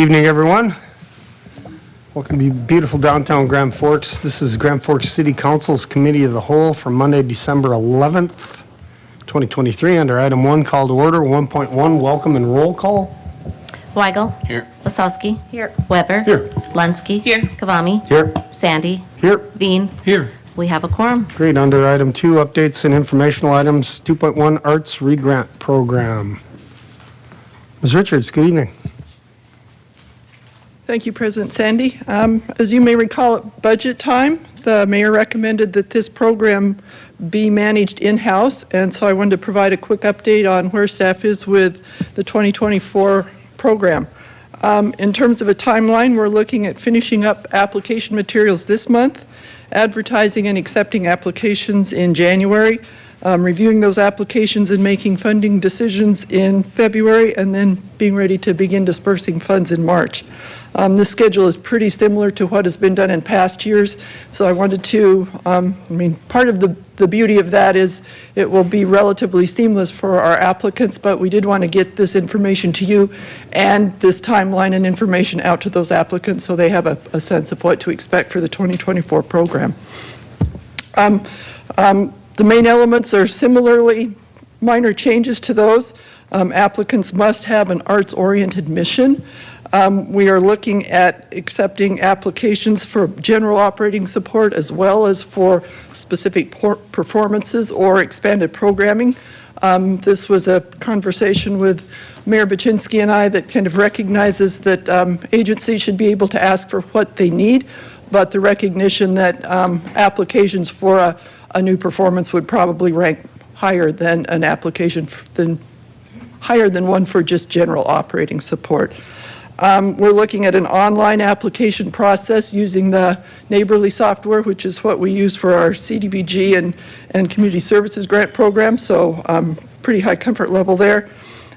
Evening, everyone. Welcome to beautiful downtown Grand Forks. This is Grand Forks City Council's Committee of the Whole for Monday, December 11th, 2023. Under item 1, call to order. 1.1, welcome and roll call. Weigel. Here. Wasowski. Here. Weber. Here. Lensky. Here. Kavami. Here. Sandy. Here. Veen. Here. We have a quorum. Great. Under item 2, updates and informational items. 2.1, Arts Regrant Program. Ms. Richards, good evening. Thank you, President Sandy. As you may recall, at budget time, the mayor recommended that this program be managed in-house, and so I wanted to provide a quick update on where staff is with the 2024 program. In terms of a timeline, we're looking at finishing up application materials this month, advertising and accepting applications in January, reviewing those applications and making funding decisions in February, and then being ready to begin dispersing funds in March. This schedule is pretty similar to what has been done in past years, so I wanted to, part of the beauty of that is it will be relatively seamless for our applicants, but we did want to get this information to you and this timeline and information out to those applicants so they have a sense of what to expect for the 2024 program. The main elements are similarly minor changes to those. Applicants must have an arts-oriented mission. We are looking at accepting applications for general operating support as well as for specific performances or expanded programming. This was a conversation with Mayor Baczynski and I that kind of recognizes that agencies should be able to ask for what they need, but the recognition that applications for a new performance would probably rank higher than an application higher than one for just general operating support. We're looking at an online application process using the Neighborly software, which is what we use for our CDBG and community services grant program, so pretty high comfort level there.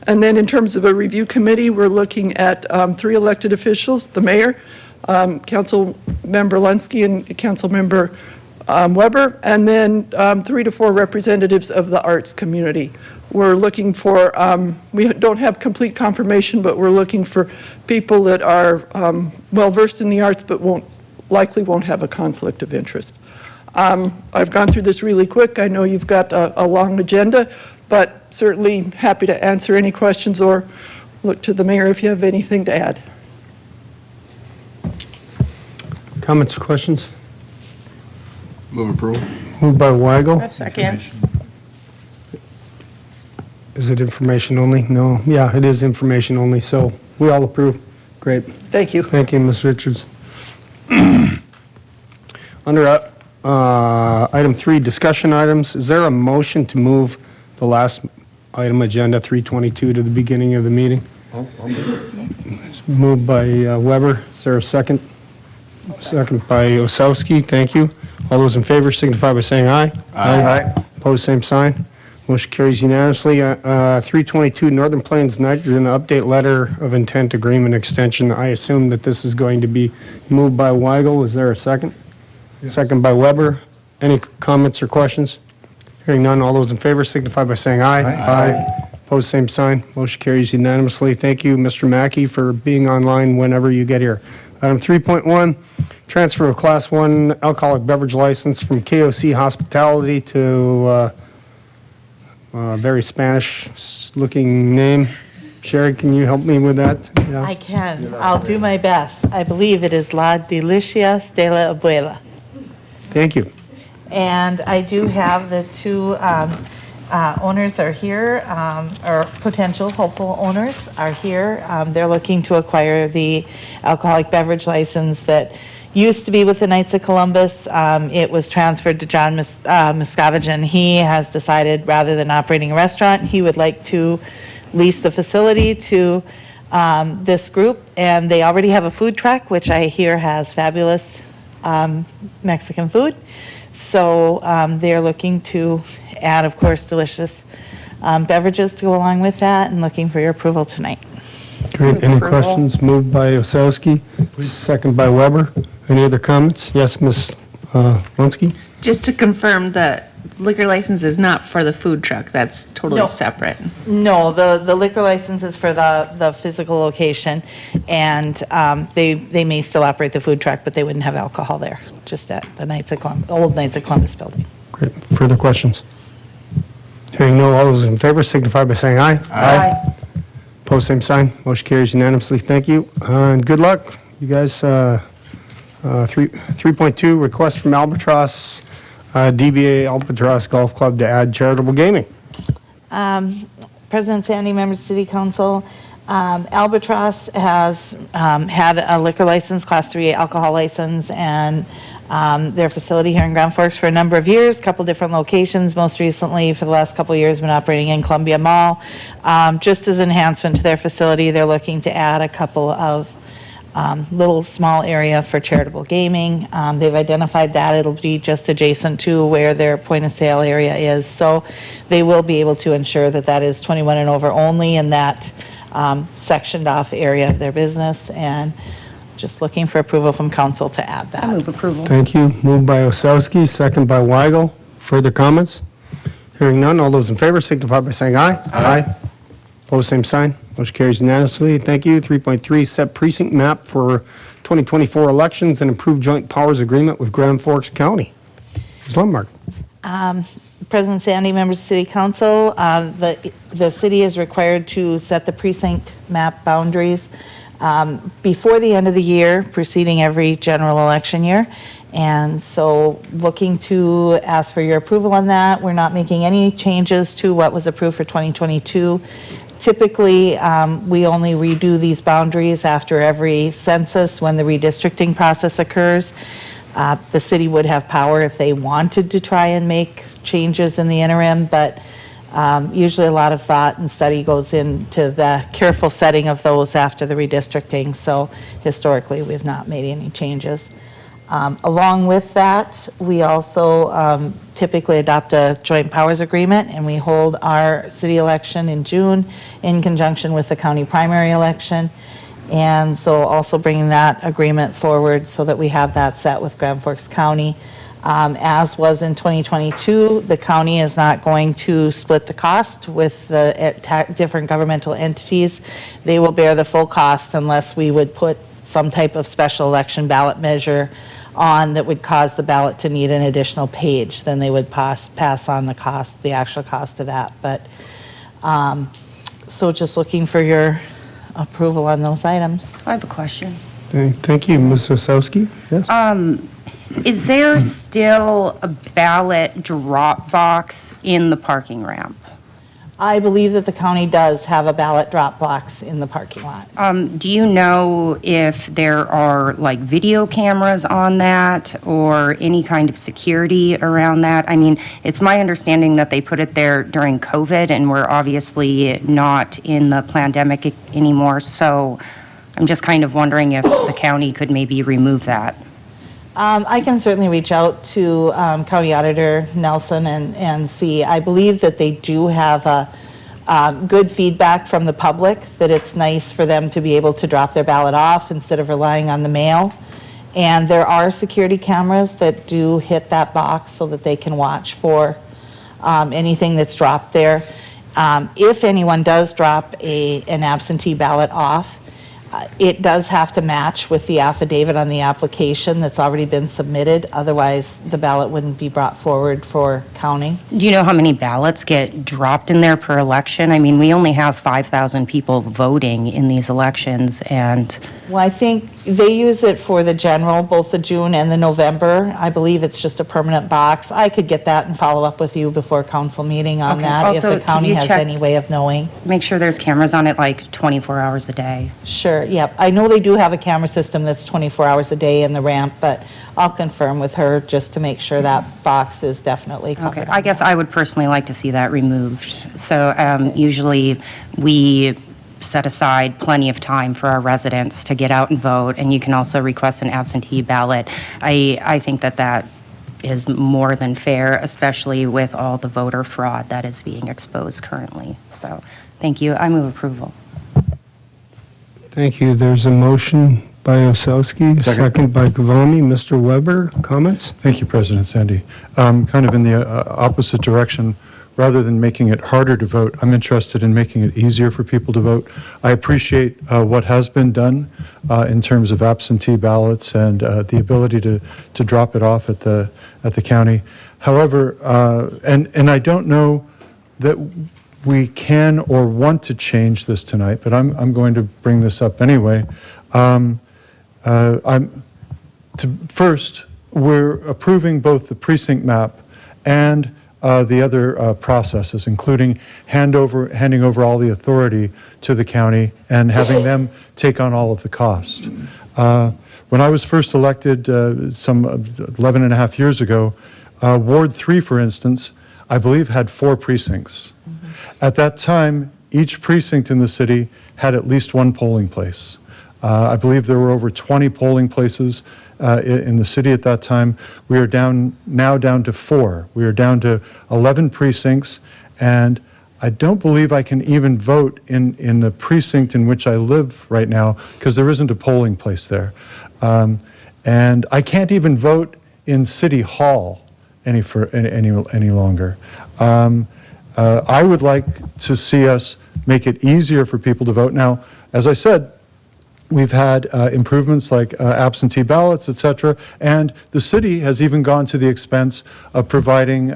And then in terms of a review committee, we're looking at 3 elected officials, the mayor, Council Member Lensky and Council Member Weber, and then 3 to 4 representatives of the arts community. We're looking for, we don't have complete confirmation, but we're looking for people that are well-versed in the arts, but likely won't have a conflict of interest. I've gone through this really quick. I know you've got a long agenda, but certainly happy to answer any questions or look to the mayor if you have anything to add. Comments or questions? Move approval. Moved by Weigel. Second. Is it information only? No. Yeah, it is information only, so we all approve. Great. Thank you. Thank you, Ms. Richards. Under item 3, discussion items, is there a motion to move the last item, agenda 322, to the beginning of the meeting? It's moved by Weber. Is there a second? Second by Osowski. Thank you. All those in favor signify by saying aye. Aye. Opposed, same sign. Motion carries unanimously. 322 Northern Plains Nitrogen Update Letter of Intent Agreement Extension. I assume that this is going to be moved by Weigel. Is there a second? Yes. Second by Weber. Any comments or questions? Hearing none, all those in favor signify by saying aye. Aye. Opposed, same sign. Motion carries unanimously. Thank you, Mr. Mackey, for being online whenever you get here. Item 3.1, transfer of Class 1 alcoholic beverage license from KOC Hospitality to very Spanish-looking name. Sherry, can you help me with that? Yeah. I can. I'll do my best. I believe it is La Delicias de la Abuela. Thank you. And I do have the 2 owners are here, or potential hopeful owners are here. They're looking to acquire the alcoholic beverage license that used to be with the Knights of Columbus. It was transferred to John Miscavige, and he has decided rather than operating a restaurant, he would like to lease the facility to this group. And they already have a food truck, which I hear has fabulous Mexican food. So they're looking to add, of course, delicious beverages to go along with that, and looking for your approval tonight. Great. Any questions? Moved by Osowski, second by Weber. Any other comments? Yes, Ms. Lensky? Just to confirm that liquor license is not for the food truck, that's totally No. separate. No, the liquor license is for the physical location, and they may still operate the food truck, but they wouldn't have alcohol there, just at the old Knights of Columbus building. Great. Further questions? Hearing no, all those in favor signify by saying aye. Aye. Pose same sign. Motion carries unanimously. Thank you. And good luck. You guys, 3.2, request from Albatross, DBA Albatross Golf Club to add charitable gaming. President Sandy, members of City Council, Albatross has had a liquor license, Class 3 alcohol license, and their facility here in Grand Forks for a number of years, a couple different locations. Most recently, for the last couple of years, been operating in Columbia Mall. Just as enhancement to their facility, they're looking to add a couple of little small area for charitable gaming. They've identified that it'll be just adjacent to where their point of sale area is. So they will be able to ensure that that is 21 and over only in that sectioned off area of their business. And just looking for approval from council to add that. I move approval. Thank you. Moved by Osowski, second by Weigel. Further comments? Hearing none, all those in favor signify by saying aye. Aye. Pose same sign. Motion carries unanimously. Thank you. 3.3, set precinct map for 2024 elections and approve joint powers agreement with Grand Forks County. Ms. Lundmark. President Sandy, members of City Council, the city is required to set the precinct map boundaries before the end of the year, preceding every general election year. And so looking to ask for your approval on that. We're not making any changes to what was approved for 2022. Typically, we only redo these boundaries after every census when the redistricting process occurs. The city would have power if they wanted to try and make changes in the interim, but usually a lot of thought and study goes into the careful setting of those after the redistricting. So historically, we've not made any changes. Along with that, we also typically adopt a joint powers agreement, and we hold our city election in June in conjunction with the county primary election. And so also bringing that agreement forward so that we have that set with Grand Forks County. As was in 2022, the county is not going to split the cost with the different governmental entities. They will bear the full cost unless we would put some type of special election ballot measure on that would cause the ballot to need an additional page. Then they would pass on the cost, the actual cost of that. But so just looking for your approval on those items. I have a question. Thank you, Ms. Osowski. Yes. Is there still a ballot drop box in the parking ramp? I believe that the county does have a ballot drop box in the parking lot. Do you know if there are like video cameras on that or any kind of security around that? I mean, it's my understanding that they put it there during COVID and we're obviously not in the pandemic anymore. So I'm just kind of wondering if the county could maybe remove that. I can certainly reach out to County Auditor Nelson and see. I believe that they do have a good feedback from the public that it's nice for them to be able to drop their ballot off instead of relying on the mail. And there are security cameras that do hit that box so that they can watch for anything that's dropped there. If anyone does drop an absentee ballot off, it does have to match with the affidavit on the application that's already been submitted. Otherwise, the ballot wouldn't be brought forward for counting. Do you know how many ballots get dropped in there per election? I mean, we only have 5,000 people voting in these elections and... Well, I think they use it for the general, both the June and the November. I believe it's just a permanent box. I could get that and follow up with you before council meeting on Okay. that if Also, the can county you has check- any way of knowing. Make sure there's cameras on it like 24 hours a day. Sure, yep. I know they do have a camera system that's 24 hours a day in the ramp, but I'll confirm with her just to make sure that box is definitely covered. Okay, I guess I would personally like to see that removed. So usually we set aside plenty of time for our residents to get out and vote, and you can also request an absentee ballot. I think that is more than fair, especially with all the voter fraud that is being exposed currently. So thank you. I move approval. Thank you. There's a motion by Osowski, second by Gavoni. Mr. Weber, comments? Thank you, President Sandy. Kind of in the opposite direction, rather than making it harder to vote, I'm interested in making it easier for people to vote. I appreciate what has been done in terms of absentee ballots and the ability to drop it off at the county. However, and I don't know that we can or want to change this tonight, but I'm going to bring this up anyway. First, we're approving both the precinct map and the other processes, including handing over all the authority to the county and having them take on all of the cost. When I was first elected some 11 and a half years ago, Ward 3, for instance, I believe had 4 precincts. At that time, each precinct in the city had at least one polling place. I believe there were over 20 polling places in the city at that time. We are now down to 4. We are down to 11 precincts, and I don't believe I can even vote in the precinct in which I live right now because there isn't a polling place there. And I can't even vote in City Hall any longer. I would like to see us make it easier for people to vote. Now, as I said, we've had improvements like absentee ballots, et cetera, and the city has even gone to the expense of providing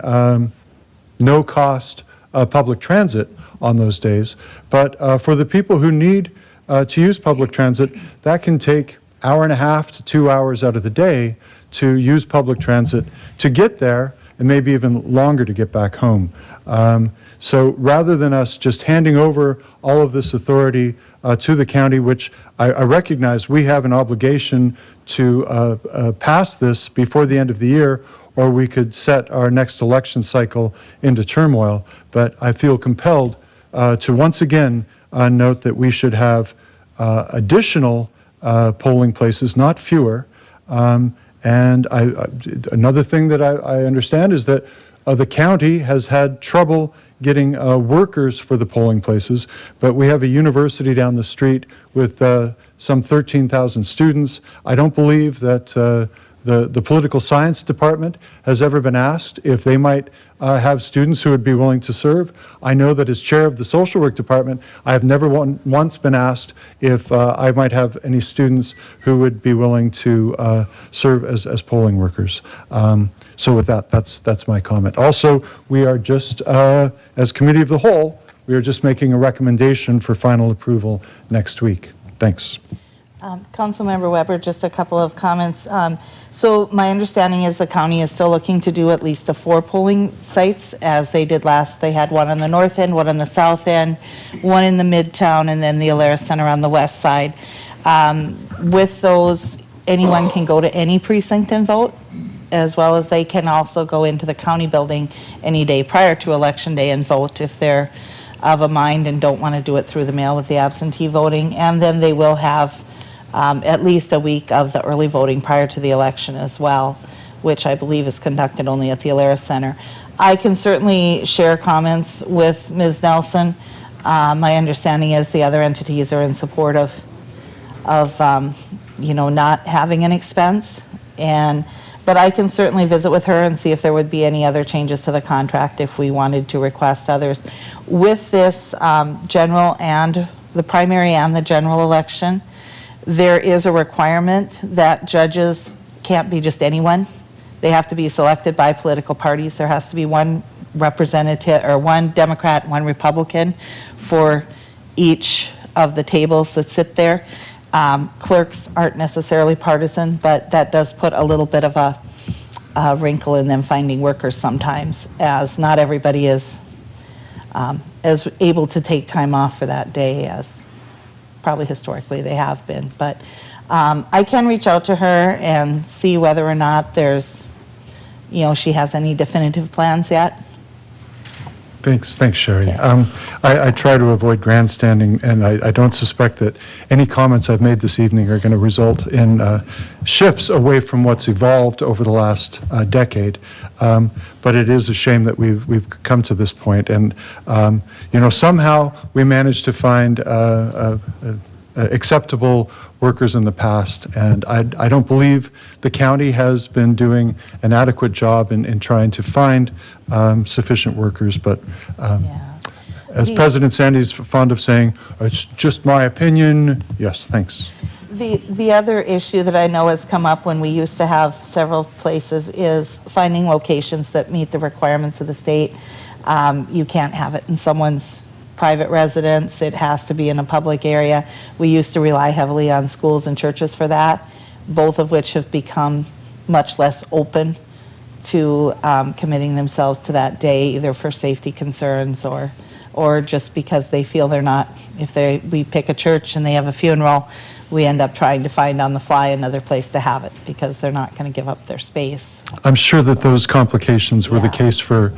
no-cost public transit on those days. But for the people who need to use public transit, that can take an hour and a half to 2 hours out of the day to use public transit to get there, and maybe even longer to get back home. So rather than us just handing over all of this authority to the county, which I recognize we have an obligation to pass this before the end of the year, or we could set our next election cycle into turmoil. But I feel compelled to once again note that we should have additional polling places, not fewer. And another thing that I understand is that the county has had trouble getting workers for the polling places, but we have a university down the street with some 13,000 students. I don't believe that the political science department has ever been asked if they might have students who would be willing to serve. I know that as chair of the social work department, I have never once been asked if I might have any students who would be willing to serve as polling workers. So with that, that's my comment. Also, we are just, as committee of the whole, we are just making a recommendation for final approval next week. Thanks. Councilmember Weber, just a couple of comments. So my understanding is the county is still looking to do at least the 4 polling sites as they did last. They had one on the north end, one on the south end, one in the midtown, and then the Alerus Center on the west side. With those, anyone can go to any precinct and vote, as well as they can also go into the county building any day prior to election day and vote if they're of a mind and don't want to do it through the mail with the absentee voting. And then they will have at least a week of the early voting prior to the election as well, which I believe is conducted only at the Alerus Center. I can certainly share comments with Ms. Nelson. My understanding is the other entities are in support of not having an expense, but I can certainly visit with her and see if there would be any other changes to the contract if we wanted to request others. With this general and the primary and the general election, there is a requirement that judges can't be just anyone. They have to be selected by political parties. There has to be one representative, or one Democrat, one Republican for each of the tables that sit there. Clerks aren't necessarily partisan, but that does put a little bit of a wrinkle in them finding workers sometimes, as not everybody is as able to take time off for that day as probably historically they have been. But I can reach out to her and see whether or not she has any definitive plans yet. Thanks, Sherry. I try to avoid grandstanding, and I don't suspect that any comments I've made this evening are going to result in shifts away from what's evolved over the last decade. But it is a shame that we've come to this point, and somehow we managed to find a acceptable workers in the past. And I don't believe the county has been doing an adequate job in trying to find sufficient workers. But as President Sandy's fond of saying, it's just my opinion. Yes, thanks. The other issue that I know has come up when we used to have several places is finding locations that meet the requirements of the state. You can't have it in someone's private residence. It has to be in a public area. We used to rely heavily on schools and churches for that, both of which have become much less open to committing themselves to that day, either for safety concerns or just because they feel they're not, we pick a church and they have a funeral, we end up trying to find on the fly another place to have it because they're not going to give up their space. I'm sure that those complications were the case for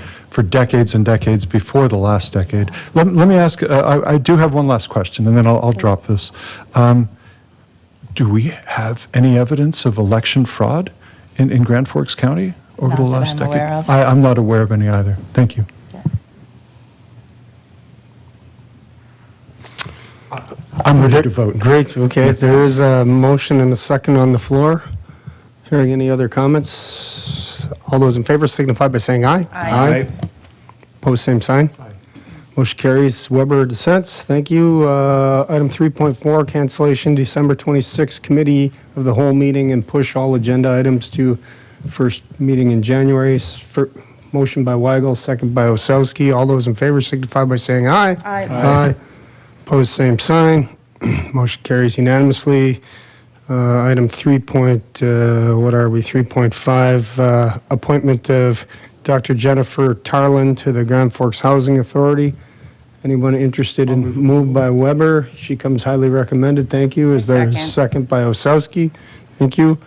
decades and decades before the last decade. Let me ask, I do have one last question, and then I'll drop this. Do we have any evidence of election fraud in Grand Forks County over the Not that last I'm decade? aware of. I'm not aware of any either. Thank you. I'm ready to vote. Great, okay, there is a motion and a second on the floor. Hearing any other comments? All those in favor signify by saying aye. Aye. Opposed, same sign. Motion carries. Weber dissents. Thank you. Item 3.4, cancellation December 26th committee of the whole meeting and push all agenda items to first meeting in January. Motion by Weigel, second by Osowski. All those in favor signify by saying aye. Aye. Opposed, same sign. Motion carries unanimously. Item 3.5, appointment of Dr. Jennifer Tarlin to the Grand Forks Housing Authority. Anyone interested in, moved by Weber? She comes highly recommended. Thank you. Is there a second by Osowski? Thank you.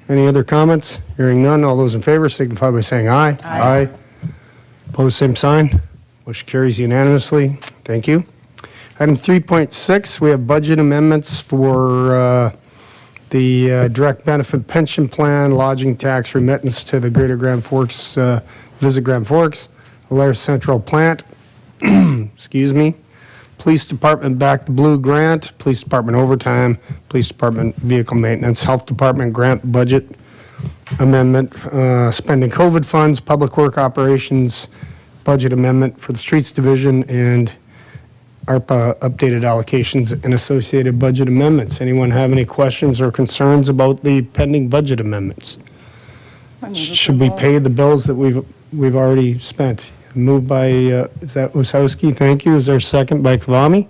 Any other comments? Hearing none. All those in favor signify by saying aye. Aye. Opposed, same sign. Motion carries unanimously. Thank you. Item 3.6, we have budget amendments for the direct benefit pension plan, lodging tax remittance to the Greater Grand Forks, Visit Grand Forks, Alair Central Plant, excuse me, Police Department Back to Blue grant, Police Department overtime, Police Department vehicle maintenance, Health Department grant budget amendment, spending COVID funds, Public Work Operations budget amendment for the Streets Division, and ARPA updated allocations and associated budget amendments. Anyone have any questions or concerns about the pending budget amendments? Should we pay the bills that we've already spent? Moved by, is that Osowski? Thank you. Is there a second by Kavami?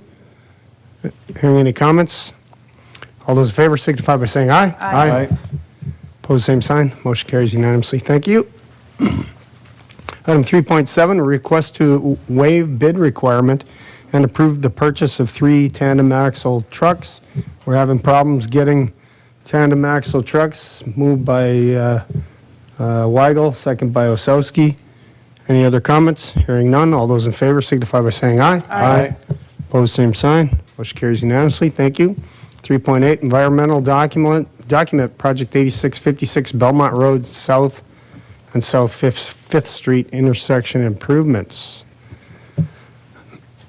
Hearing any comments? All those in favor signify by saying aye. Aye. Opposed, same sign. Motion carries unanimously. Thank you. Item 3.7, request to waive bid requirement and approve the purchase of 3 tandem axle trucks. We're having problems getting tandem axle trucks. Moved by Weigel, second by Osowski. Any other comments? Hearing none. All those in favor signify by saying aye. Aye. Opposed, same sign. Motion carries unanimously. Thank you. 3.8, environmental document project 8656 Belmont Road South and South 5th Street intersection improvements.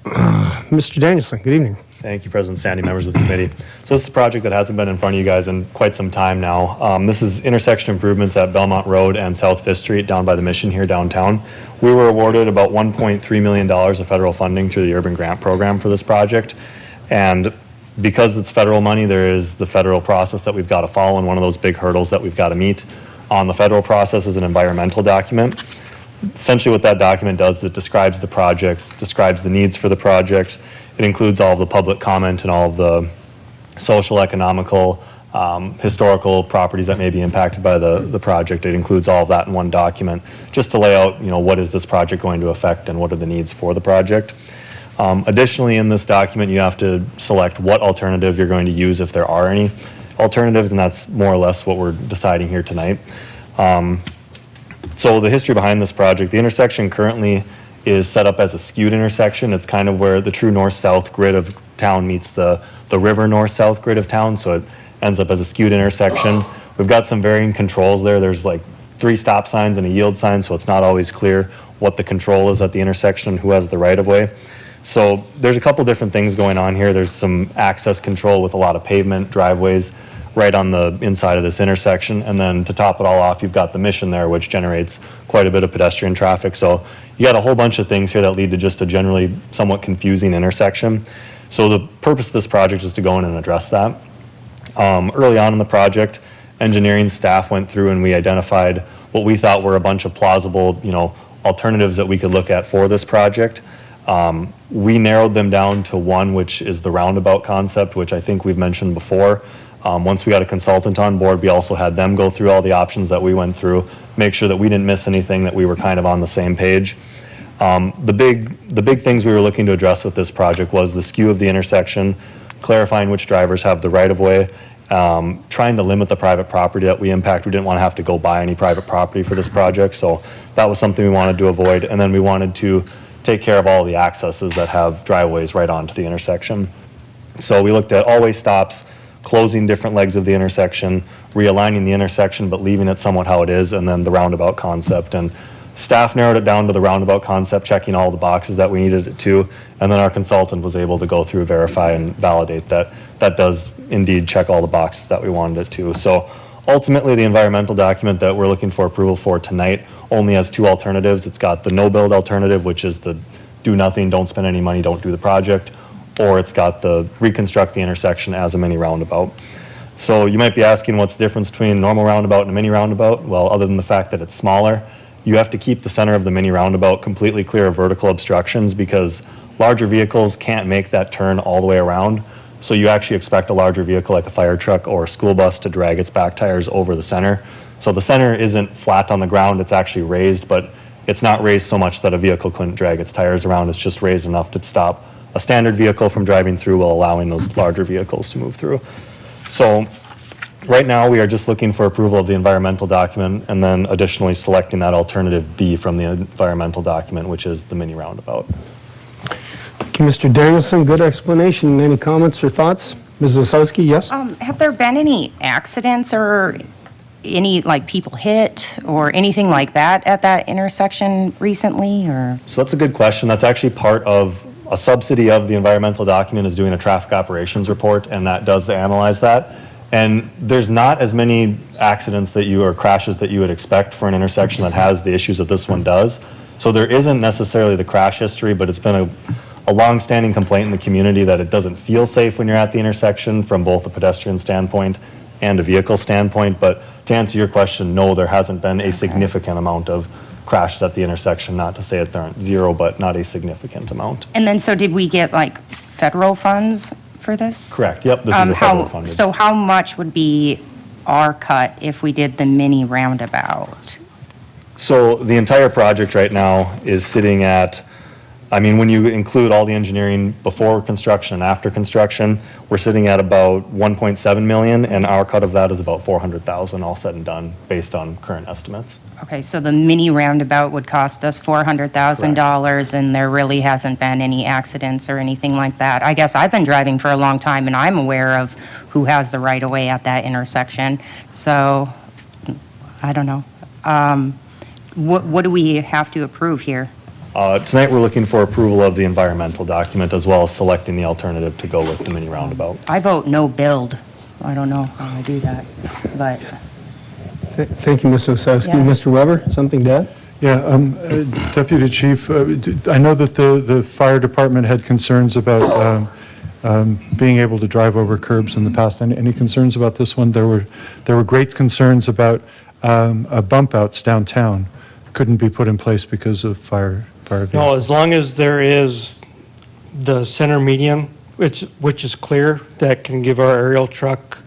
Mr. Danielson, good evening. Thank you, President Sandy, members of the committee. So this is a project that hasn't been in front of you guys in quite some time now. This is intersection improvements at Belmont Road and South 5th Street down by the Mission here downtown. We were awarded about $1.3 million of federal funding through the Urban Grant Program for this project. And because it's federal money, there is the federal process that we've got to follow, and one of those big hurdles that we've got to meet on the federal process is an environmental document. Essentially what that document does is it describes the projects, describes the needs for the project. It includes all of the public comment and all of the social, economical, historical properties that may be impacted by the project. It includes all of that in one document just to lay out, what is this project going to affect and what are the needs for the project. Additionally, in this document, you have to select what alternative you're going to use if there are any alternatives, and that's more or less what we're deciding here tonight. So the history behind this project, the intersection currently is set up as a skewed intersection. It's kind of where the true north-south grid of town meets the river north-south grid of town, so it ends up as a skewed intersection. We've got some varying controls there. There's like 3 stop signs and a yield sign, so it's not always clear what the control is at the intersection and who has the right-of-way. So there's a couple different things going on here. There's some access control with a lot of pavement, driveways right on the inside of this intersection. And then to top it all off, you've got the Mission there, which generates quite a bit of pedestrian traffic. So you got a whole bunch of things here that lead to just a generally somewhat confusing intersection. So the purpose of this project is to go in and address that. Early on in the project, engineering staff went through and we identified what we thought were a bunch of plausible, alternatives that we could look at for this project. We narrowed them down to one, which is the roundabout concept, which I think we've mentioned before. Once we got a consultant on board, we also had them go through all the options that we went through, make sure that we didn't miss anything, that we were kind of on the same page. The big things we were looking to address with this project was the skew of the intersection, clarifying which drivers have the right-of-way, trying to limit the private property that we impact. We didn't want to have to go buy any private property for this project, so that was something we wanted to avoid. And then we wanted to take care of all the accesses that have driveways right onto the intersection. So we looked at all-way stops, closing different legs of the intersection, realigning the intersection but leaving it somewhat how it is, and then the roundabout concept. And staff narrowed it down to the roundabout concept, checking all the boxes that we needed it to, and then our consultant was able to go through, verify, and validate that that does indeed check all the boxes that we wanted it to. So ultimately, the environmental document that we're looking for approval for tonight only has two alternatives. It's got the no-build alternative, which is the do nothing, don't spend any money, don't do the project, or it's got the reconstruct the intersection as a mini roundabout. So you might be asking what's the difference between a normal roundabout and a mini roundabout? Well, other than the fact that it's smaller, you have to keep the center of the mini roundabout completely clear of vertical obstructions because larger vehicles can't make that turn all the way around. So you actually expect a larger vehicle like a fire truck or a school bus to drag its back tires over the center. So the center isn't flat on the ground, it's actually raised, but it's not raised so much that a vehicle couldn't drag its tires around. It's just raised enough to stop a standard vehicle from driving through while allowing those larger vehicles to move through. So right now we are just looking for approval of the environmental document and then additionally selecting that alternative B from the environmental document, which is the mini roundabout. Thank you, Mr. Danielson. Good explanation. Any comments or thoughts? Ms. Osowski, yes? Have there been any accidents or any, like, people hit or anything like that at that intersection recently, or? So that's a good question. That's actually part of a subsidy of the environmental document is doing a traffic operations report, and that does analyze that. And there's not as many accidents that or crashes that you would expect for an intersection that has the issues that this one does. So there isn't necessarily the crash history, but it's been a long-standing complaint in the community that it doesn't feel safe when you're at the intersection from both a pedestrian standpoint and a vehicle standpoint. But to answer your question, no, there hasn't been a significant amount of crashes at the intersection. Not to say that there aren't zero, but not a significant amount. And then, so did we get, like, federal funds for this? Correct. Yep, this is a federal funded. So how much would be our cut if we did the mini roundabout? So the entire project right now is sitting at, when you include all the engineering before construction and after construction, we're sitting at about 1.7 million, and our cut of that is about 400,000, all said and done, based on current estimates. Okay, so the mini roundabout would cost us $400,000, and there really hasn't been any accidents or anything like that. I guess I've been driving for a long time, and I'm aware of who has the right-of-way at that intersection. So, I don't know. What do we have to approve here? Tonight, we're looking for approval of the environmental document as well as selecting the alternative to go with the mini roundabout. I vote no build. I don't know how I do that, but... Thank you, Ms. Osowski. Yeah. Mr. Weber, something to add? Yeah, Deputy Chief, I know that the fire department had concerns about being able to drive over curbs in the past. Any concerns about this one? There were great concerns about bump outs downtown couldn't be put in place because of fire vehicles. No, as long as there is the center median, which is clear, that can give our aerial truck,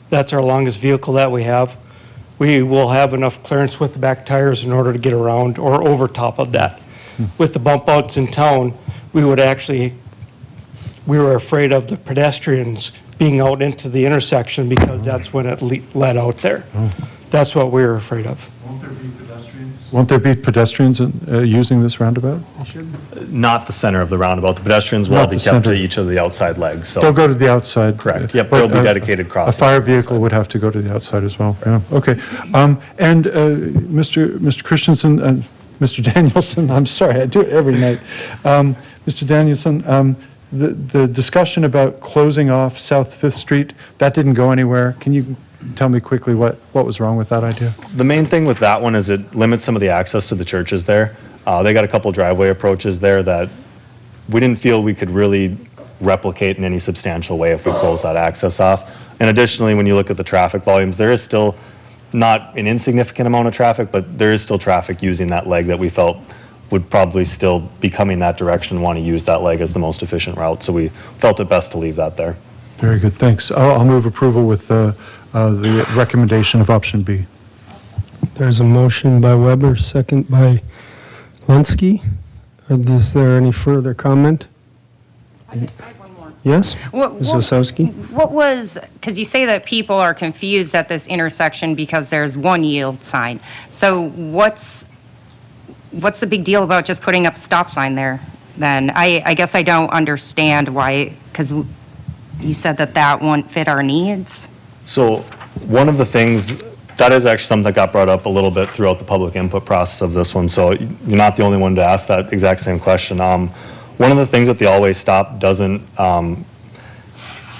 that's our longest vehicle that we have. We will have enough clearance with the back tires in order to get around or over top of that. With the bump outs in town, we were afraid of the pedestrians being out into the intersection because that's when it led out there. That's what we were afraid of. Won't there be pedestrians using this roundabout? Not the center of the roundabout. The pedestrians will Not be the kept to center. each of the outside legs. So They'll go to the outside. Correct. Yep, but, there'll be dedicated crosswalks. A fire vehicle would have to go to the outside as well. Yeah, okay. And Mr. Christensen, Mr. Danielson, I'm sorry, I do it every night. Mr. Danielson, the discussion about closing off South Fifth Street, that didn't go anywhere. Can you tell me quickly what was wrong with that idea? The main thing with that one is it limits some of the access to the churches there. They got a couple driveway approaches there that we didn't feel we could really replicate in any substantial way if we close that access off. And additionally, when you look at the traffic volumes, there is still not an insignificant amount of traffic, but there is still traffic using that leg that we felt would probably still be coming that direction, want to use that leg as the most efficient route. So we felt it best to leave that there. Very good, thanks. I'll move approval with the recommendation of option B. There's a motion by Weber, second by Lunsky. Is there any further comment? I have one more. Yes? What- Ms. what- Osowski? What was, because you say that people are confused at this intersection because there's one yield sign. So what's the big deal about just putting up a stop sign there then? I guess I don't understand why, because you said that won't fit our needs? So one of the things, that is actually something that got brought up a little bit throughout the public input process of this one. So you're not the only one to ask that exact same question. One of the things that the always stop doesn't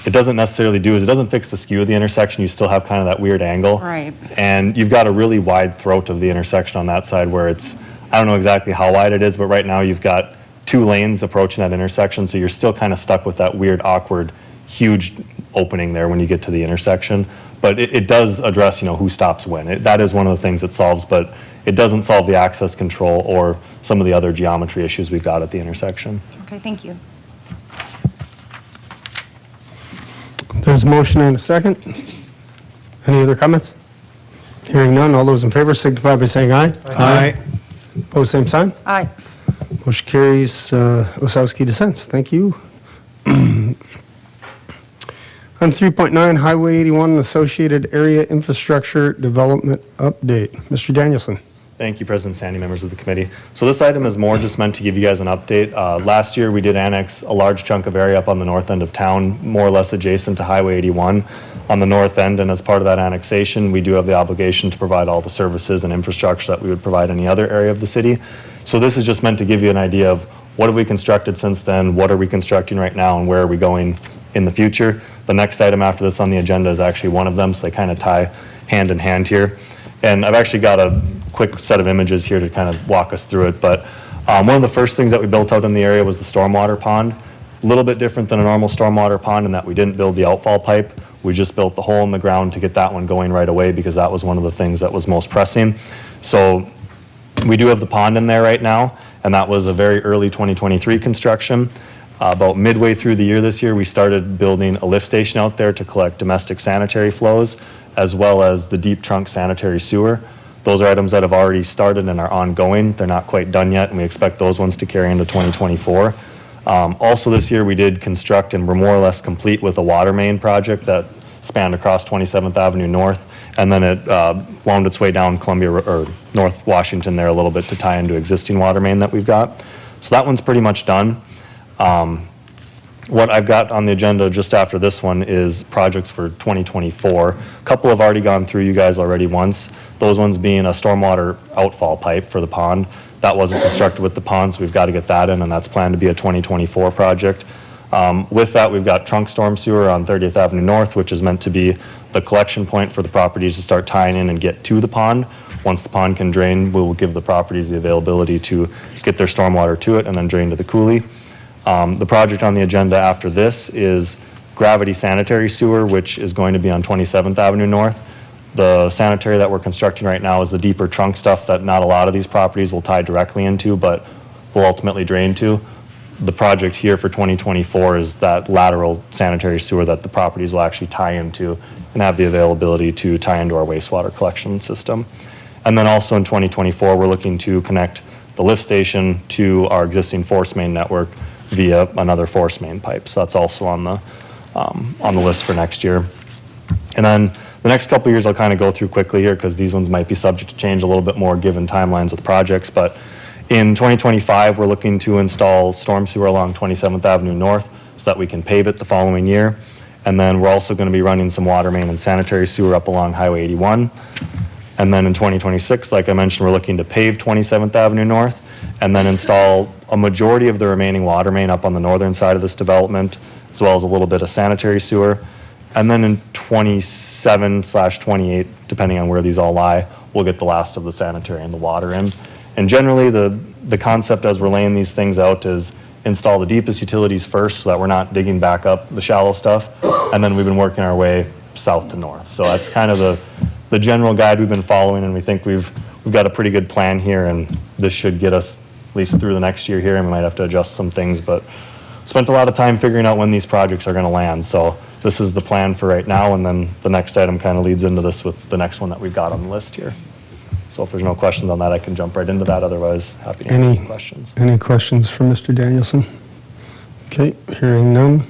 necessarily do is it doesn't fix the skew of the intersection. You still have kind of that weird angle. Right. And you've got a really wide throat of the intersection on that side where it's, I don't know exactly how wide it is, but right now you've got 2 lanes approaching that intersection. So you're still kind of stuck with that weird, awkward, huge opening there when you get to the intersection. But it does address, who stops when. That is one of the things it solves, but it doesn't solve the access control or some of the other geometry issues we've got at the intersection. Okay, thank you. There's a motion and a second. Any other comments? Hearing none, all those in favor signify by saying aye. Aye. Pose same sign. Aye. Motion carries. Osowski dissents. Thank you. On 3.9, Highway 81 and Associated Area Infrastructure Development Update. Mr. Danielson. Thank you, President Sandy, members of the committee. So this item is more just meant to give you guys an update. Last year, we did annex a large chunk of area up on the north end of town, more or less adjacent to Highway 81 on the north end. And as part of that annexation, we do have the obligation to provide all the services and infrastructure that we would provide any other area of the city. So this is just meant to give you an idea of what have we constructed since then, what are we constructing right now, and where are we going in the future. The next item after this on the agenda is actually one of them, so they kind of tie hand in hand here. And I've actually got a quick set of images here to kind of walk us through it. But one of the first things that we built out in the area was the stormwater pond. A little bit different than a normal stormwater pond in that we didn't build the outfall pipe. We just built the hole in the ground to get that one going right away because that was one of the things that was most pressing. So we do have the pond in there right now, and that was a very early 2023 construction. About midway through the year this year, we started building a lift station out there to collect domestic sanitary flows, as well as the deep trunk sanitary sewer. Those are items that have already started and are ongoing. They're not quite done yet, and we expect those ones to carry into 2024. Also this year, we did construct and we're more or less complete with a water main project that spanned across 27th Avenue North, and then it wound its way down Columbia or North Washington there a little bit to tie into existing water main that we've got. So that one's pretty much done. What I've got on the agenda just after this one is projects for 2024. A couple have already gone through you guys already once. Those ones being a stormwater outfall pipe for the pond. That wasn't constructed with the pond, so we've got to get that in, and that's planned to be a 2024 project. With that, we've got trunk storm sewer on 30th Avenue North, which is meant to be the collection point for the properties to start tying in and get to the pond. Once the pond can drain, we will give the properties the availability to get their stormwater to it and then drain to the coulee. The project on the agenda after this is gravity sanitary sewer, which is going to be on 27th Avenue North. The sanitary that we're constructing right now is the deeper trunk stuff that not a lot of these properties will tie directly into, but will ultimately drain to. The project here for 2024 is that lateral sanitary sewer that the properties will actually tie into and have the availability to tie into our wastewater collection system. And then also in 2024, we're looking to connect the lift station to our existing force main network via another force main pipe. So that's also on the list for next year. And then the next couple of years I'll kind of go through quickly here because these ones might be subject to change a little bit more given timelines with projects. But in 2025, we're looking to install storm sewer along 27th Avenue North so that we can pave it the following year. And then we're also going to be running some water main and sanitary sewer up along Highway 81. And then in 2026, like I mentioned, we're looking to pave 27th Avenue North and then install a majority of the remaining water main up on the northern side of this development, as well as a little bit of sanitary sewer. And then in 27/28, depending on where these all lie, we'll get the last of the sanitary and the water in. And generally, the concept as we're laying these things out is install the deepest utilities first so that we're not digging back up the shallow stuff. And then we've been working our way south to north. So that's kind of the general guide we've been following, and we think we've got a pretty good plan here, and this should get us at least through the next year here, and we might have to adjust some things, but spent a lot of time figuring out when these projects are going to land. So this is the plan for right now, and then the next item kind of leads into this with the next one that we've got on the list here. So if there's no questions on that, I can jump right into that. Otherwise, happy to answer any questions. Any questions for Mr. Danielson? Okay, hearing none.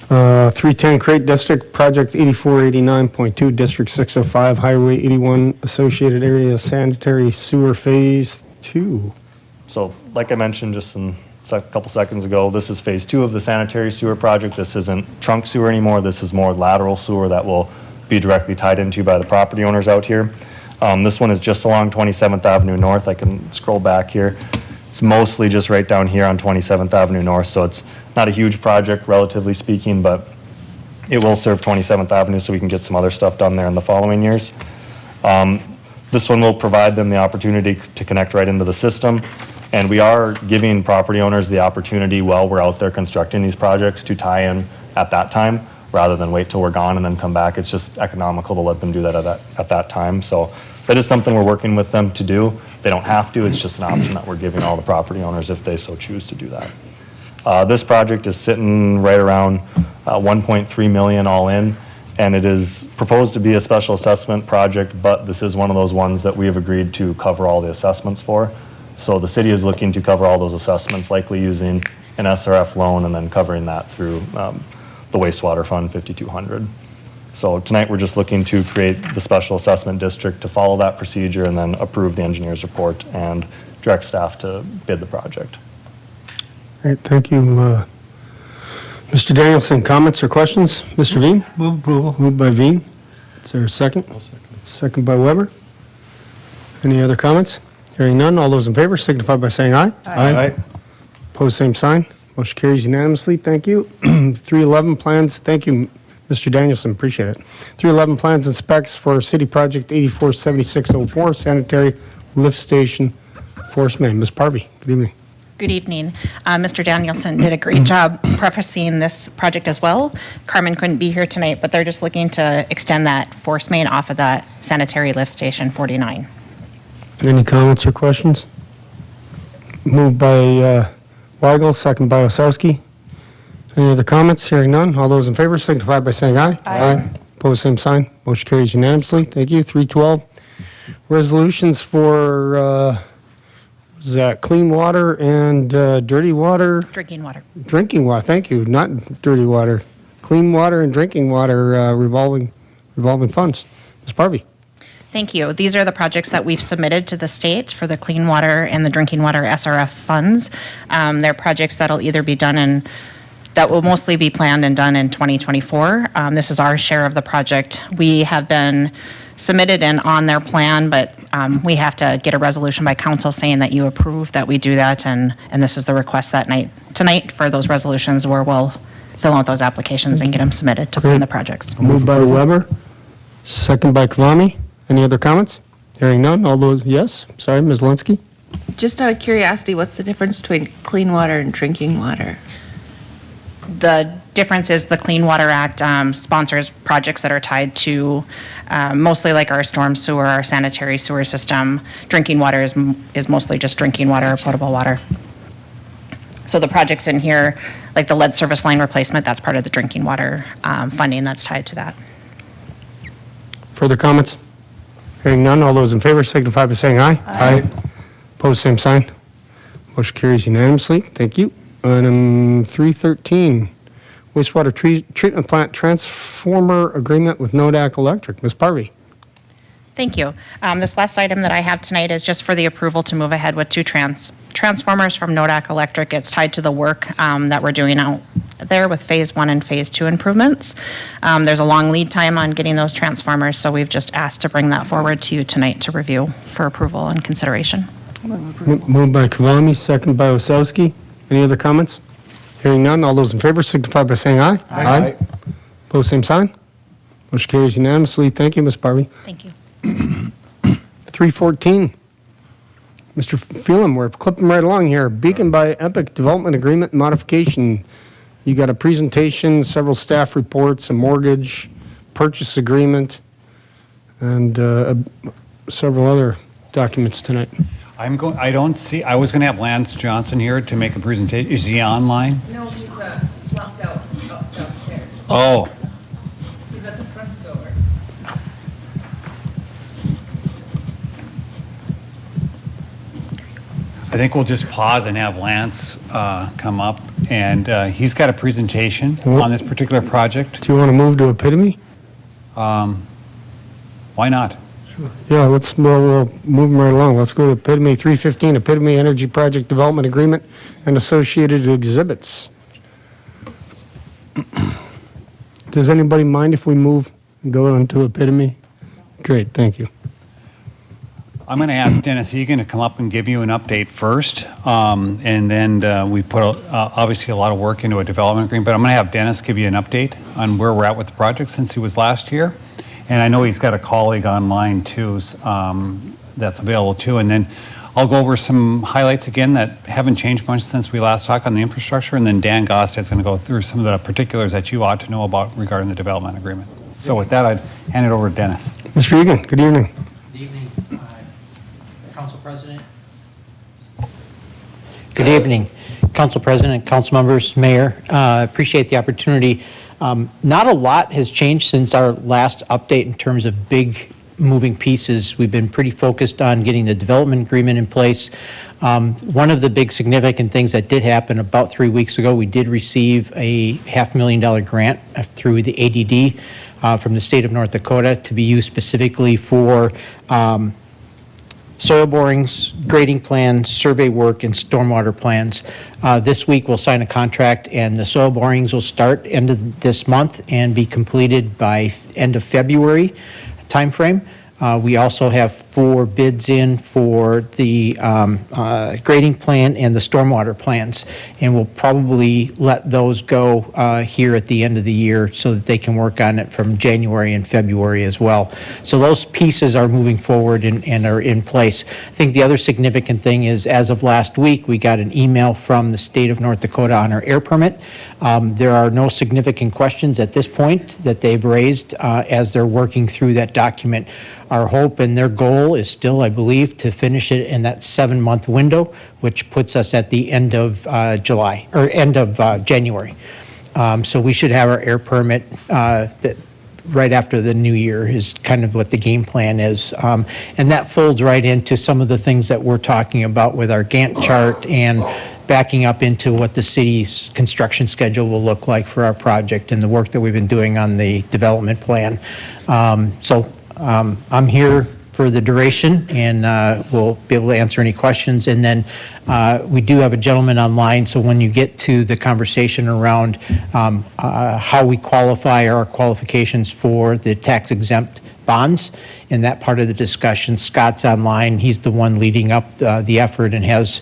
310 Crate District, Project 8489.2, District 605, Highway 81, Associated Area Sanitary Sewer Phase 2. So like I mentioned just a couple seconds ago, this is phase 2 of the sanitary sewer project. This isn't trunk sewer anymore. This is more lateral sewer that will be directly tied into by the property owners out here. This one is just along 27th Avenue North. I can scroll back here. It's mostly just right down here on 27th Avenue North, so it's not a huge project, relatively speaking, but it will serve 27th Avenue so we can get some other stuff done there in the following years. This one will provide them the opportunity to connect right into the system, and we are giving property owners the opportunity while we're out there constructing these projects to tie in at that time, rather than wait till we're gone and then come back. It's just economical to let them do that at that time. So that is something we're working with them to do. They don't have to, it's just an option that we're giving all the property owners if they so choose to do that. This project is sitting right around 1.3 million all in, and it is proposed to be a special assessment project, but this is one of those ones that we have agreed to cover all the assessments for. So the city is looking to cover all those assessments, likely using an SRF loan and then covering that through the wastewater fund 5200. So tonight we're just looking to create the special assessment district to follow that procedure and then approve the engineer's report and direct staff to bid the project. All right, thank you. Mr. Danielson, comments or questions? Mr. Veen? Move approval. Moved by Veen. Is there a second? Second by Weber. Any other comments? Hearing none, all those in favor signify by saying aye. Aye. Opposed, same sign. Motion carries unanimously. Thank you. 311 plans, thank you, Mr. Danielson, appreciate it. 311 plans and specs for City Project 847604, sanitary lift station force main. Ms. Parvey, good evening. Good evening. Mr. Danielson did a great job prefacing this project as well. Carmen couldn't be here tonight, but they're just looking to extend that force main off of that sanitary lift station 49. Any comments or questions? Moved by Weigel, second by Osowski. Any other comments? Hearing none. All those in favor signify by saying aye. Aye. Opposed, same sign. Motion carries unanimously. Thank you. 312. Resolutions for, is that clean water and dirty water? Drinking water. Drinking water, thank you. Not dirty water. Clean water and drinking water revolving funds. Ms. Parvey. Thank you. These are the projects that we've submitted to the state for the clean water and the drinking water SRF funds. They're projects that'll either be done that will mostly be planned and done in 2024. This is our share of the project. We have been submitted and on their plan, but we have to get a resolution by council saying that you approve that we do that, and this is the request tonight for those resolutions where we'll fill out those applications and get them submitted to fund the projects. Moved by Weber, second by Kavami. Any other comments? Hearing none. All those, yes? Sorry, Ms. Linsky? Just out of curiosity, what's the difference between clean water and drinking water? The difference is the Clean Water Act sponsors projects that are tied to mostly like our storm sewer, our sanitary sewer system. Drinking water is mostly just drinking water or potable water. So the projects in here, like the lead service line replacement, that's part of the drinking water funding that's tied to that. Further comments? Hearing none. All those in favor signify by saying aye. Aye. Opposed, same sign. Motion carries unanimously. Thank you. Item 313, wastewater treatment plant transformer agreement with Nodak Electric. Ms. Parvey. Thank you. This last item that I have tonight is just for the approval to move ahead with two transformers from Nodak Electric. It's tied to the work that we're doing out there with Phase 1 and Phase 2 improvements. There's a long lead time on getting those transformers, so we've just asked to bring that forward to you tonight to review for approval and consideration. Moved by Kavami, second by Osowski. Any other comments? Hearing none, all those in favor signify by saying aye. Aye. Pose same sign. Motion carries unanimously. Thank you, Ms. Barbie. Thank you. 314. Mr. Phelan, we're clipping right along here. Beacon by Epic Development Agreement Modification. You got a presentation, several staff reports, a mortgage, purchase agreement, and several other documents tonight. I was going to have Lance Johnson here to make a presentation. Is he online? No, he's locked out downstairs. Oh, He's at the front door. I think we'll just pause and have Lance come up. And he's got a presentation on this particular project. Do you want to move to epitome? Why not? Yeah, we'll move them right along. Let's go to epitome 315, epitome energy project development agreement and associated exhibits. Does anybody mind if we move and go on to epitome? Great, thank you. I'm going to ask Dennis Egan to come up and give you an update first. And then we put obviously a lot of work into a development agreement, but I'm going to have Dennis give you an update on where we're at with the project since he was last here. And I know he's got a colleague online too that's available too. And then I'll go over some highlights again that haven't changed much since we last talked on the infrastructure. And then Dan Gost is going to go through some of the particulars that you ought to know about regarding the development agreement. So with that, I'd hand it over to Dennis. Mr. Egan, good evening. Good evening, Council President. Good evening, Council President, Council members, Mayor. Appreciate the opportunity. Not a lot has changed since our last update in terms of big moving pieces. We've been pretty focused on getting the development agreement in place. One of the big significant things that did happen about 3 weeks ago, we did receive a $500,000 grant through the ADD from the state of North Dakota to be used specifically for soil borings, grading plans, survey work, and stormwater plans. This week we'll sign a contract and the soil borings will start end of this month and be completed by end of February timeframe. We also have 4 bids in for the grading plan and the stormwater plans, and we'll probably let those go here at the end of the year so that they can work on it from January and February as well. So those pieces are moving forward and are in place. I think the other significant thing is, as of last week, we got an email from the state of North Dakota on our air permit. There are no significant questions at this point that they've raised as they're working through that document. Our hope and their goal is still, I believe, to finish it in that 7-month window, which puts us at the end of July, or end of January. So we should have our air permit right after the new year is kind of what the game plan is. And that folds right into some of the things that we're talking about with our Gantt chart and backing up into what the city's construction schedule will look like for our project and the work that we've been doing on the development plan. I'm here for the duration, and we'll be able to answer any questions. And then we do have a gentleman online, so when you get to the conversation around how we qualify our qualifications for the tax-exempt bonds, in that part of the discussion, Scott's online. He's the one leading up the effort and has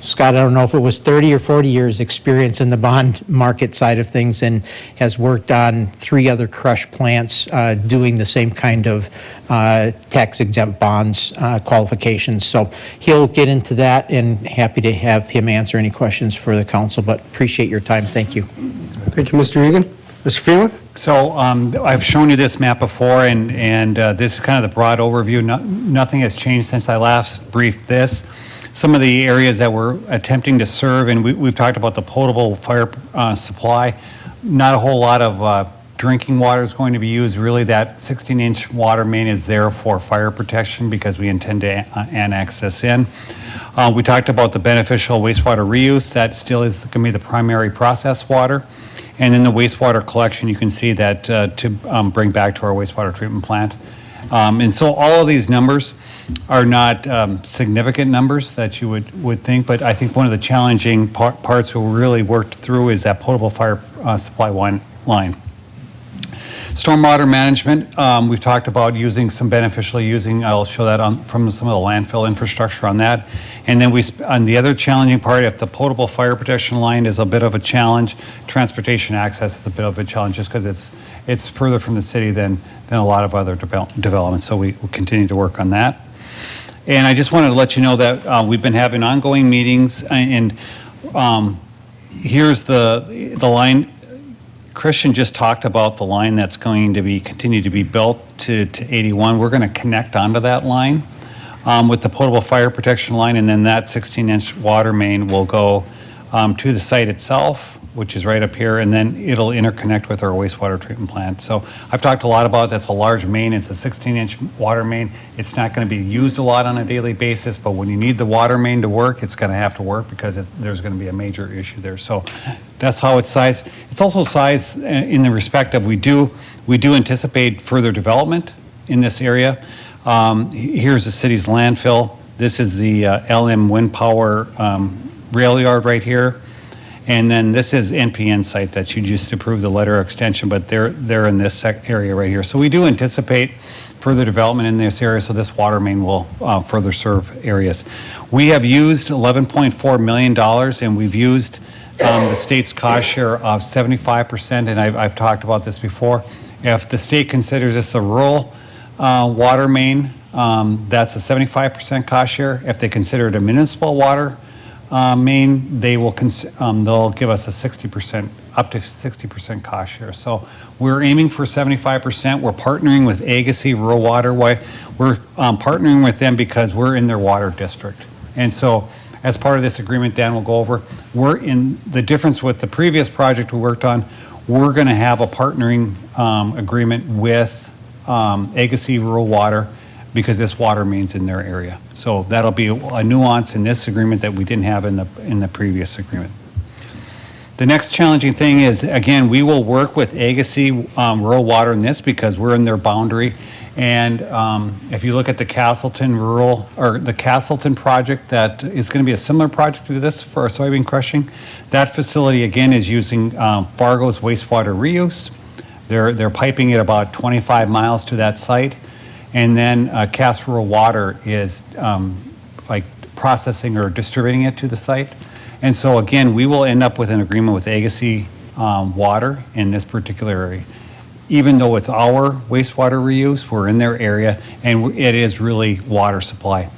Scott, I don't know if it was 30 or 40 years experience in the bond market side of things and has worked on 3 other crush plants doing the same kind of tax exempt bonds qualifications. So he'll get into that, and happy to have him answer any questions for the council, but appreciate your time. Thank you. Thank you, Mr. Egan. Mr. Phelan? So I've shown you this map before, and this is kind of the broad overview. Nothing has changed since I last briefed this. Some of the areas that we're attempting to serve, and we've talked about the potable fire supply. Not a whole lot of drinking water is going to be used. Really, that 16-inch water main is there for fire protection because we intend to annex this in. We talked about the beneficial wastewater reuse. That still is going to be the primary process water. And then the wastewater collection, you can see that to bring back to our wastewater treatment plant. And so all of these numbers are not significant numbers that you would think, but I think one of the challenging parts we really worked through is that potable fire supply line. Stormwater management, we've talked about using some beneficially using, I'll show that from some of the landfill infrastructure on that. And then on the other challenging part, if the potable fire protection line is a bit of a challenge, transportation access is a bit of a challenge just because it's further from the city than a lot of other developments. So we will continue to work on that. And I just wanted to let you know that we've been having ongoing meetings, and here's the line. Christian just talked about the line that's going to continue to be built to 81. We're going to connect onto that line with the potable fire protection line, and then that 16-inch water main will go to the site itself, which is right up here, and then it'll interconnect with our wastewater treatment plant. So I've talked a lot about that's a large main. It's a 16-inch water main. It's not going to be used a lot on a daily basis, but when you need the water main to work, it's going to have to work because there's going to be a major issue there. So that's how it's sized. It's also sized in the respect of we do anticipate further development in this area. Here's the city's landfill. This is the LM Wind Power rail yard right here. And then this is NPN site that you just approved the letter of extension, but they're in this area right here. So we do anticipate further development in this area, so this water main will further serve areas. We have used $11.4 million, and we've used the state's cost share of 75%, and I've talked about this before. If the state considers this a rural water main, that's a 75% cost share. If they consider it a municipal water main, they'll give us a 60%, up to 60% cost share. So we're aiming for 75%. We're partnering with Agassiz Rural Water. Why? We're partnering with them because we're in their water district. And so as part of this agreement, Dan will go over, we're in the difference with the previous project we worked on, we're going to have a partnering agreement with Agassiz Rural Water because this water main's in their area. So that'll be a nuance in this agreement that we didn't have in the previous agreement. The next challenging thing is, again, we will work with Agassiz Rural Water in this because we're in their boundary. And if you look at the Castleton the Castleton project, that is going to be a similar project to this for our soybean crushing. That facility, again, is using Fargo's wastewater reuse. They're piping it about 25 miles to that site. And then Cass Rural Water is like processing or distributing it to the site. And so again, we will end up with an agreement with Agassiz Water in this particular area. Even though it's our wastewater reuse, we're in their area, and it is really water supply.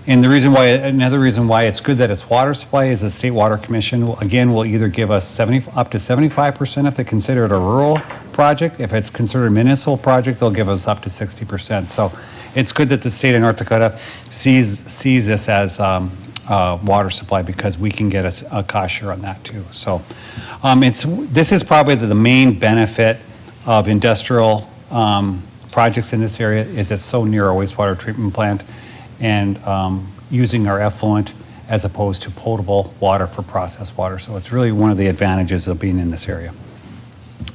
And another reason why it's good that it's water supply is the State Water Commission, again, will either give us up to 75% if they consider it a rural project. If it's considered a municipal project, they'll give us up to 60%. So it's good that the state of North Dakota sees this as water supply because we can get a cost share on that too. So this is probably the main benefit of industrial projects in this area is it's so near our wastewater treatment plant and using our effluent as opposed to potable water for processed water. So it's really one of the advantages of being in this area.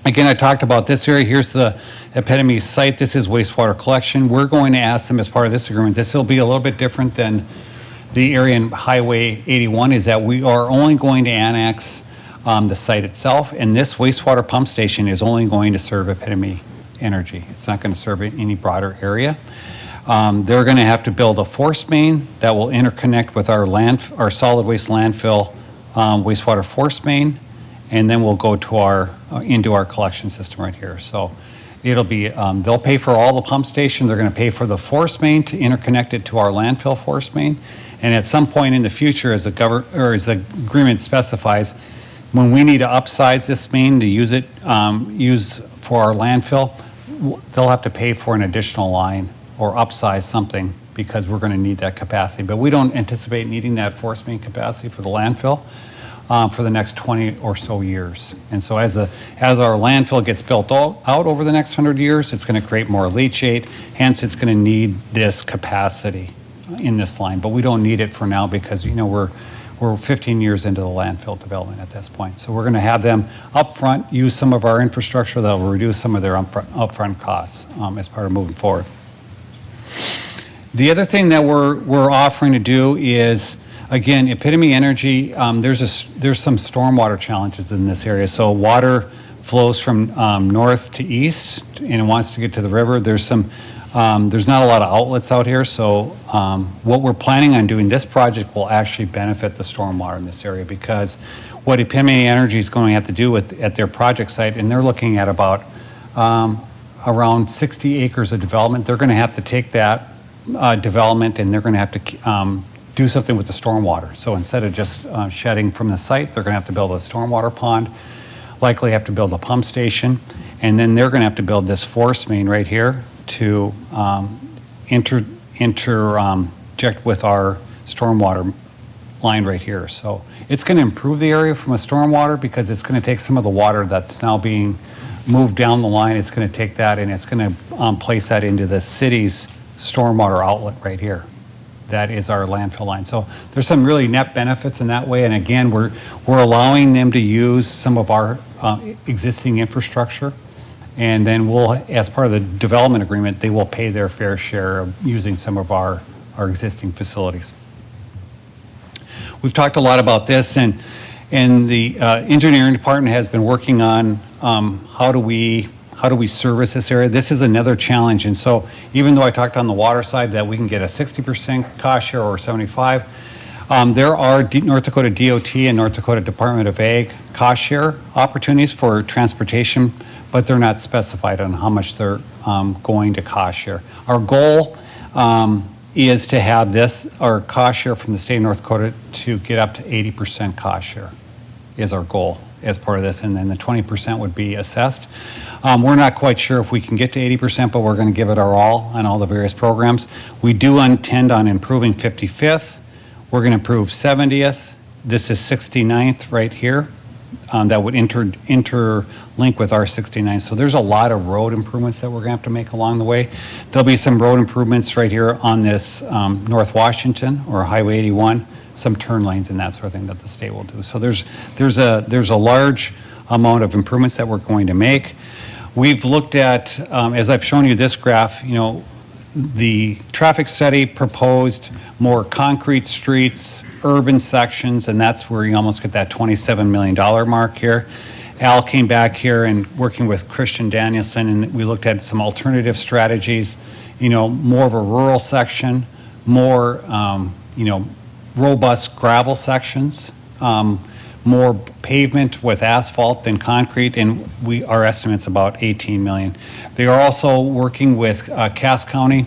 Again, I talked about this area. Here's the Epitome site. This is wastewater collection. We're going to ask them as part of this agreement, this will be a little bit different than the area in Highway 81, is that we are only going to annex the site itself, and this wastewater pump station is only going to serve Epitome Energy. It's not going to serve any broader area. They're going to have to build a force main that will interconnect with our solid waste landfill wastewater force main, and then we'll go to into our collection system right here. So it'll be, they'll pay for all the pump station. They're going to pay for the force main to interconnect it to our landfill force main. And at some point in the future, as the agreement specifies, when we need to upsize this main to use for our landfill, they'll have to pay for an additional line or upsize something because we're going to need that capacity. But we don't anticipate needing that force main capacity for the landfill for the next 20 or so years. And so as our landfill gets built out over the next 100 years, it's going to create more leachate. Hence, it's going to need this capacity in this line. But we don't need it for now because, we're 15 years into the landfill development at this point. So we're going to have them up front use some of our infrastructure that will reduce some of their upfront costs as part of moving forward. The other thing that we're offering to do is, again, Epitome Energy, there's some stormwater challenges in this area. So water flows from north to east and it wants to get to the river. There's not a lot of outlets out here. So what we're planning on doing, this project will actually benefit the stormwater in this area, because what Epitome Energy is going to have to do at their project site, and they're looking at about around 60 acres of development. They're going to have to take that development and they're going to have to do something with the stormwater. So instead of just shedding from the site, they're going to have to build a stormwater pond, likely have to build a pump station, and then they're going to have to build this force main right here to interject with our stormwater line right here. So it's going to improve the area from a stormwater, because it's going to take some of the water that's now being moved down the line. It's going to take that and it's going to place that into the city's stormwater outlet right here. That is our landfill line. So there's some really net benefits in that way. And again, we're allowing them to use some of our existing infrastructure. And then we'll, as part of the development agreement, they will pay their fair share of using some of our existing facilities. We've talked a lot about this, and the engineering department has been working on how do we service this area. This is another challenge. And so even though I talked on the water side that we can get a 60% cost share or 75, there are North Dakota DOT and North Dakota Department of Ag cost share opportunities for transportation, but they're not specified on how much they're going to cost share. Our goal is to have this, our cost share from the state of North Dakota, to get up to 80% cost share is our goal as part of this, and then the 20% would be assessed. We're not quite sure if we can get to 80%, but we're going to give it our all on all the various programs. We do intend on improving 55th. We're going to improve 70th. This is 69th right here. That would interlink with our 69th. So there's a lot of road improvements that we're going to have to make along the way. There'll be some road improvements right here on this North Washington or Highway 81, some turn lanes and that sort of thing that the state will do. So there's a large amount of improvements that we're going to make. We've looked at, as I've shown you this graph, the traffic study proposed more concrete streets, urban sections, and that's where you almost get that $27 million mark here. Al came back here and working with Christian Danielson, and we looked at some alternative strategies, more of a rural section, more, robust gravel sections, more pavement with asphalt than concrete, and our estimate's about 18 million. They are also working with Cass County,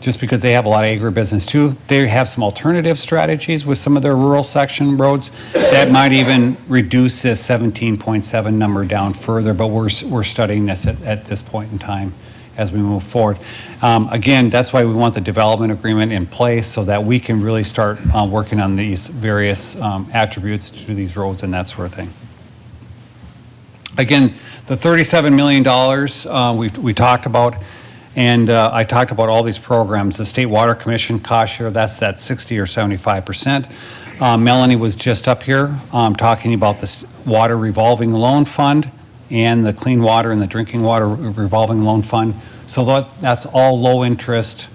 just because they have a lot of agribusiness too. They have some alternative strategies with some of their rural section roads that might even reduce this 17.7 number down further, but we're studying this at this point in time as we move forward. Again, that's why we want the development agreement in place so that we can really start working on these various attributes to these roads and that sort of thing. Again, the $37 million we talked about, and I talked about all these programs. The State Water Commission cost share, that's at 60 or 75%. Melanie was just up here talking about the Water Revolving Loan Fund and the Clean Water and the Drinking Water Revolving Loan Fund. So that's all low interest,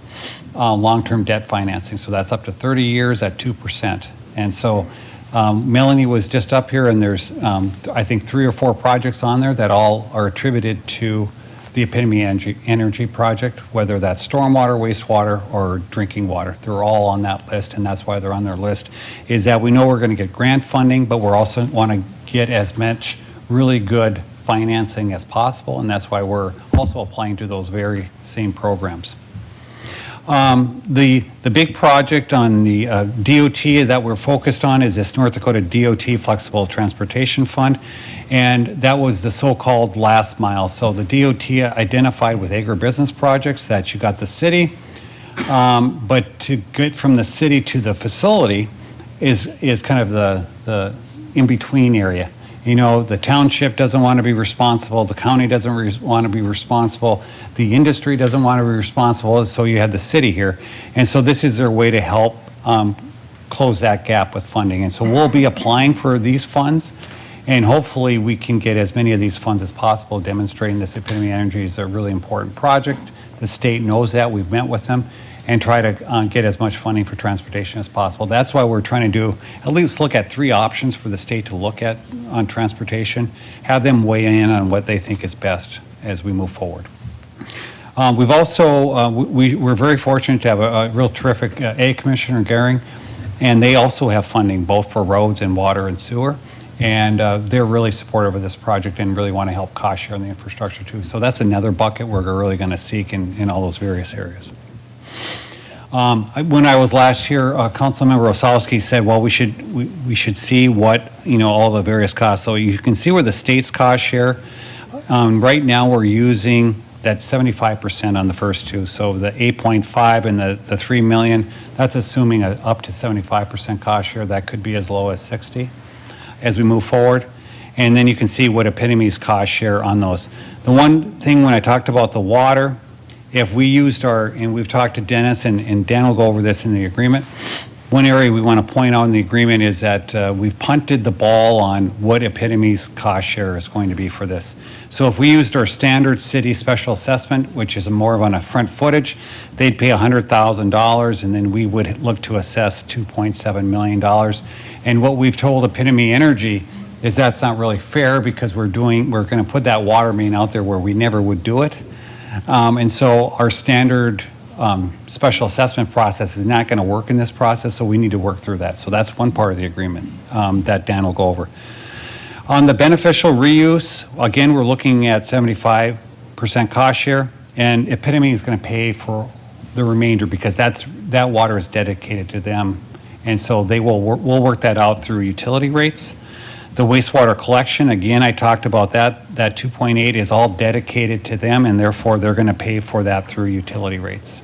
long-term debt financing. So that's up to 30 years at 2%. And so Melanie was just up here, and there's, I think, 3 or 4 projects on there that all are attributed to the Epitome Energy project, whether that's stormwater, wastewater, or drinking water. They're all on that list, and that's why they're on their list, is that we know we're going to get grant funding, but we're also want to get as much really good financing as possible, and that's why we're also applying to those very same programs. The big project on the DOT that we're focused on is this North Dakota DOT Flexible Transportation Fund, and that was the so-called last mile. So the DOT identified with agribusiness projects that you got the city, but to get from the city to the facility is kind of the in-between area. The township doesn't want to be responsible, the county doesn't want to be responsible, the industry doesn't want to be responsible, so you have the city here. And so this is their way to help close that gap with funding. And so we'll be applying for these funds, and hopefully we can get as many of these funds as possible, demonstrating this Epitome Energy is a really important project. The state knows that, we've met with them, and try to get as much funding for transportation as possible. That's why we're trying to at least look at 3 options for the state to look at on transportation, have them weigh in on what they think is best as we move forward. We've also, we're very fortunate to have a real terrific Commissioner Gehring, and they also have funding both for roads and water and sewer. And they're really supportive of this project and really want to help cost share on the infrastructure too. So that's another bucket we're really going to seek in all those various areas. When I was last here, Councilmember Osowski said, well, we should see what, all the various costs. So you can see where the state's cost share. Right now we're using that 75% on the first 2. So the 8.5 and the 3 million, that's assuming up to 75% cost share. That could be as low as 60 as we move forward. And then you can see what Epitome's cost share on those. The one thing when I talked about the water, if we used and we've talked to Dennis, and Dan will go over this in the agreement, one area we want to point out in the agreement is that we've punted the ball on what Epitome's cost share is going to be for this. So if we used our standard city special assessment, which is more of on a front footage, they'd pay $100,000, and then we would look to assess $2.7 million. And what we've told Epitome Energy is that's not really fair because we're going to put that water main out there where we never would do it. And so our standard special assessment process is not going to work in this process, so we need to work through that. So that's one part of the agreement that Dan will go over. On the beneficial reuse, again, we're looking at 75% cost share, and Epitome is going to pay for the remainder because that water is dedicated to them, and so we'll work that out through utility rates. The wastewater collection, again, I talked about that 2.8 is all dedicated to them, and therefore they're going to pay for that through utility rates.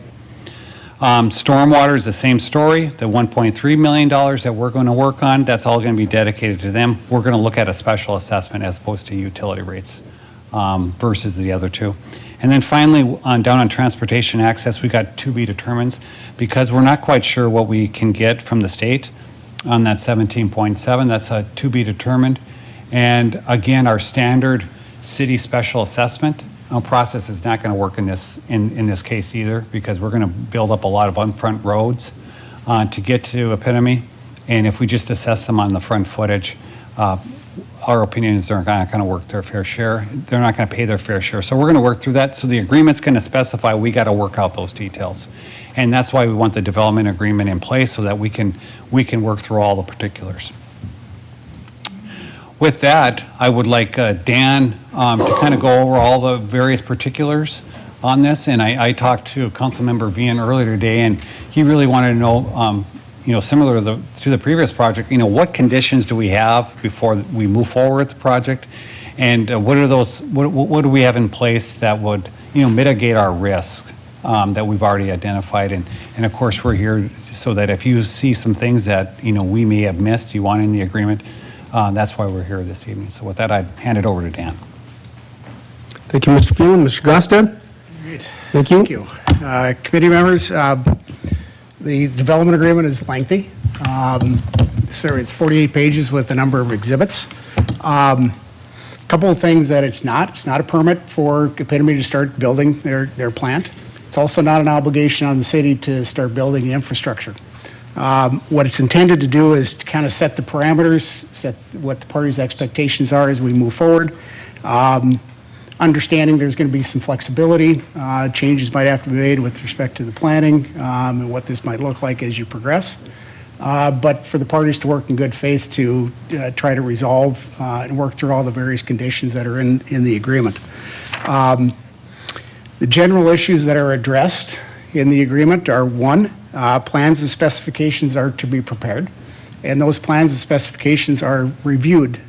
Stormwater is the same story. The $1.3 million that we're going to work on, that's all going to be dedicated to them. We're going to look at a special assessment as opposed to utility rates versus the other 2. And then finally, down on transportation access, we got to be determined because we're not quite sure what we can get from the state on that 17.7. That's a to be determined. And again, our standard city special assessment process is not going to work in this case either because we're going to build up a lot of upfront roads to get to Epitome. And if we just assess them on the front footage, our opinion is they're not going to work their fair share. They're not going to pay their fair share. So we're going to work through that. So the agreement's going to specify we got to work out those details. And that's why we want the development agreement in place so that we can work through all the particulars. With that, I would like Dan to kind of go over all the various particulars on this. And I talked to Councilmember Vian earlier today, and he really wanted to know, similar to the previous project, what conditions do we have before we move forward with the project? And what do we have in place that would, mitigate our risk that we've already identified? And of course, we're here so that if you see some things that, we may have missed, you want in the agreement, that's why we're here this evening. So with that, I'd hand it over to Dan. Thank you, Mr. Phelan. Mr. Gostad? Thank you. Thank you. Committee members, the development agreement is lengthy. So it's 48 pages with a number of exhibits. A couple of things that it's not a permit for Epitome to start building their plant. It's also not an obligation on the city to start building the infrastructure. What it's intended to do is to kind of set the parameters, set what the parties' expectations are as we move forward. Understanding there's going to be some flexibility, changes might have to be made with respect to the planning and what this might look like as you progress. But for the parties to work in good faith to try to resolve and work through all the various conditions that are in the agreement. The general issues that are addressed in the agreement are: 1, plans and specifications are to be prepared, and those plans and specifications are reviewed.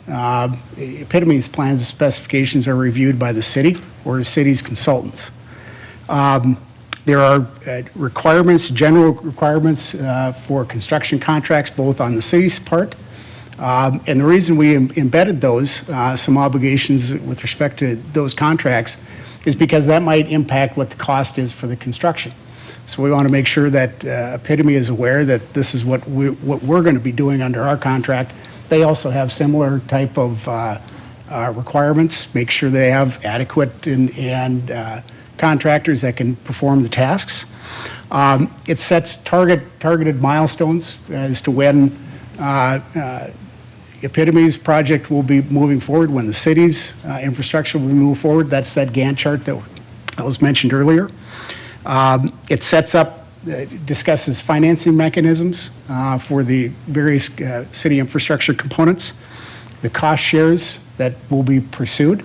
Epitome's plans and specifications are reviewed by the city or the city's consultants. There are requirements, general requirements for construction contracts, both on the city's part. And the reason we embedded those, some obligations with respect to those contracts, is because that might impact what the cost is for the construction. So we want to make sure that Epitome is aware that this is what we're going to be doing under our contract. They also have similar type of requirements. Make sure they have adequate and contractors that can perform the tasks. It sets targeted milestones as to when Epitome's project will be moving forward, when the city's infrastructure will move forward. That's that Gantt chart that was mentioned earlier. It sets up, discusses financing mechanisms for the various city infrastructure components, the cost shares that will be pursued,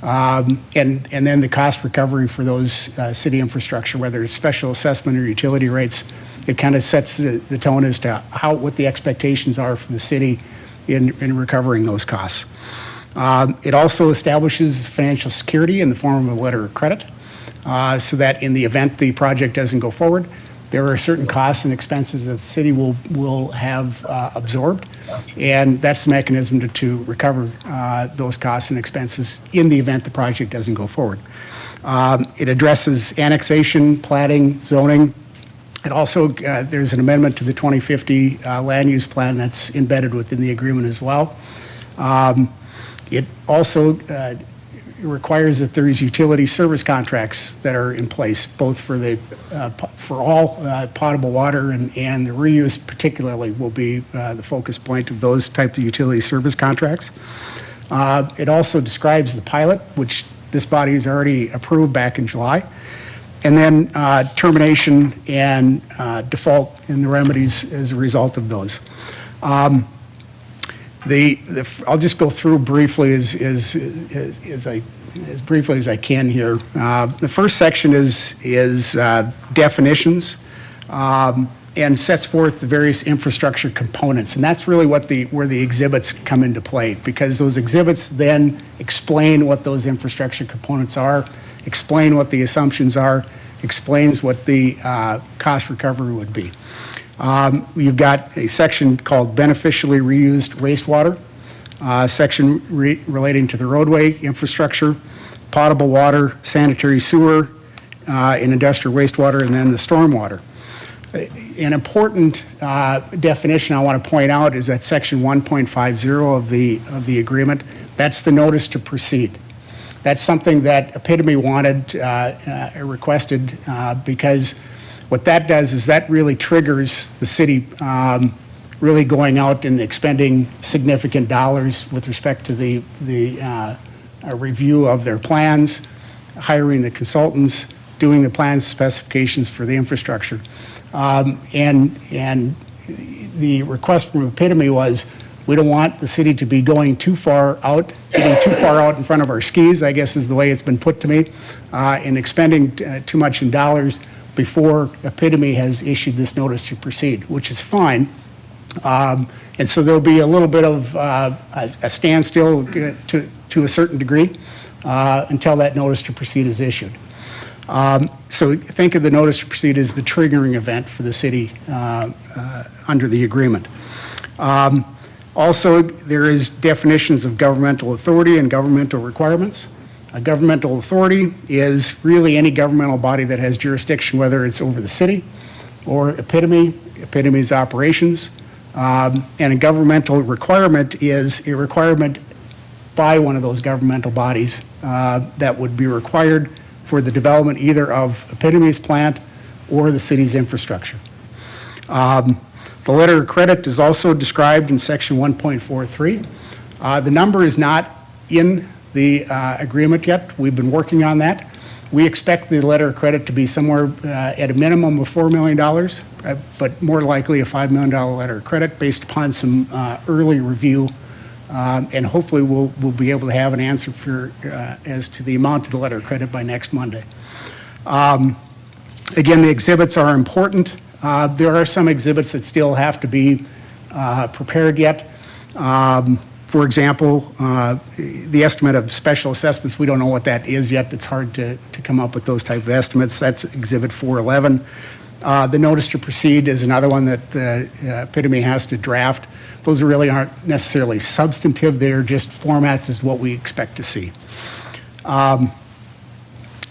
and then the cost recovery for those city infrastructure, whether it's special assessment or utility rates. It kind of sets the tone as to what the expectations are for the city in recovering those costs. It also establishes financial security in the form of a letter of credit, so that in the event the project doesn't go forward, there are certain costs and expenses that the city will have absorbed, and that's the mechanism to recover those costs and expenses in the event the project doesn't go forward. It addresses annexation, platting, zoning. It also, there's an amendment to the 2050 land use plan that's embedded within the agreement as well. It also requires that there is utility service contracts that are in place, both for all potable water and the reuse particularly will be the focus point of those types of utility service contracts. It also describes the pilot, which this body has already approved back in July. And then termination and default and the remedies as a result of those. I'll just go through briefly as briefly as I can here. The first section is definitions and sets forth the various infrastructure components, and that's really where the exhibits come into play, because those exhibits then explain what those infrastructure components are, explain what the assumptions are, explains what the cost recovery would be. You've got a section called beneficially reused wastewater, section relating to the roadway infrastructure, potable water, sanitary sewer, and industrial wastewater, and then the stormwater. An important definition I want to point out is that section 1.50 of the agreement. That's the notice to proceed. That's something that Epitome wanted, requested, because what that does is that really triggers the city really going out and expending significant dollars with respect to the review of their plans, hiring the consultants, doing the plans specifications for the infrastructure. And the request from Epitome was, we don't want the city to be going too far out, getting too far out in front of our skis, I guess is the way it's been put to me, and expending too much in dollars before Epitome has issued this notice to proceed, which is fine. And so there'll be a little bit of a standstill to a certain degree until that notice to proceed is issued. So think of the notice to proceed as the triggering event for the city under the agreement. Also, there is definitions of governmental authority and governmental requirements. A governmental authority is really any governmental body that has jurisdiction, whether it's over the city or Epitome's operations. And a governmental requirement is a requirement by one of those governmental bodies that would be required for the development either of Epitome's plant or the city's infrastructure. The letter of credit is also described in section 1.43. The number is not in the agreement yet. We've been working on that. We expect the letter of credit to be somewhere at a minimum of $4 million, but more likely a $5 million letter of credit based upon some early review. And hopefully we'll be able to have an answer for as to the amount of the letter of credit by next Monday. Again, the exhibits are important. There are some exhibits that still have to be prepared yet. For example, the estimate of special assessments, we don't know what that is yet. It's hard to come up with those type of estimates. That's Exhibit 411. The notice to proceed is another one that the Epitome has to draft. Those really aren't necessarily substantive. They're just formats as what we expect to see.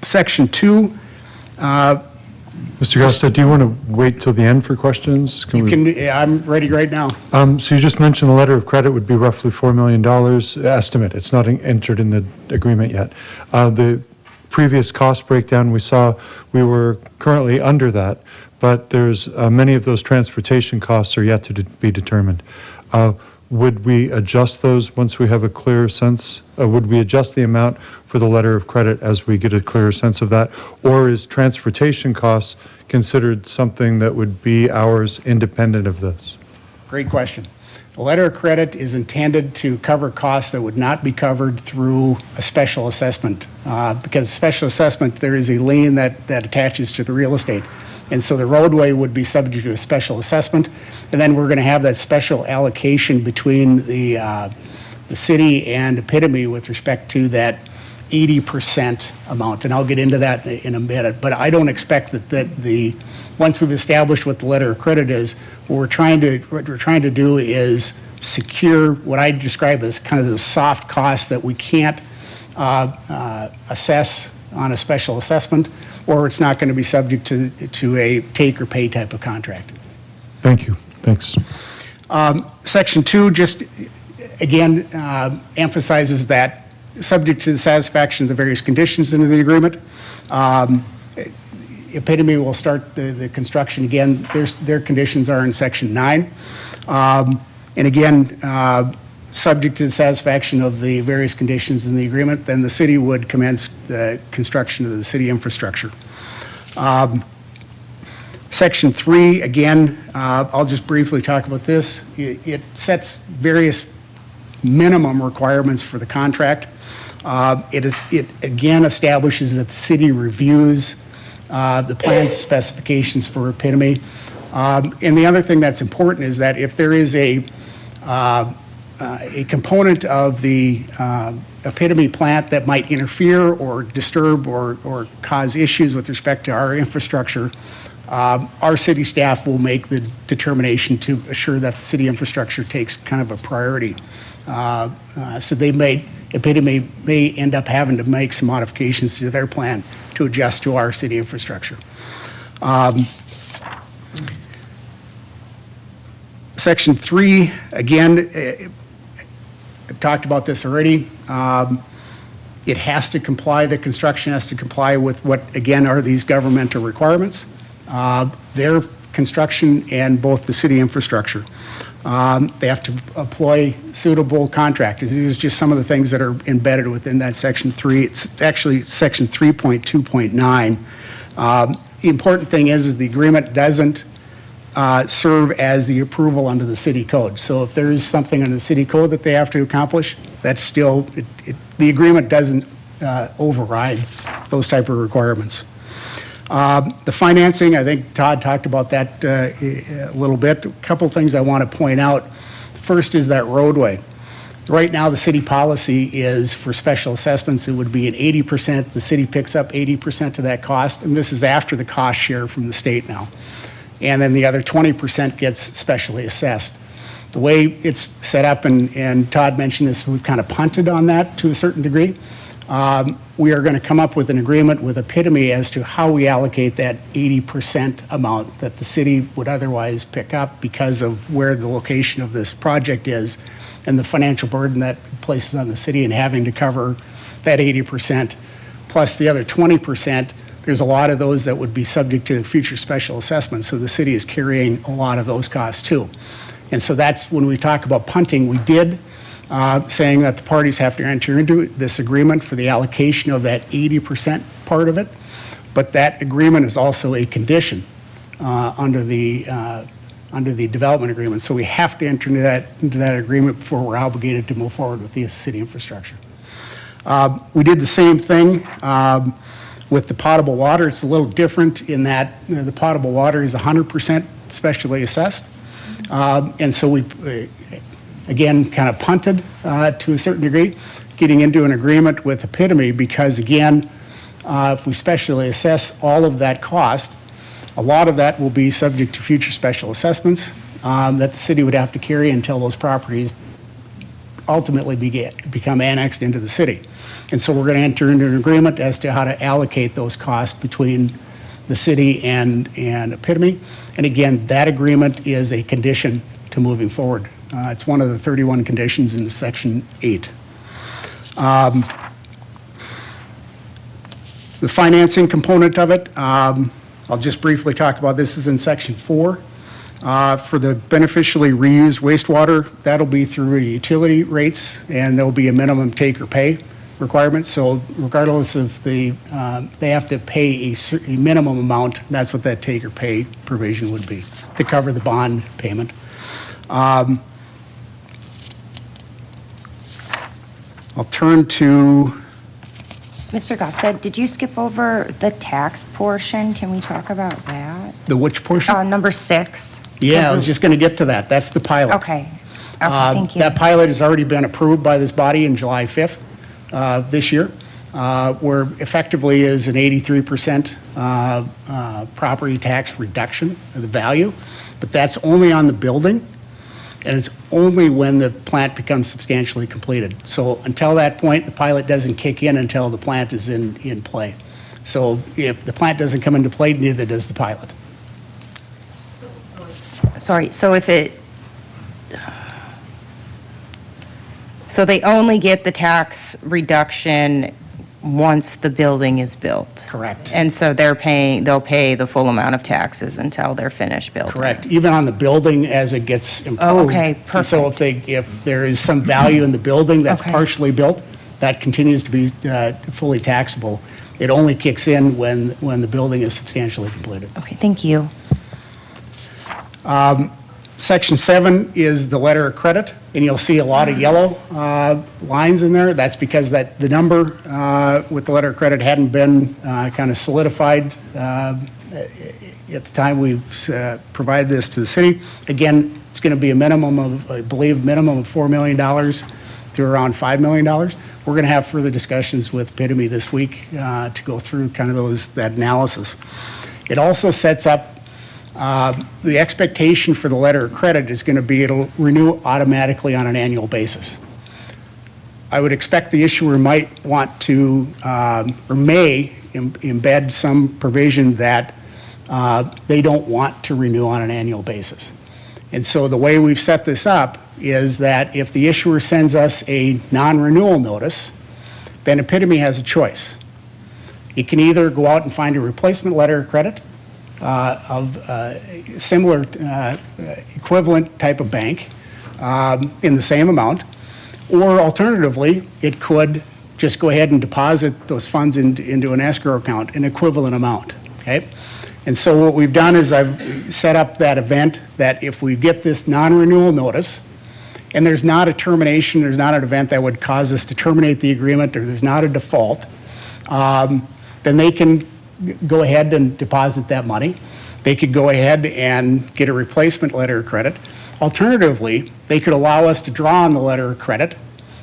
Section 2. Mr. Costa, do you want to wait till the end for questions? I'm ready right now. So you just mentioned the letter of credit would be roughly $4 million estimate. It's not entered in the agreement yet. The previous cost breakdown, we saw we were currently under that, but there's many of those transportation costs are yet to be determined. Would we adjust those once we have a clearer sense? Would we adjust the amount for the letter of credit as we get a clearer sense of that? Or is transportation costs considered something that would be ours independent of this? Great question. The letter of credit is intended to cover costs that would not be covered through a special assessment. Because special assessment, there is a lien that attaches to the real estate. And so the roadway would be subject to a special assessment. And then we're going to have that special allocation between the city and Epitome with respect to that 80% amount. And I'll get into that in a minute. But I don't expect that once we've established what the letter of credit is, what we're trying to do is secure what I describe as kind of the soft costs that we can't assess on a special assessment, or it's not going to be subject to a take or pay type of contract. Thank you. Thanks. Section 2 just, again, emphasizes that subject to the satisfaction of the various conditions in the agreement. Epitome will start the construction again. Their conditions are in Section 9. And again, subject to the satisfaction of the various conditions in the agreement, then the city would commence the construction of the city infrastructure. Section 3, again, I'll just briefly talk about this. It sets various minimum requirements for the contract. It again establishes that the city reviews the plans specifications for Epitome. And the other thing that's important is that if there is a component of the Epitome plant that might interfere or disturb or cause issues with respect to our infrastructure, our city staff will make the determination to assure that the city infrastructure takes kind of a priority. So Epitome may end up having to make some modifications to their plan to adjust to our city infrastructure. Section 3, again, I've talked about this already. It has to comply, the construction has to comply with what, again, are these governmental requirements, their construction and both the city infrastructure. They have to employ suitable contractors. These are just some of the things that are embedded within that Section 3. It's actually Section 3.2.9. The important thing is the agreement doesn't serve as the approval under the city code. So if there is something in the city code that they have to accomplish, that's still, the agreement doesn't override those type of requirements. The financing, I think Todd talked about that a little bit. A couple things I want to point out. First is that roadway. Right now, the city policy is for special assessments, it would be an 80%. The city picks up 80% of that cost, and this is after the cost share from the state now. And then the other 20% gets specially assessed. The way it's set up, and Todd mentioned this, we've kind of punted on that to a certain degree. We are going to come up with an agreement with Epitome as to how we allocate that 80% amount that the city would otherwise pick up because of where the location of this project is and the financial burden that places on the city and having to cover that 80%. Plus the other 20%, there's a lot of those that would be subject to future special assessments, so the city is carrying a lot of those costs too. And so that's when we talk about punting, we did saying that the parties have to enter into this agreement for the allocation of that 80% part of it, but that agreement is also a condition under the development agreement. So we have to enter into that agreement before we're obligated to move forward with the city infrastructure. We did the same thing with the potable water. It's a little different in that the potable water is 100% specially assessed. And so we, again, kind of punted to a certain degree, getting into an agreement with Epitome because, again, if we specially assess all of that cost, a lot of that will be subject to future special assessments that the city would have to carry until those properties ultimately become annexed into the city. And so we're going to enter into an agreement as to how to allocate those costs between the city and Epitome. And again, that agreement is a condition to moving forward. It's one of the 31 conditions in Section 8. The financing component of it, I'll just briefly talk about this, is in section 4. For the beneficially reused wastewater, that'll be through utility rates, and there'll be a minimum take or pay requirement. So regardless of they have to pay a minimum amount, that's what that take or pay provision would be to cover the bond payment. I'll turn to, Mr. Gosted, did you skip over the tax portion? Can we talk about that? the which portion? Number 6. Yeah, I was just going to get to that. That's the pilot. Okay. Thank you. That pilot has already been approved by this body in July 5th this year, where effectively is an 83% property tax reduction of the value, but that's only on the building, and it's only when the plant becomes substantially completed. So until that point, the pilot doesn't kick in until the plant is in play. So if the plant doesn't come into play, neither does the pilot. Sorry, so so they only get the tax reduction once the building is built? Correct. And so they'll pay the full amount of taxes until they're finished building? Correct. Even on the building as it gets improved. Oh, okay, And so if there is some value in the building that's Okay. partially built, that continues to be fully taxable. It only kicks in when the building is substantially completed. Okay, thank you. Section 7 is the letter of credit, and you'll see a lot of yellow lines in there. That's because the number with the letter of credit hadn't been kind of solidified at the time we provided this to the city. Again, it's going to be a minimum of, I believe, minimum of $4 million to around $5 million. We're going to have further discussions with Epitome this week to go through kind of that analysis. It also sets up the expectation for the letter of credit is going to be it'll renew automatically on an annual basis. I would expect the issuer might want to or may embed some provision that they don't want to renew on an annual basis. And so the way we've set this up is that if the issuer sends us a non-renewal notice, then Epitome has a choice. It can either go out and find a replacement letter of credit of similar equivalent type of bank in the same amount, or alternatively, it could just go ahead and deposit those funds into an escrow account, an equivalent amount, okay? And so what we've done is I've set up that event that if we get this non-renewal notice, and there's not a termination, there's not an event that would cause us to terminate the agreement, or there's not a default, then they can go ahead and deposit that money. They could go ahead and get a replacement letter of credit. Alternatively, they could allow us to draw on the letter of credit,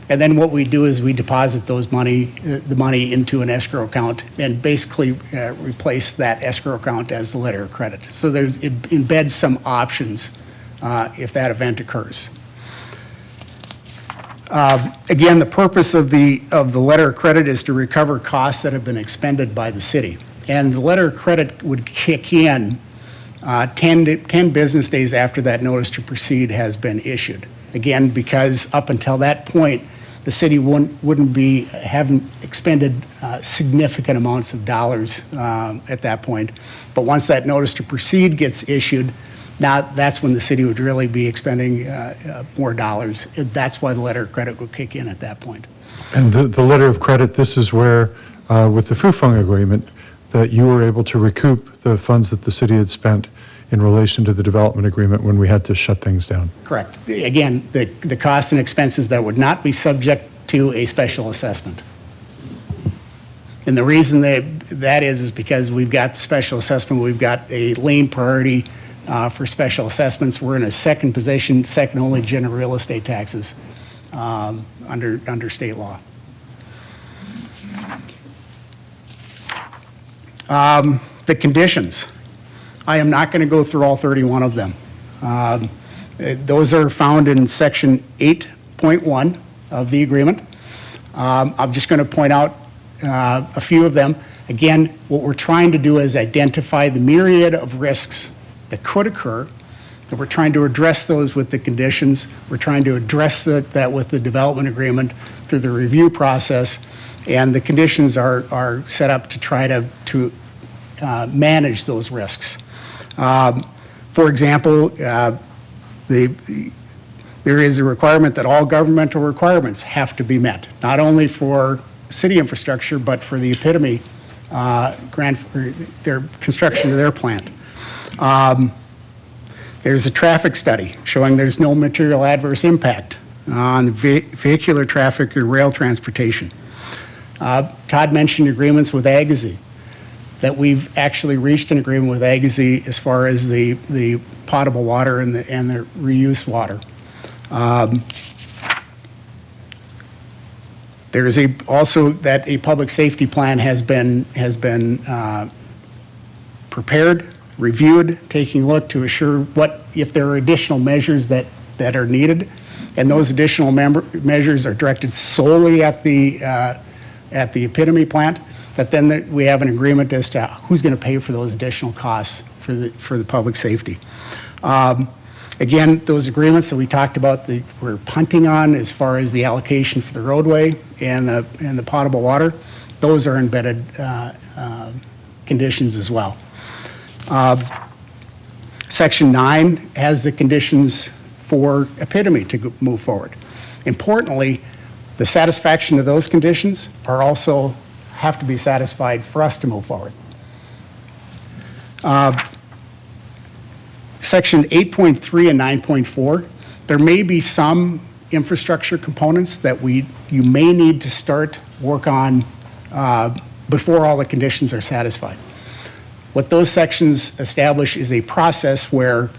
and then what we do is we deposit the money into an escrow account and basically replace that escrow account as the letter of credit. So it embeds some options if that event occurs. Again, the purpose of the letter of credit is to recover costs that have been expended by the city. And the letter of credit would kick in 10 business days after that notice to proceed has been issued. Again, because up until that point, the city haven't expended significant amounts of dollars at that point. But once that notice to proceed gets issued, now that's when the city would really be expending more dollars. That's why the letter of credit would kick in at that point. And the letter of credit, this is where, with the Fufeng agreement, that you were able to recoup the funds that the city had spent in relation to the development agreement when we had to shut things down. Correct. Again, the costs and expenses that would not be subject to a special assessment. And the reason that is because we've got the special assessment, we've got a lien priority for special assessments. We're in a second position, second only to general real estate taxes under state law. The conditions. I am not going to go through all 31 of them. Those are found in section 8.1 of the agreement. I'm just going to point out a few of them. Again, what we're trying to do is identify the myriad of risks that could occur that we're trying to address those with the conditions. We're trying to address that with the development agreement through the review process, and the conditions are set up to try to manage those risks. For example, there is a requirement that all governmental requirements have to be met, not only for city infrastructure, but for the Epitome grant, for their construction of their plant. There's a traffic study showing there's no material adverse impact on the vehicular traffic or rail transportation. Todd mentioned agreements with Agassiz, that we've actually reached an agreement with Agassiz as far as the potable water and the reuse water. There is also that a public safety plan has been prepared, reviewed, taking a look to assure if there are additional measures that are needed, and those additional measures are directed solely at the Epitome plant. That then we have an agreement as to who's going to pay for those additional costs for the public safety. Again, those agreements that we talked about, we're punting on as far as the allocation for the roadway and the potable water, those are embedded conditions as well. Section 9 has the conditions for Epitome to move forward. Importantly, the satisfaction of those conditions are also have to be satisfied for us to move forward. Section 8.3 and 9.4, there may be some infrastructure components that you may need to start work on before all the conditions are satisfied. What those sections establish is a process where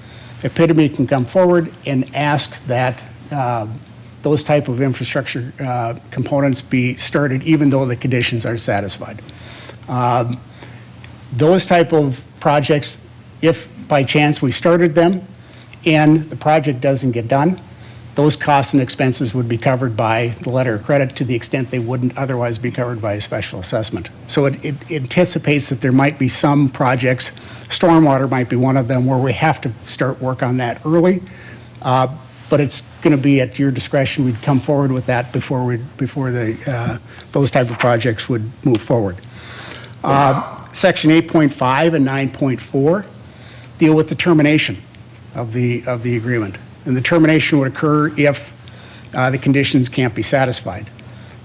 Epitome can come forward and ask that those type of infrastructure components be started even though the conditions are satisfied. Those type of projects, if by chance we started them and the project doesn't get done, those costs and expenses would be covered by the letter of credit to the extent they wouldn't otherwise be covered by a special assessment. So it anticipates that there might be some projects, stormwater might be one of them, where we have to start work on that early. But it's going to be at your discretion. We'd come forward with that before those type of projects would move forward. Section 8.5 and 9.4 deal with the termination of the agreement, and the termination would occur if the conditions can't be satisfied.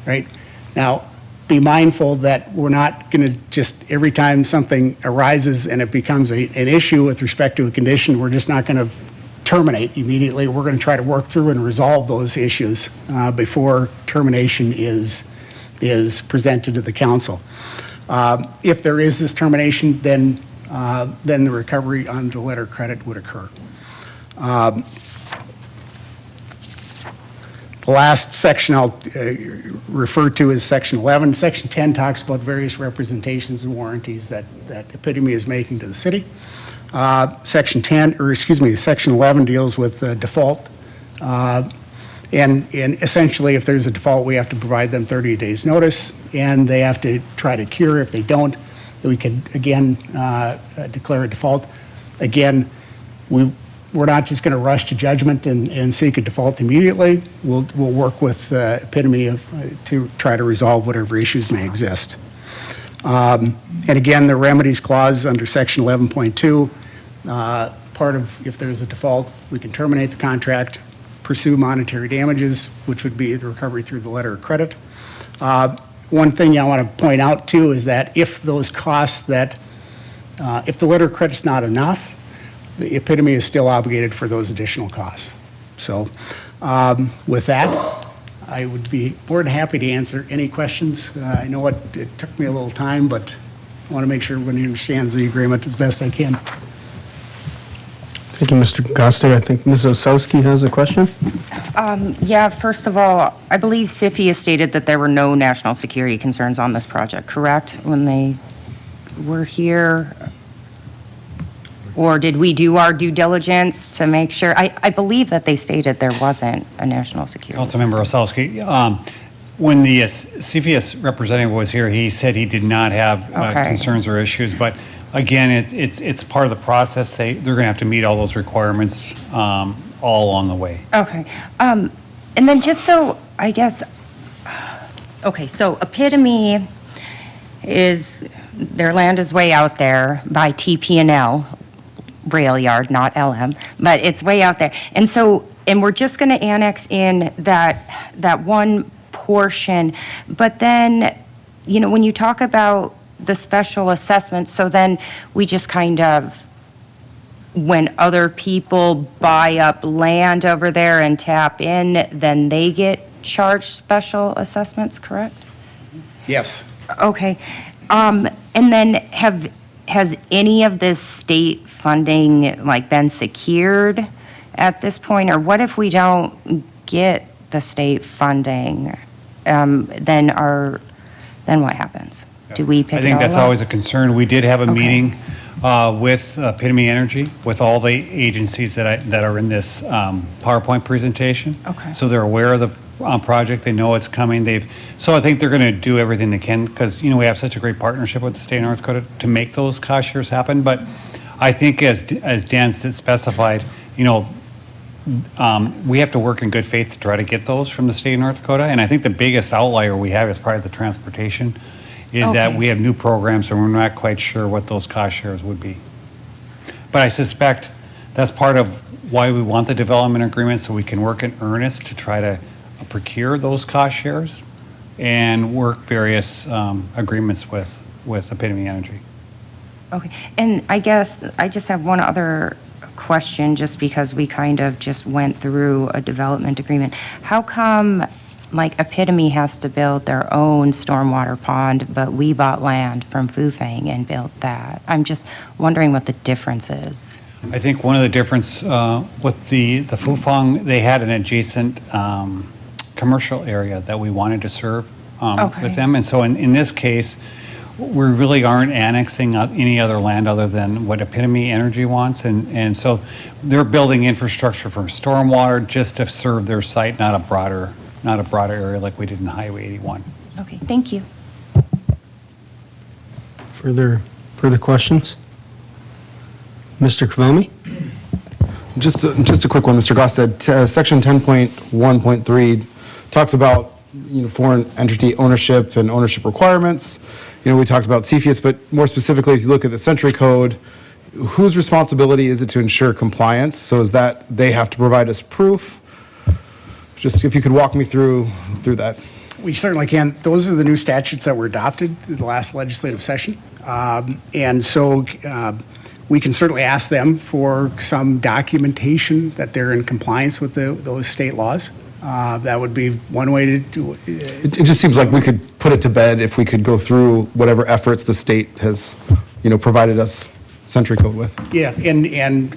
Right now, be mindful that we're not going to just every time something arises and it becomes an issue with respect to a condition, we're just not going to terminate immediately. We're going to try to work through and resolve those issues before termination is presented to the council. If there is this termination, then the recovery on the letter of credit would occur. The last section I'll refer to is Section 11. Section 10 talks about various representations and warranties that Epitome is making to the city. Section 11 deals with default. And essentially, if there's a default, we have to provide them 30 days notice, and they have to try to cure. If they don't, we could, again, declare a default. Again, we're not just going to rush to judgment and seek a default immediately. We'll work with Epitome to try to resolve whatever issues may exist. And again, the remedies clause under Section 11.2, part of if there's a default, we can terminate the contract, pursue monetary damages, which would be the recovery through the letter of credit. One thing I want to point out too is that if those costs if the letter of credit's not enough, the Epitome is still obligated for those additional costs. So with that, I would be more than happy to answer any questions. I know it took me a little time, but I want to make sure everybody understands the agreement as best I can. Thank you, Mr. Gostick. I think Ms. Osowski has a question. Yeah, first of all, I believe SIFI has stated that there were no national security concerns on this project, correct? When they were here? Or did we do our due diligence to make sure? I believe that they stated there wasn't a national security. Councilmember Osowski, when the CVS representative was here, he said he did not have concerns or issues, but again, it's part of the process. They're going to have to meet all those requirements all along the way. Okay. And then just so, I guess, okay, so Epitome is, their land is way out there by TP&L rail yard, not LM, but it's way out there. And so, and we're just going to annex in that one portion. But then, you know, when you talk about the special assessment, so then we just kind of, when other people buy up land over there and tap in, then they get charged special assessments, correct? Yes. Okay. And then has any of this state funding like been secured at this point? Or what if we don't get the state funding? Then what happens? Do we pick it all up? I think that's always a concern. We did have a meeting with Epitome Energy, with all the agencies that are in this PowerPoint presentation. Okay. So they're aware of the project. They know it's coming. So I think they're going to do everything they can because, you know, we have such a great partnership with the state of North Dakota to make those cost shares happen. But I think as Dan specified, you know, we have to work in good faith to try to get those from the state of North Dakota. And I think the biggest outlier we have is probably the transportation, is that we have new programs and we're not quite sure what those cost shares would be. But I suspect that's part of why we want the development agreement, so we can work in earnest to try to procure those cost shares and work various agreements with Epitome Energy. Okay. And I guess I just have one other question, just because we kind of just went through a development agreement. How come, like, Epitome has to build their own stormwater pond, but we bought land from Fufang and built that? I'm just wondering what the difference is. I think one of the difference with the Fufang, they had an adjacent commercial area that we wanted to serve with them. And so in this case, we really aren't annexing any other land other than what Epitome Energy wants. And so they're building infrastructure for stormwater just to serve their site, not a broader area like we did in Highway 81. Okay, thank you. Further questions? Mr. Kavomi? Just a quick one, Mr. Gosted. Section 10.1.3 talks about, you know, foreign entity ownership and ownership requirements. You know, we talked about CFIUS, but more specifically, if you look at the Century Code, whose responsibility is it to ensure compliance? So is that they have to provide us proof? Just if you could walk me through that. We certainly can. Those are the new statutes that were adopted in the last legislative session. And so we can certainly ask them for some documentation that they're in compliance with those state laws. That would be one way to do it. It just seems like we could put it to bed if we could go through whatever efforts the state has, you know, provided us Century Code with. Yeah, and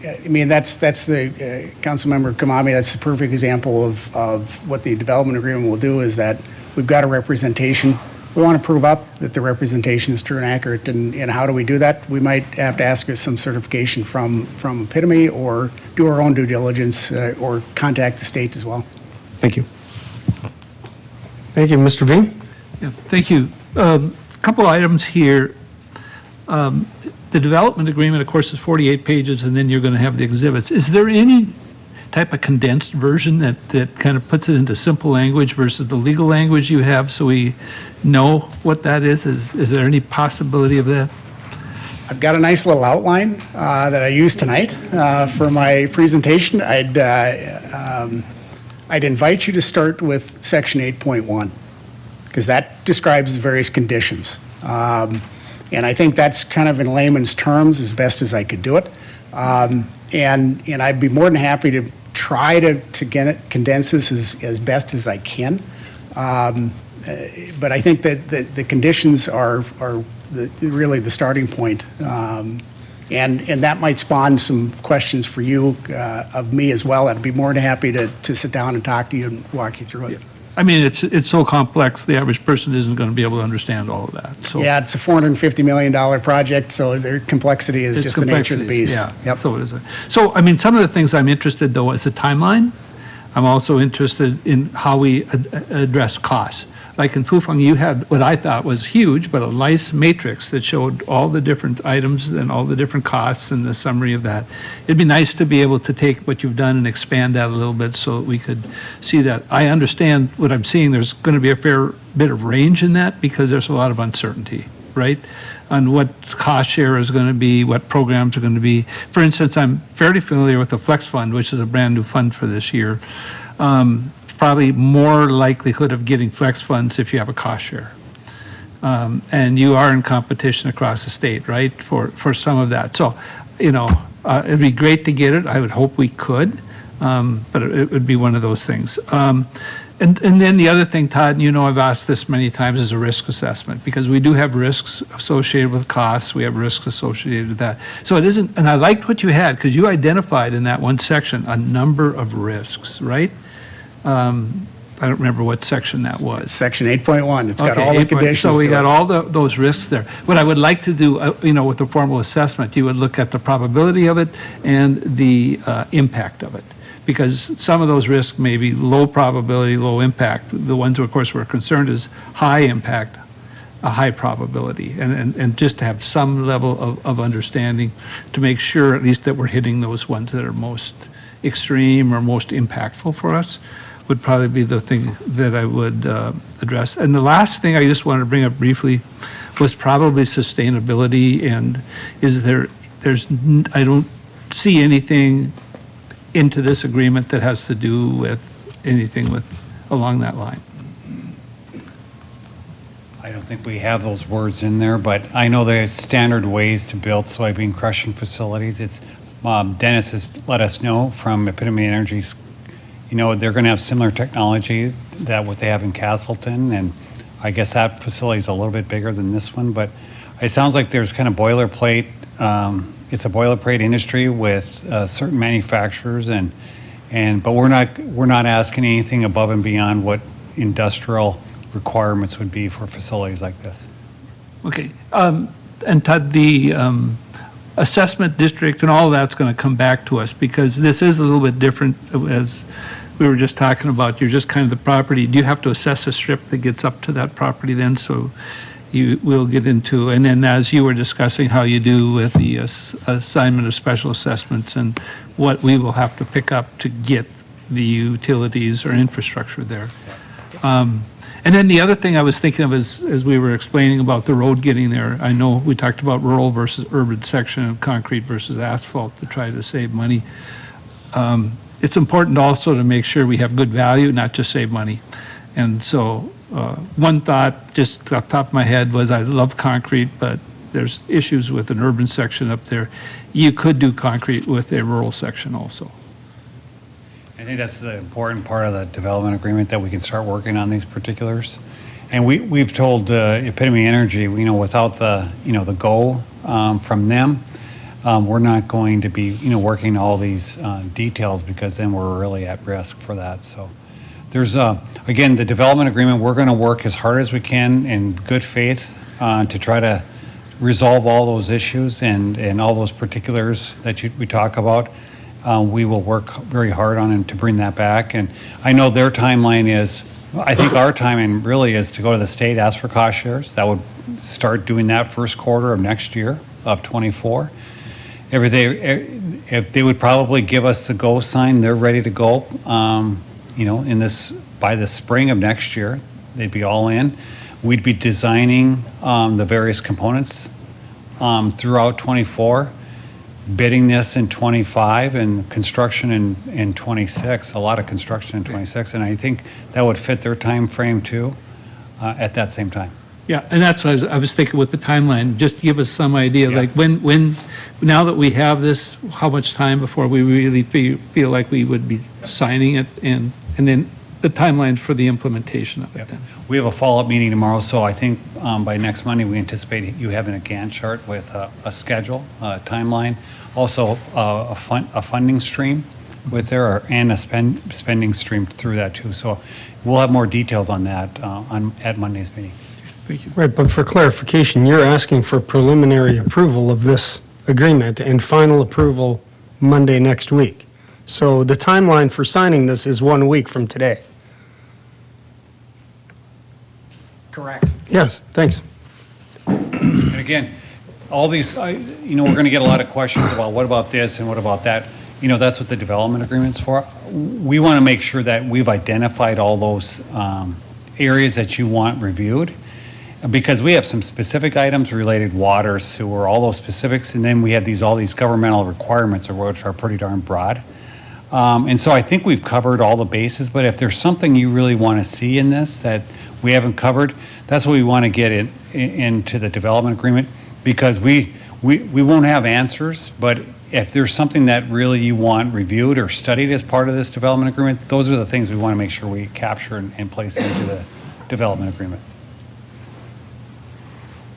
I mean, that's the, Councilmember Kamami, that's the perfect example of what the development agreement will do, is that we've got a representation. We want to prove up that the representation is true and accurate, and how do we do that? We might have to ask for some certification from Epitome, or do our own due diligence, or contact the state as well. Thank you. Thank you. Mr. Veen? Yeah, thank you. A couple items here. The development agreement, of course, is 48 pages, and then you're going to have the exhibits. Is there any type of condensed version that kind of puts it into simple language versus the legal language you have, so we know what that is? Is there any possibility of that? I've got a nice little outline that I used tonight for my presentation. I'd invite you to start with Section 8.1, because that describes the various conditions. And I think that's kind of in layman's terms as best as I could do it. And I'd be more than happy to try to condense this as best as I can. But I think that the conditions are really the starting point. And that might spawn some questions for you of me as well. I'd be more than happy to sit down and talk to you and walk you through it. Yeah. I mean, it's so complex, the average person isn't going to be able to understand all of that. So yeah, it's a $450 million project, so their complexity is just the nature of the beast. Yeah, yep. So it is. So, I mean, some of the things I'm interested, though, is the timeline. I'm also interested in how we address costs. like in Fufeng, you had what I thought was huge, but a nice matrix that showed all the different items and all the different costs and the summary of that. It'd be nice to be able to take what you've done and expand that a little bit so that we could see that. I understand what I'm seeing, there's going to be a fair bit of range in that because there's a lot of uncertainty, right? On what cost share is going to be, what programs are going to be. For instance, I'm fairly familiar with the Flex Fund, which is a brand-new fund for this year. Probably more likelihood of getting Flex funds if you have a cost share. And you are in competition across the state, right, for some of that. So, it'd be great to get it. I would hope we could, but it would be one of those things. And then the other thing, Todd, I've asked this many times, is a risk assessment, because we do have risks associated with costs. We have risks associated with that. So it isn't, and I liked what you had, because you identified in that one section a number of risks, right? I don't remember what section that was. Section 8.1, it's got Okay, all the 8 point- conditions. So we to got it. all those risks there. What I would like to do, with the formal assessment, you would look at the probability of it and the impact of it. Because some of those risks may be low probability, low impact. The ones, of course, we're concerned is high impact, a high probability. And just to have some level of understanding to make sure at least that we're hitting those ones that are most extreme or most impactful for us would probably be the thing that I would address. And the last thing I just wanted to bring up briefly was probably sustainability. And I don't see anything into this agreement that has to do with anything along that line. I don't think we have those words in there, but I know there's standard ways to build soybean crushing facilities. It's Dennis has let us know from Epitome Energy's, they're going to have similar technology that what they have in Castleton, and I guess that facility is a little bit bigger than this one, but it sounds like there's kind of boilerplate. It's a boilerplate industry with certain manufacturers, but we're not asking anything above and beyond what industrial requirements would be for facilities like this. Okay. And Todd, the assessment district and all of that's going to come back to us because this is a little bit different as we were just talking about. You're just kind of the property. Do you have to assess a strip that gets up to that property then? So you will get into, and then as you were discussing how you do with the assignment of special assessments and what we will have to pick up to get the utilities or infrastructure there. And then the other thing I was thinking of as we were explaining about the road getting there, I know we talked about rural versus urban section and concrete versus asphalt to try to save money. It's important also to make sure we have good value, not just save money. And so one thought just off the top of my head was I love concrete, but there's issues with an urban section up there. You could do concrete with a rural section also. I think that's the important part of the development agreement, that we can start working on these particulars. And we've told Epitome Energy, without the, the go from them, we're not going to be, working all these details because then we're really at risk for that. So there's, again, the development agreement, we're going to work as hard as we can in good faith to try to resolve all those issues and all those particulars that we talk about. We will work very hard on it to bring that back. And I know their timeline is, I think our timing really is to go to the state, ask for cost shares. That would start doing that first quarter of next year of '24. If they would probably give us the go sign, they're ready to go, by the spring of next year, they'd be all in. We'd be designing the various components throughout '24. Bidding this in '25 and construction in '26, a lot of construction in '26, and I think that would fit their time frame too at that same time. Yeah, and that's what I was thinking with the timeline, just to give us some idea, like when, now that we have this, how much time before we really feel like we would be signing it and then the timelines for the implementation of it then. We have a follow-up meeting tomorrow, so I think by next Monday, we anticipate you having a Gantt chart with a schedule, a timeline, also a funding stream with there, and a spending stream through that too. So we'll have more details on that at Monday's meeting. Thank you. Right, but for clarification, you're asking for preliminary approval of this agreement and final approval Monday next week. So the timeline for signing this is 1 week from today. Correct. Yes, thanks. And again, all these, we're going to get a lot of questions about what about this and what about that. That's what the development agreement's for. We want to make sure that we've identified all those areas that you want reviewed, because we have some specific items related water, sewer, all those specifics, and then we have all these governmental requirements which are pretty darn broad. And so I think we've covered all the bases, but if there's something you really want to see in this that we haven't covered, that's what we want to get into the development agreement, because we won't have answers, but if there's something that really you want reviewed or studied as part of this development agreement, those are the things we want to make sure we capture and place into the development agreement.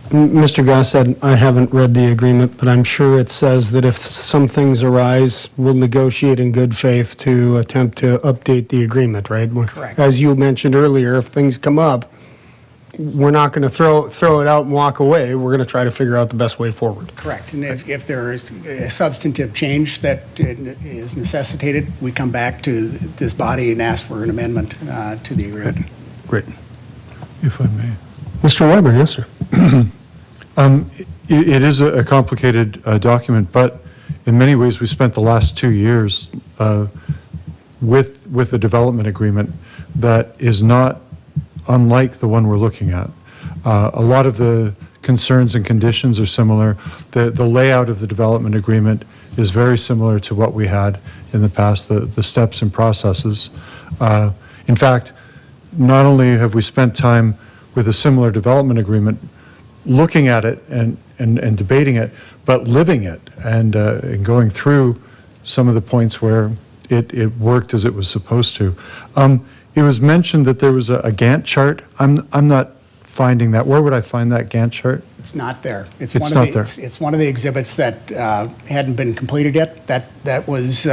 Mr. Goss said, I haven't read the agreement, but I'm sure it says that if some things arise, we'll negotiate in good faith to attempt to update the agreement, right? Correct. As you mentioned earlier, if things come up, we're not going to throw it out and walk away. We're going to try to figure out the best way forward. Correct. And if there is a substantive change that is necessitated, we come back to this body and ask for an amendment to the agreement. Great. If I may. Mr. Weber, yes, sir. It is a complicated document, but in many ways, we spent the last 2 years with a development agreement that is not unlike the one we're looking at. A lot of the concerns and conditions are similar. The layout of the development agreement is very similar to what we had in the past, the steps and processes. In fact, not only have we spent time with a similar development agreement, looking at it and debating it, but living it and going through some of the points where it worked as it was supposed to. It was mentioned that there was a Gantt chart. I'm not finding that. Where would I find that Gantt chart? It's not there. It's not there. It's one of the exhibits that hadn't been completed yet. That was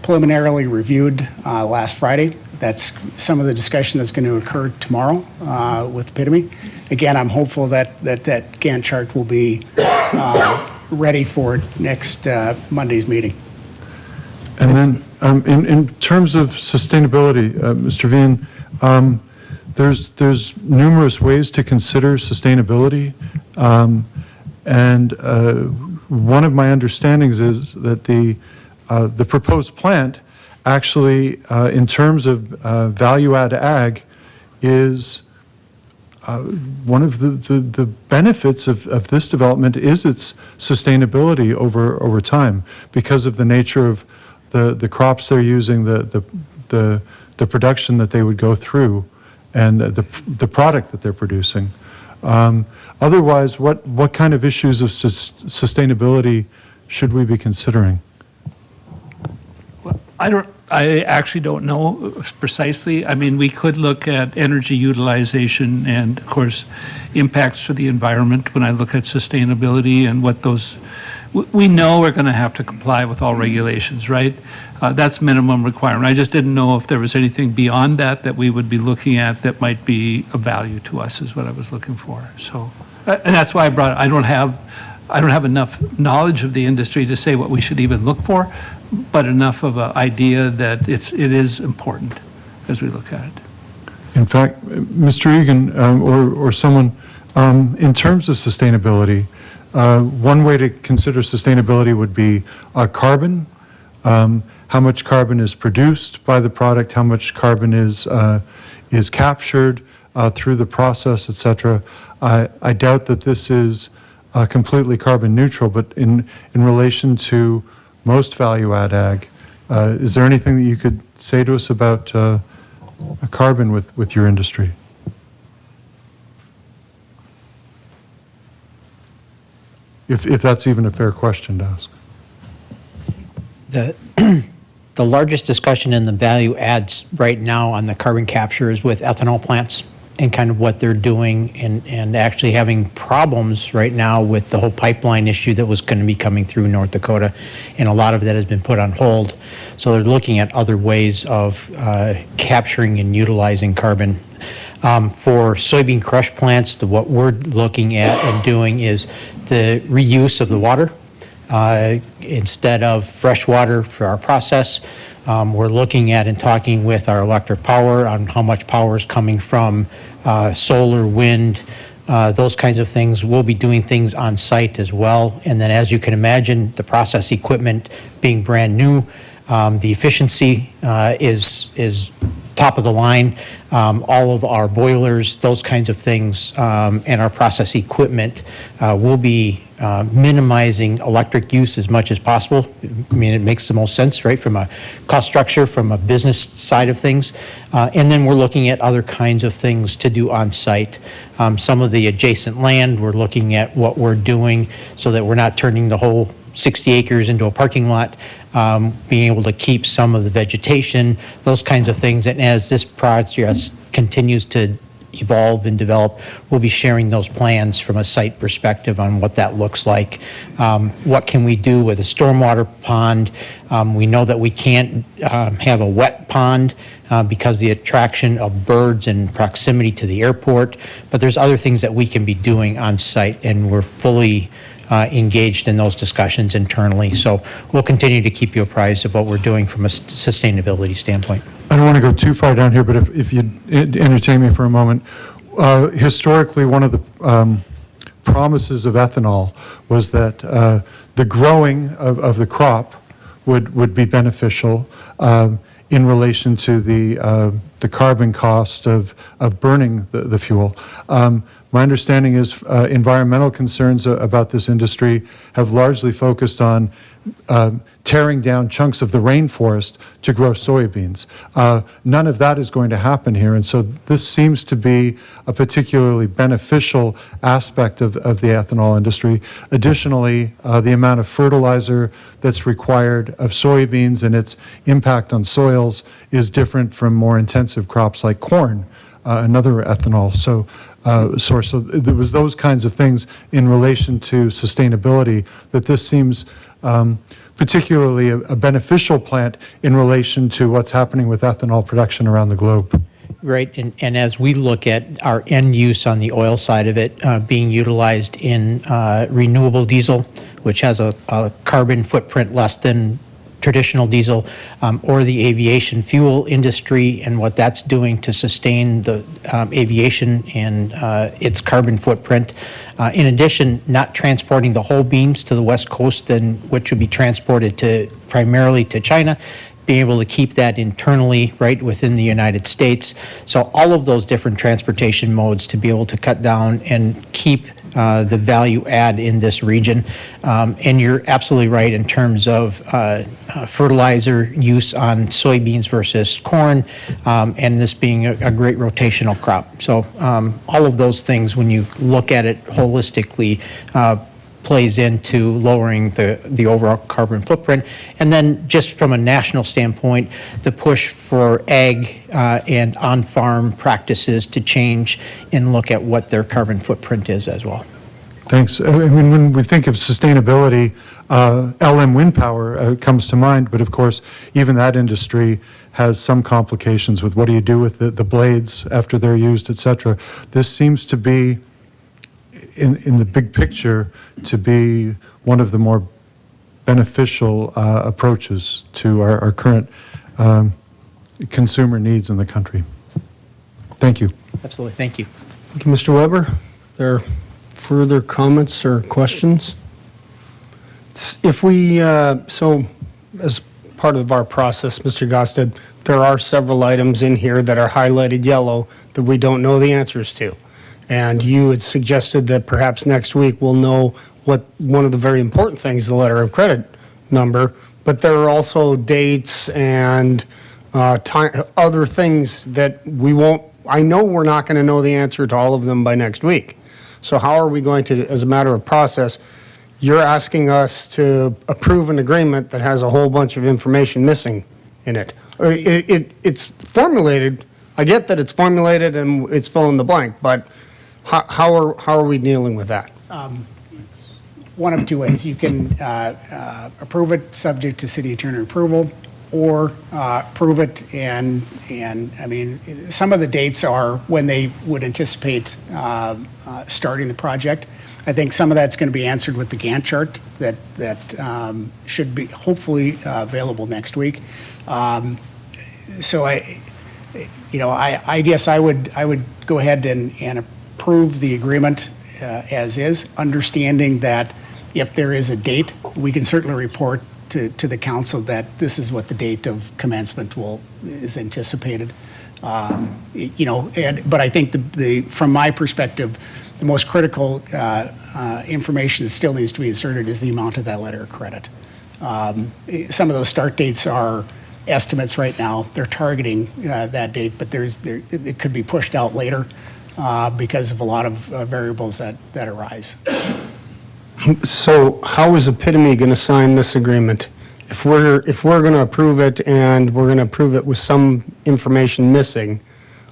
preliminarily reviewed last Friday. That's some of the discussion that's going to occur tomorrow with Epitome. Again, I'm hopeful that Gantt chart will be ready for next Monday's meeting. And then in terms of sustainability, Mr. Veen, there's numerous ways to consider sustainability. And one of my understandings is that the proposed plant actually, in terms of value-add ag, is one of the benefits of this development is its sustainability over time, because of the nature of the crops they're using, the production that they would go through, and the product that they're producing. Otherwise, what kind of issues of sustainability should we be considering? I actually don't know precisely. I mean, we could look at energy utilization and, of course, impacts for the environment when I look at sustainability and what those, we know we're going to have to comply with all regulations, right? That's minimum requirement. I just didn't know if there was anything beyond that we would be looking at that might be of value to us, is what I was looking for. So, and that's why I brought it. I don't have enough knowledge of the industry to say what we should even look for, but enough of an idea that it is important as we look at it. In fact, Mr. Egan, or someone, in terms of sustainability, one way to consider sustainability would be carbon. How much carbon is produced by the product, how much carbon is captured through the process, et cetera. I doubt that this is completely carbon neutral, but in relation to most value-add ag, is there anything that you could say to us about carbon with your industry? If that's even a fair question to ask. The largest discussion in the value adds right now on the carbon capture is with ethanol plants and kind of what they're doing and actually having problems right now with the whole pipeline issue that was going to be coming through North Dakota, and a lot of that has been put on hold. So they're looking at other ways of capturing and utilizing carbon. For soybean crush plants, what we're looking at and doing is the reuse of the water. Instead of fresh water for our process, We're looking at and talking with our electric power on how much power is coming from solar, wind, those kinds of things. We'll be doing things on site as well. And then, as you can imagine, the process equipment being brand new, the efficiency is top of the line. All of our boilers, those kinds of things, and our process equipment will be minimizing electric use as much as possible. I mean, it makes the most sense, right, from a cost structure, from a business side of things. And then we're looking at other kinds of things to do on site. Some of the adjacent land, we're looking at what we're doing so that we're not turning the whole 60 acres into a parking lot, being able to keep some of the vegetation, those kinds of things. And as this project continues to evolve and develop, we'll be sharing those plans from a site perspective on what that looks like. What can we do with a stormwater pond? We know that we can't have a wet pond because the attraction of birds and proximity to the airport, but there's other things that we can be doing on site, and we're fully engaged in those discussions internally. So we'll continue to keep you apprised of what we're doing from a sustainability standpoint. I don't want to go too far down here, but if you'd entertain me for a moment. Historically, one of the promises of ethanol was that the growing of the crop would be beneficial in relation to the carbon cost of burning the fuel. My understanding is environmental concerns about this industry have largely focused on tearing down chunks of the rainforest to grow soybeans. None of that is going to happen here, and so this seems to be a particularly beneficial aspect of the ethanol industry. Additionally, the amount of fertilizer that's required of soybeans and its impact on soils is different from more intensive crops like corn, another ethanol source. So there was those kinds of things in relation to sustainability that this seems particularly a beneficial plant in relation to what's happening with ethanol production around the globe. Right, and as we look at our end use on the oil side of it, being utilized in renewable diesel, which has a carbon footprint less than traditional diesel, or the aviation fuel industry and what that's doing to sustain the aviation and its carbon footprint. In addition, not transporting the whole beans to the West Coast, then which would be transported primarily to China, being able to keep that internally right within the United States. So all of those different transportation modes to be able to cut down and keep the value add in this region. And you're absolutely right in terms of fertilizer use on soybeans versus corn, and this being a great rotational crop. So all of those things, when you look at it holistically, plays into lowering the overall carbon footprint. And then just from a national standpoint, the push for ag and on-farm practices to change and look at what their carbon footprint is as well. Thanks. I mean, when we think of sustainability, LM Wind Power comes to mind, but of course, even that industry has some complications with what do you do with the blades after they're used, et cetera. This seems to be, in the big picture, to be one of the more beneficial approaches to our current consumer needs in the country. Thank you. Absolutely. Thank you. Thank you, Mr. Weber. There are further comments or questions? If we, so as part of our process, Mr. Gosted, there are several items in here that are highlighted yellow that we don't know the answers to. And you had suggested that perhaps next week we'll know what one of the very important things, the letter of credit number, but there are also dates and other things that we won't, I know we're not going to know the answer to all of them by next week. So how are we going to, as a matter of process, you're asking us to approve an agreement that has a whole bunch of information missing in it. It's formulated, I get that it's formulated and it's fill in the blank, but how are we dealing with that? One of two ways. You can approve it subject to city attorney approval, or approve it. And I mean, some of the dates are when they would anticipate starting the project. I think some of that's going to be answered with the Gantt chart that should be hopefully available next week. So I guess I would go ahead and approve the agreement as is, understanding that if there is a date, we can certainly report to the council that this is what the date of commencement is anticipated. But I think from my perspective, the most critical information that still needs to be inserted is the amount of that letter of credit. Some of those start dates are estimates right now. They're targeting that date, but it could be pushed out later because of a lot of variables that arise. So how is Epitome going to sign this agreement? If we're going to approve it and we're going to approve it with some information missing,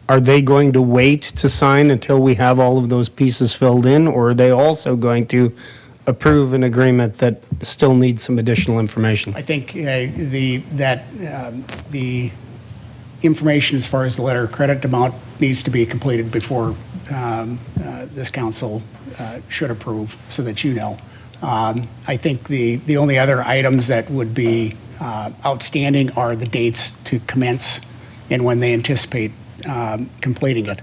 are they going to wait to sign until we have all of those pieces filled in, or are they also going to approve an agreement that still needs some additional information? I think the information as far as the letter of credit amount needs to be completed before this council should approve, so that you know. I think the only other items that would be outstanding are the dates to commence and when they anticipate completing it.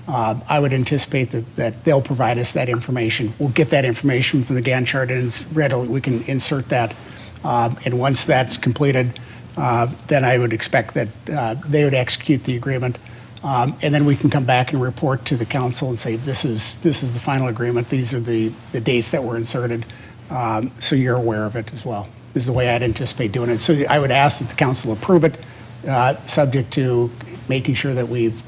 I would anticipate that they'll provide us that information. We'll get that information from the Gantt chart, and it's readily, we can insert that. And once that's completed, then I would expect that they would execute the agreement. And then we can come back and report to the council and say, this is the final agreement. These are the dates that were inserted. So you're aware of it as well. This is the way I'd anticipate doing it. So I would ask that the council approve it, subject to making sure that we've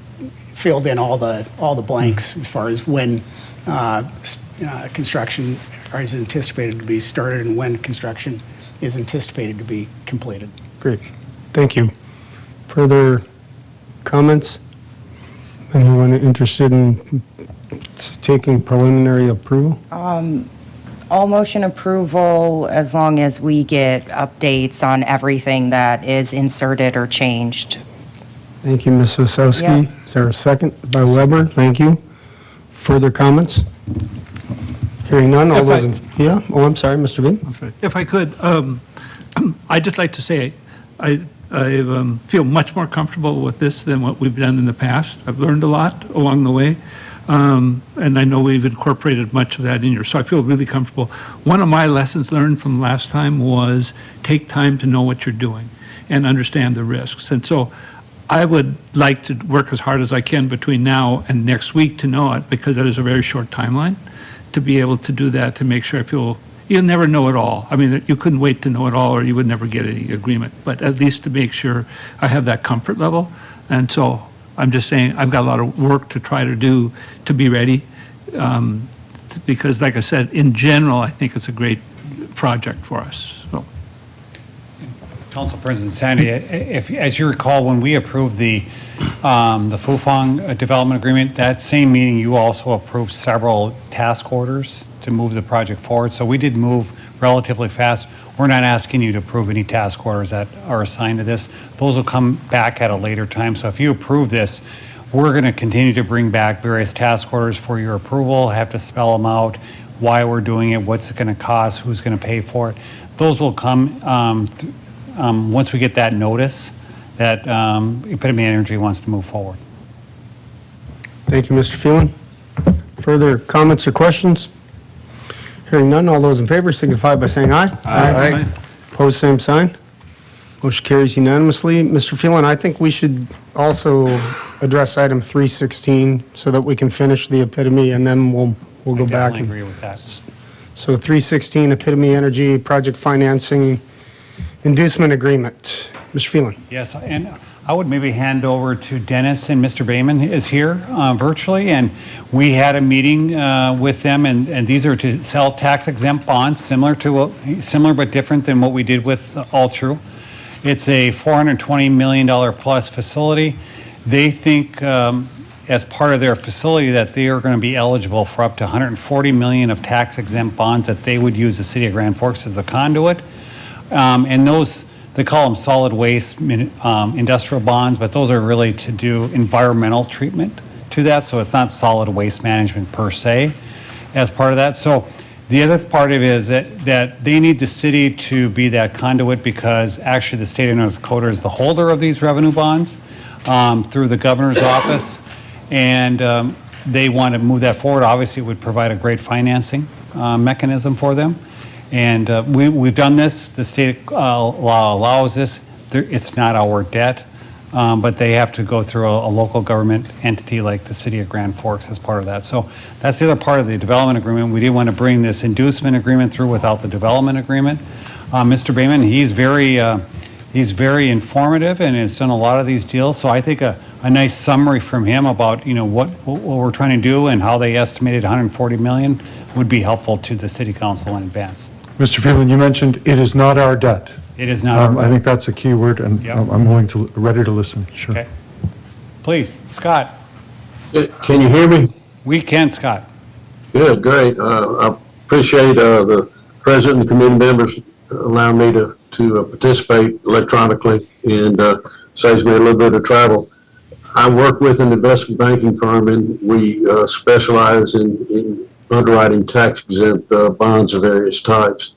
filled in all the blanks as far as when construction is anticipated to be started and when construction is anticipated to be completed. Great. Thank you. Further comments? Anyone interested in taking preliminary approval? All motion approval as long as we get updates on everything that is inserted or changed. Thank you, Ms. Osowski. Yeah. Is there a second by Weber? Thank you. Further comments? Hearing none, all those yeah? Oh, I'm sorry, Mr. Bean. If I could, I'd just like to say, I feel much more comfortable with this than what we've done in the past. I've learned a lot along the way, and I know we've incorporated much of that in here, so I feel really comfortable. One of my lessons learned from last time was take time to know what you're doing and understand the risks. And so I would like to work as hard as I can between now and next week to know it, because that is a very short timeline, to be able to do that, to make sure I feel. You'll never know it all. I mean, you couldn't wait to know it all, or you would never get any agreement. But at least to make sure I have that comfort level. And so I'm just saying I've got a lot of work to try to do to be ready. Because like I said, in general, I think it's a great project for us. So. Council President Sandy, as you recall, when we approved the Fufang development agreement, that same meeting you also approved several task orders to move the project forward. So we did move relatively fast. We're not asking you to approve any task orders that are assigned to this. Those will come back at a later time. So if you approve this, we're going to continue to bring back various task orders for your approval, have to spell them out, why we're doing it, what's it going to cost, who's going to pay for it. Those will come once we get that notice that Epitome Energy wants to move forward. Thank you, Mr. Phelan. Further comments or questions? Hearing none, all those in favor signify by saying aye. Aye. Opposed, same sign. Motion carries unanimously. Mr. Phelan, I think we should also address item 316 so that we can finish the Epitome, and then we'll go back. I definitely agree with that. So 316, Epitome Energy Project Financing Inducement Agreement. Mr. Phelan. Yes, and I would maybe hand over to Dennis, and Mr. Bayman is here virtually, and we had a meeting with them, and these are to sell tax-exempt bonds, similar but different than what we did with Altru. It's a $420 million plus facility. They think as part of their facility that they are going to be eligible for up to $140 million of tax-exempt bonds that they would use the city of Grand Forks as a conduit. And they call them solid waste industrial bonds, but those are really to do environmental treatment to that, so it's not solid waste management per se as part of that. So the other part of it is that they need the city to be that conduit, because actually the state of North Dakota is the holder of these revenue bonds through the governor's office, and they want to move that forward. Obviously, it would provide a great financing mechanism for them. And we've done this. The state law allows this. It's not our debt, but they have to go through a local government entity like the city of Grand Forks as part of that. So that's the other part of the development agreement. We didn't want to bring this inducement agreement through without the development agreement. Mr. Bayman, he's very informative and has done a lot of these deals. So I think a nice summary from him about what we're trying to do and how they estimated 140 million would be helpful to the city council in advance. Mr. Phelan, you mentioned it is not our debt. It is not our debt. I think that's a key word, and Yep. I'm ready to listen. Sure. Okay. Please, Scott. Can you hear me? We can, Scott. Good, great. I appreciate the president and committee members allowing me to participate electronically, and saves me a little bit of travel. I work with an investment banking firm, and we specialize in underwriting tax-exempt bonds of various types.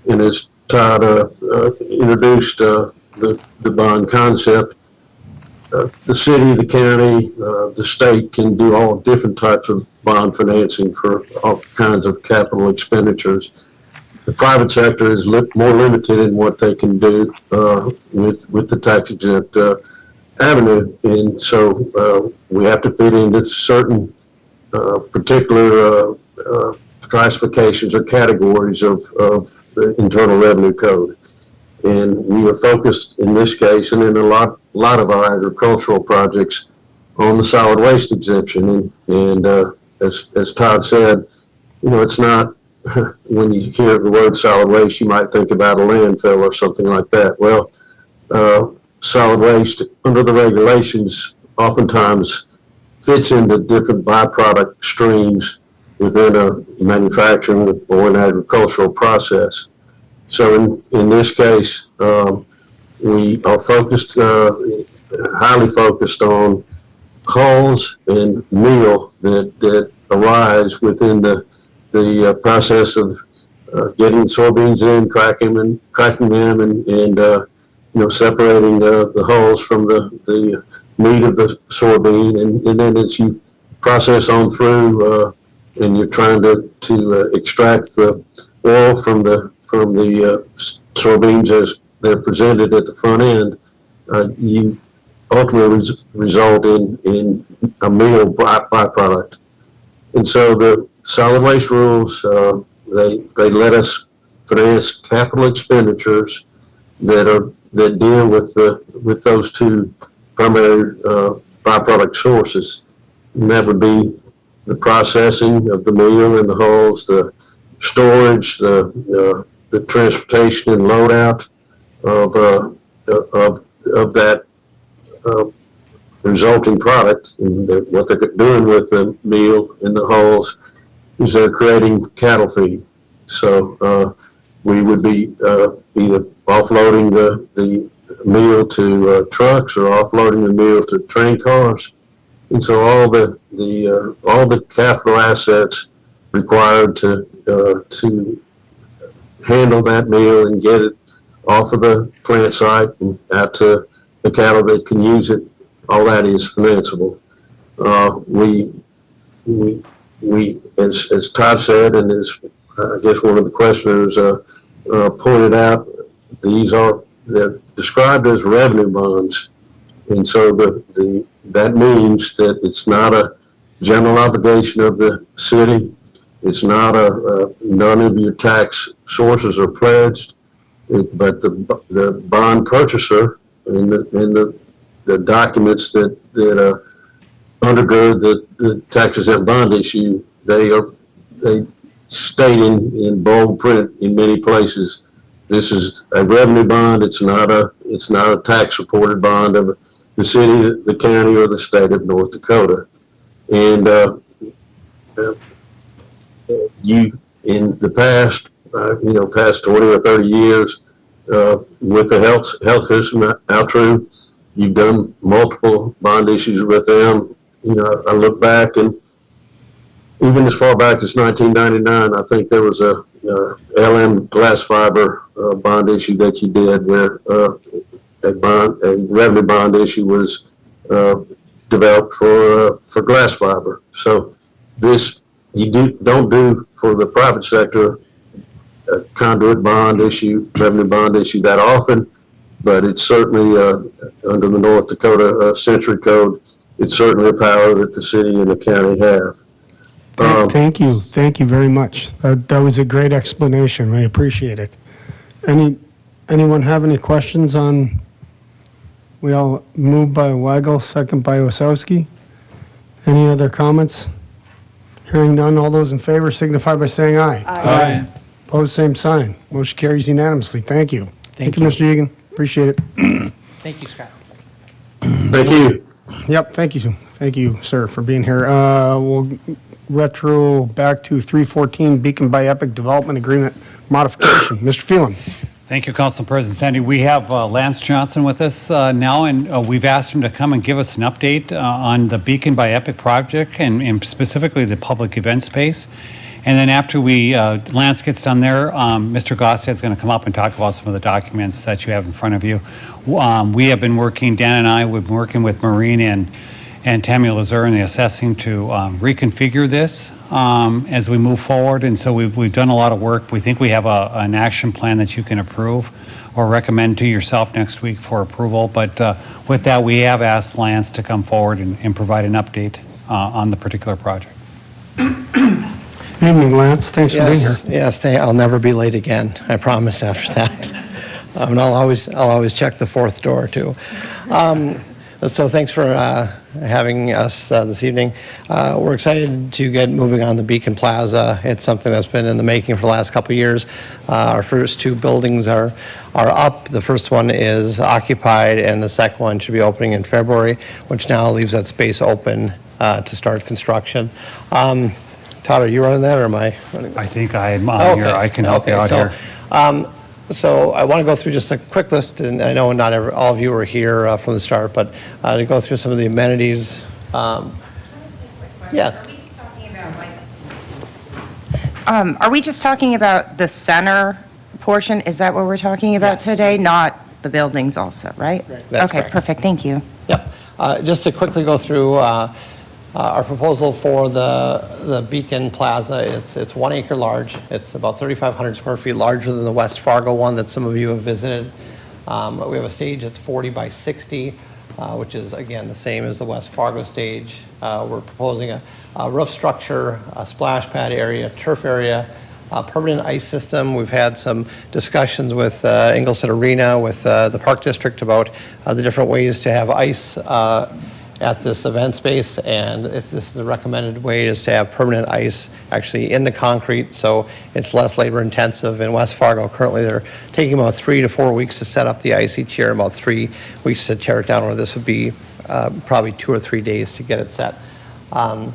And as Todd introduced the bond concept, the city, the county, the state can do all different types of bond financing for all kinds of capital expenditures. The private sector is more limited in what they can do with the tax-exempt avenue, and so we have to fit into certain particular classifications or categories of the Internal Revenue Code. And we are focused in this case and in a lot of our agricultural projects on the solid waste exemption. And as Todd said, it's not, when you hear the word solid waste, you might think about a landfill or something like that. Well, solid waste under the regulations oftentimes fits into different byproduct streams within a manufacturing or an agricultural process. So in this case, we are focused, highly focused on hulls and meal that arise within the process of getting soybeans in, cracking them, and separating the hulls from the meat of the soybean, and then as you process on through, and you're trying to extract the oil from the soybeans as they're presented at the front end, you ultimately result in a meal byproduct. And so the solid waste rules, they let us finance capital expenditures that deal with those two primary byproduct sources. And that would be the processing of the meal and the hulls, the storage, the transportation and load out of that resulting product. And what they're doing with the meal and the hulls is they're creating cattle feed. So we would be either offloading the meal to trucks or offloading the meal to train cars. And so all the capital assets required to handle that meal and get it off of the plant site and out to the cattle that can use it, all that is financeable. We as Todd said, and as I guess one of the questioners pointed out, they're described as revenue bonds, and so that means that it's not a general obligation of the city. It's not none of your tax sources are pledged, but the bond purchaser and the documents that undergird the tax-exempt bond issue, they state in bold print in many places, this is a revenue bond. It's not a tax-reported bond of the city, the county, or the state of North Dakota. And you, in the past, past 20 or 30 years, with the health system out true. You've done multiple bond issues with them. You know, I look back, and even as far back as 1999, I think there was a LM glass fiber bond issue that you did where a revenue bond issue was developed for glass fiber. So this, you don't do for the private sector a conduit bond issue, revenue bond issue that often, but it's certainly under the North Dakota Century Code, it's certainly a power that the city and the county have. Thank you very much. That was a great explanation. I appreciate it. Anyone have any questions on? We all moved by Weigel, second by Osowski. Any other comments? Hearing none, all those in favor signify by saying aye. Aye. Opposed, same sign. Motion carries unanimously. Thank you. Thank you, you. Mr. Egan. Appreciate it. Thank you, Scott. Thank you. Yep, thank you. Thank you, sir, for being here. We'll retro back to 314 Beacon by Epic Development Agreement Modification. Mr. Phelan. Thank you, Council President Sandy. We have Lance Johnson with us now, and we've asked him to come and give us an update on the Beacon by Epic project and specifically the public event space. And then after Lance gets done there, Mr. Gossett is going to come up and talk about some of the documents that you have in front of you. We have been working, Dan and I, we've been working with Maureen and Tammy Lazur in the assessing to reconfigure this as we move forward. And so we've done a lot of work. We think we have an action plan that you can approve or recommend to yourself next week for approval. But with that, we have asked Lance to come forward and provide an update on the particular project. Evening, Lance. Thanks for being here. Yes, I'll never be late again. I promise after that. And I'll always check the fourth door too. So thanks for having us this evening. We're excited to get moving on the Beacon Plaza. It's something that's been in the making for the last couple of years. Our first two buildings are up. The first one is occupied, and the second one should be opening in February, which now leaves that space open to start construction. Todd, are you running that, or am I running that? I think I'm on here. I can help you out here. So I want to go through just a quick list, and I know not all of you were here from the start, but to go through some of the amenities. Yes. Are we just talking about the center portion? Is that what we're talking about today? Not the buildings also, right? That's okay, correct. perfect. Thank you. Yep. Just to quickly go through our proposal for the Beacon Plaza, it's 1 acre large. It's about 3,500 square feet larger than the West Fargo one that some of you have visited. We have a stage that's 40 by 60, which is, again, the same as the West Fargo stage. We're proposing a roof structure, a splash pad area, turf area, a permanent ice system. We've had some discussions with Ingleside Arena, with the Park District about the different ways to have ice at this event space, and if this is the recommended way, is to have permanent ice actually in the concrete, so it's less labor intensive. In West Fargo, currently they're taking about 3 to 4 weeks to set up the ice each year, about 3 weeks to tear it down, where this would be probably 2 or 3 days to get it set. A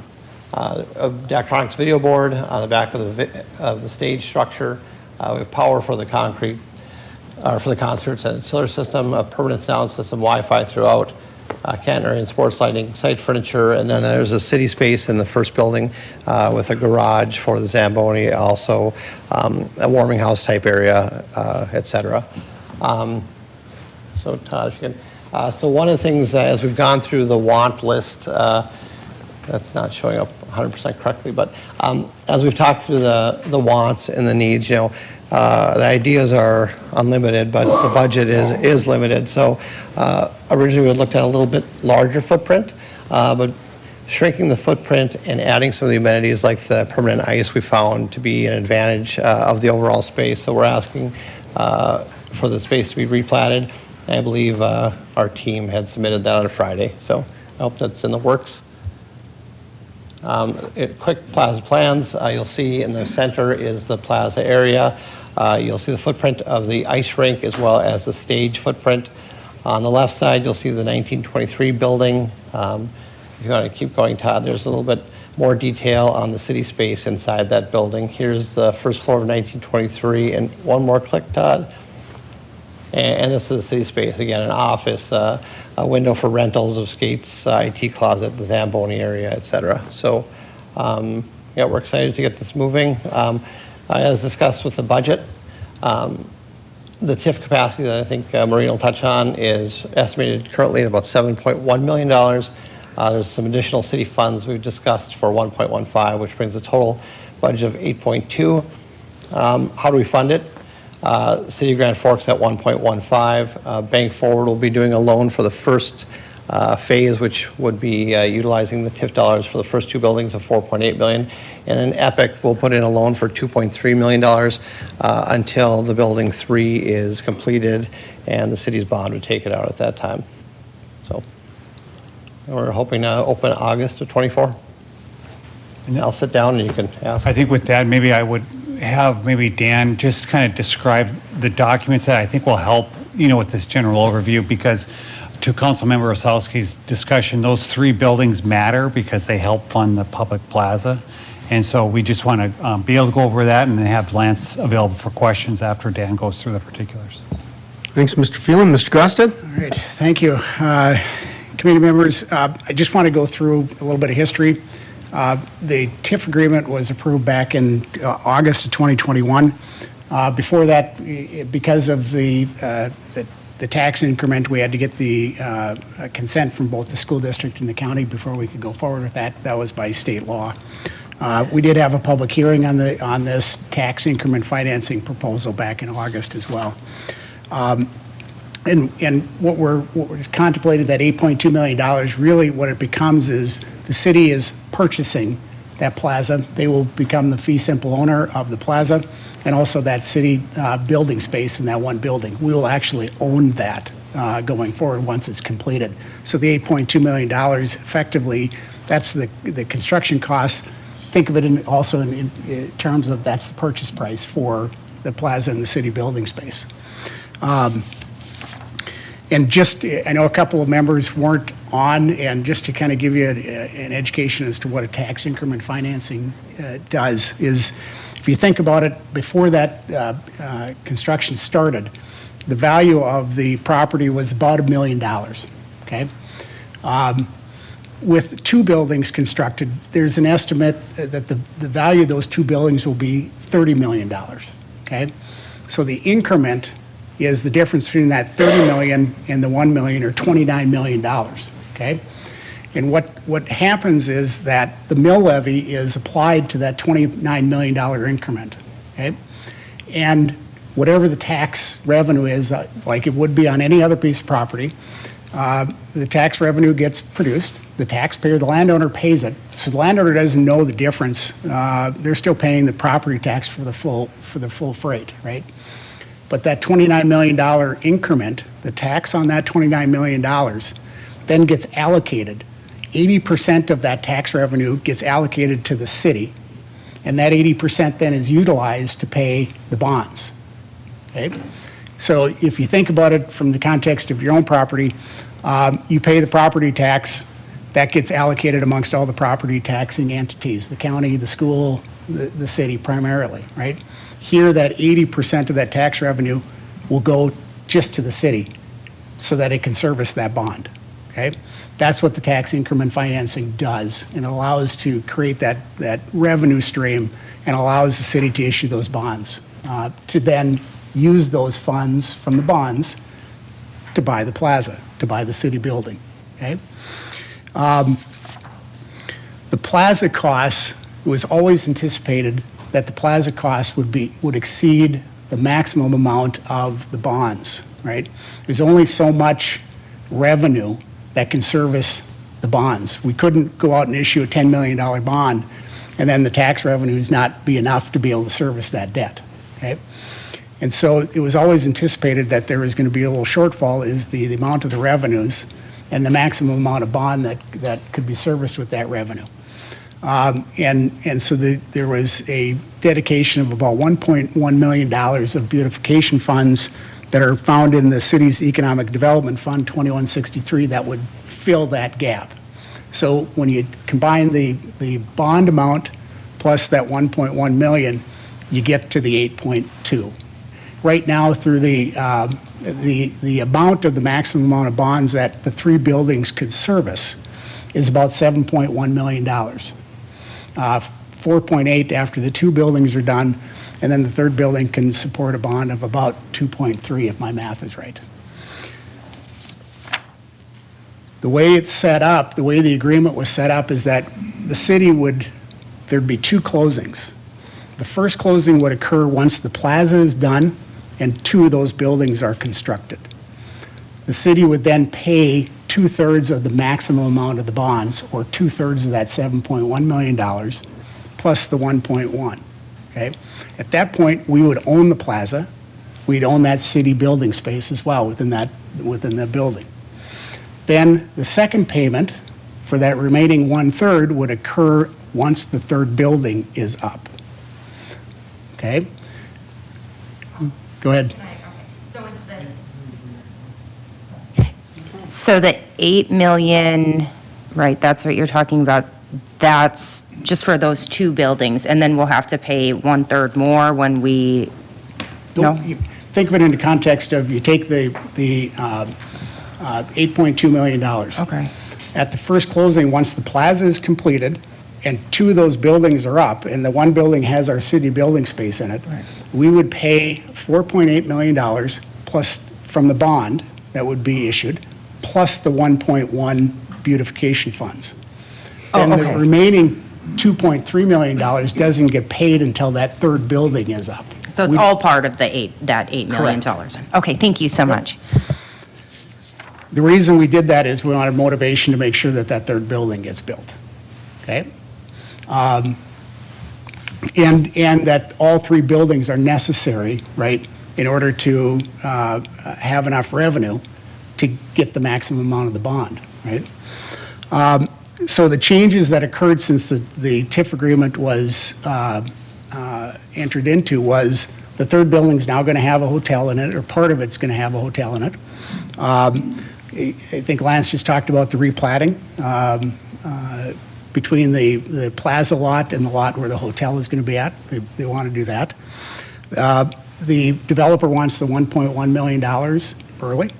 Daktronics video board on the back of the stage structure. We have power for the concrete, for the concerts, and chiller system, a permanent sound system, Wi-Fi throughout. Canter and sports lighting, site furniture, and then there's a city space in the first building with a garage for the Zamboni, also a warming house type area, et cetera. So Todd, you can, so one of the things as we've gone through the want list, that's not showing up 100% correctly, but as we've talked through the wants and the needs, you know, the ideas are unlimited, but the budget is limited. So originally we looked at a little bit larger footprint, but shrinking the footprint and adding some of the amenities like the permanent ice we found to be an advantage of the overall space. So we're asking for the space to be replatted. I believe our team had submitted that on a Friday, so I hope that's in the works. Quick plaza plans, you'll see in the center is the plaza area. You'll see the footprint of the ice rink as well as the stage footprint. On the left side, you'll see the 1923 building. If you want to keep going, Todd, there's a little bit more detail on the city space inside that building. Here's the first floor of 1923, and one more click, Todd. And this is the city space, again, an office, a window for rentals of skates, IT closet, the Zamboni area, et cetera. So, yeah, we're excited to get this moving. As discussed with the budget, the TIF capacity that I think Maureen will touch on is estimated currently at about $7.1 million. There's some additional city funds we've discussed for 1.15, which brings the total budget of 8.2. How do we fund it? City of Grand Forks at 1.15. Bank Forward will be doing a loan for the first phase, which would be utilizing the TIF dollars for the first two buildings of $4.8 million. And then Epic will put in a loan for $2.3 million until the building 3 is completed and the city's bond would take it out at that time. So we're hoping to open August of 24. And I'll sit down and you can ask. I think with that, maybe I would have maybe Dan just kind of describe the documents that I think will help, with this general overview, because to Councilmember Osowski's discussion, those 3 buildings matter because they help fund the public plaza. And so we just want to be able to go over that and then have Lance available for questions after Dan goes through the particulars. Thanks, Mr. Phelan. Mr. Gosted? All right, thank you. Committee members, I just want to go through a little bit of history. The TIF agreement was approved back in August of 2021. Before that, because of the tax increment, we had to get the consent from both the school district and the county before we could go forward with that. That was by state law. We did have a public hearing on this tax increment financing proposal back in August as well. And what was contemplated, that $8.2 million, really what it becomes is the city is purchasing that plaza. They will become the fee simple owner of the plaza and also that city building space in that one building. We will actually own that going forward once it's completed. So the $8.2 million, effectively, that's the construction costs. Think of it also in terms of that's the purchase price for the plaza and the city building space. And just, I know a couple of members weren't on, and just to kind of give you an education as to what a tax increment financing does is, if you think about it, before that construction started, the value of the property was about $1 million, okay? With 2 buildings constructed, there's an estimate that the value of those 2 buildings will be $30 million, okay? So the increment is the difference between that $30 million and the $1 million, or $29 million, okay? And what happens is that the mill levy is applied to that $29 million increment, okay? And whatever the tax revenue is, like it would be on any other piece of property, the tax revenue gets produced, the taxpayer, the landowner pays it. So the landowner doesn't know the difference. They're still paying the property tax for the full freight, right? But that $29 million increment, the tax on that $29 million, then gets allocated. 80% of that tax revenue gets allocated to the city, and that 80% then is utilized to pay the bonds, okay? So if you think about it from the context of your own property, you pay the property tax, that gets allocated amongst all the property taxing entities, the county, the school, the city primarily, right? Here, that 80% of that tax revenue will go just to the city so that it can service that bond, okay? That's what the tax increment financing does, and allows to create that revenue stream and allows the city to issue those bonds to then use those funds from the bonds to buy the plaza, to buy the city building, okay? The plaza costs, it was always anticipated that the plaza costs would exceed the maximum amount of the bonds, right? There's only so much revenue that can service the bonds. We couldn't go out and issue a $10 million bond and then the tax revenues not be enough to be able to service that debt, okay? And so it was always anticipated that there was going to be a little shortfall is the amount of the revenues and the maximum amount of bond that could be serviced with that revenue. And so there was a dedication of about $1.1 million of beautification funds that are found in the city's Economic Development Fund 2163 that would fill that gap. So when you combine the bond amount plus that 1.1 million, you get to the 8.2. right now through the amount of the maximum amount of bonds that the three buildings could service is about $7.1 million. 4.8 after the two buildings are done, and then the third building can support a bond of about 2.3 if my math is right. The way it's set up, the way the agreement was set up is that the city there'd be two closings. The first closing would occur once the plaza is done and two of those buildings are constructed. The city would then pay 2/3 of the maximum amount of the bonds, or 2/3 of that $7.1 million, plus the 1.1, okay? At that point, we would own the plaza. We'd own that city building space as well within the building. Then the second payment for that remaining 1/3 would occur once the third building is up. Okay? Go ahead. So the 8 million, right, that's what you're talking about, that's just for those two buildings, and then we'll have to pay 1/3 more when we, no? Think of it in the context of you take the $8.2 million. Okay. At the first closing, once the plaza is completed and two of those buildings are up, and the one building has our city building space in it, we would pay $4.8 million plus from the bond that would be issued, plus the 1.1 beautification funds. And the remaining $2.3 million doesn't get paid until that third building is up. So it's all part of the that $8 million. Okay, thank you so much. The reason we did that is we wanted motivation to make sure that that third building gets built, okay? And that all three buildings are necessary, right, in order to have enough revenue to get the maximum amount of the bond, right? So the changes that occurred since the TIF agreement was entered into was the third building's now going to have a hotel in it, or part of it's going to have a hotel in it. I think Lance just talked about the replatting between the plaza lot and the lot where the hotel is going to be at. They want to do that. The developer wants the $1.1 million early,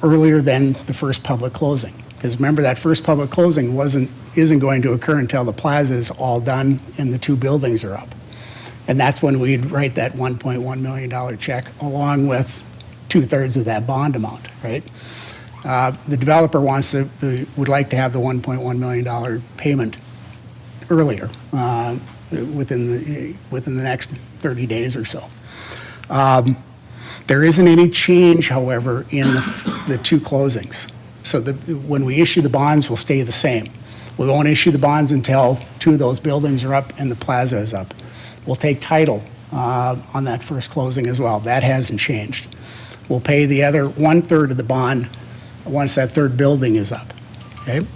earlier than the first public closing. Because remember, that first public closing isn't going to occur until the plaza is all done and the two buildings are up. And that's when we'd write that $1.1 million check along with 2/3 of that bond amount, right? The developer would like to have the $1.1 million payment earlier, within the next 30 days or so. There isn't any change, however, in the two closings. So when we issue the bonds, we'll stay the same. We won't issue the bonds until two of those buildings are up and the plaza is up. We'll take title on that first closing as well. That hasn't changed. We'll pay the other 1/3 of the bond once that third building is up, okay?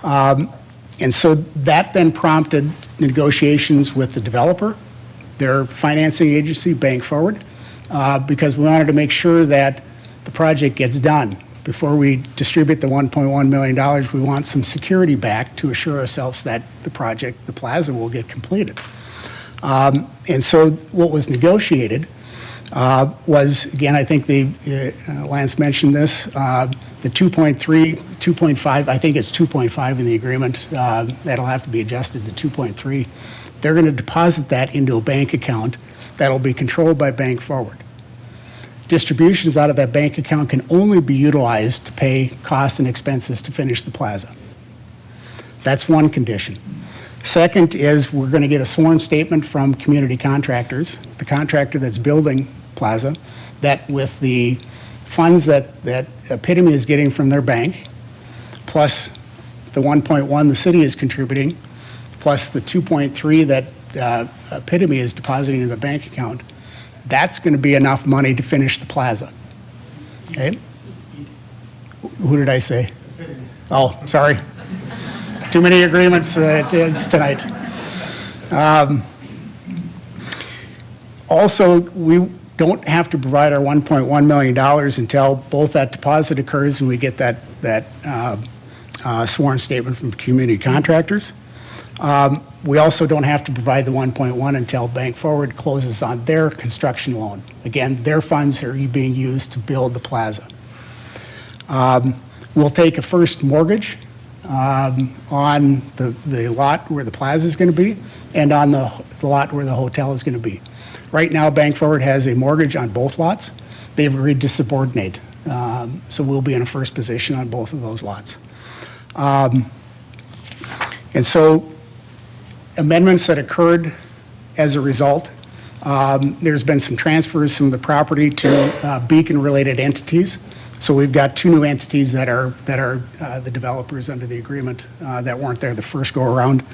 And so that then prompted negotiations with the developer, their financing agency, Bank Forward, because we wanted to make sure that the project gets done. Before we distribute the $1.1 million, we want some security back to assure ourselves that the project, the plaza, will get completed. And so what was negotiated was, again, I think Lance mentioned this, the 2.3, 2.5, I think it's 2.5 in the agreement, that'll have to be adjusted to 2.3. They're going to deposit that into a bank account that'll be controlled by Bank Forward. Distributions out of that bank account can only be utilized to pay costs and expenses to finish the plaza. That's one condition. Second is we're going to get a sworn statement from Community Contractors, the contractor that's building plaza, that with the funds that Epitome is getting from their bank, plus the 1.1 the city is contributing, plus the 2.3 that Epitome is depositing in the bank account, that's going to be enough money to finish the plaza. Okay? Who did I say? Oh, sorry. Too many agreements tonight. Also, we don't have to provide our $1.1 million until both that deposit occurs and we get that sworn statement from Community Contractors. We also don't have to provide the 1.1 until Bank Forward closes on their construction loan. Again, their funds are being used to build the plaza. We'll take a first mortgage on the lot where the plaza is going to be and on the lot where the hotel is going to be. Right now, Bank Forward has a mortgage on both lots. They've agreed to subordinate. So we'll be in a first position on both of those lots. And so amendments that occurred as a result, there's been some transfers from the property to Beacon-related entities. So we've got two new entities that are the developers under the agreement that weren't there the first go-around.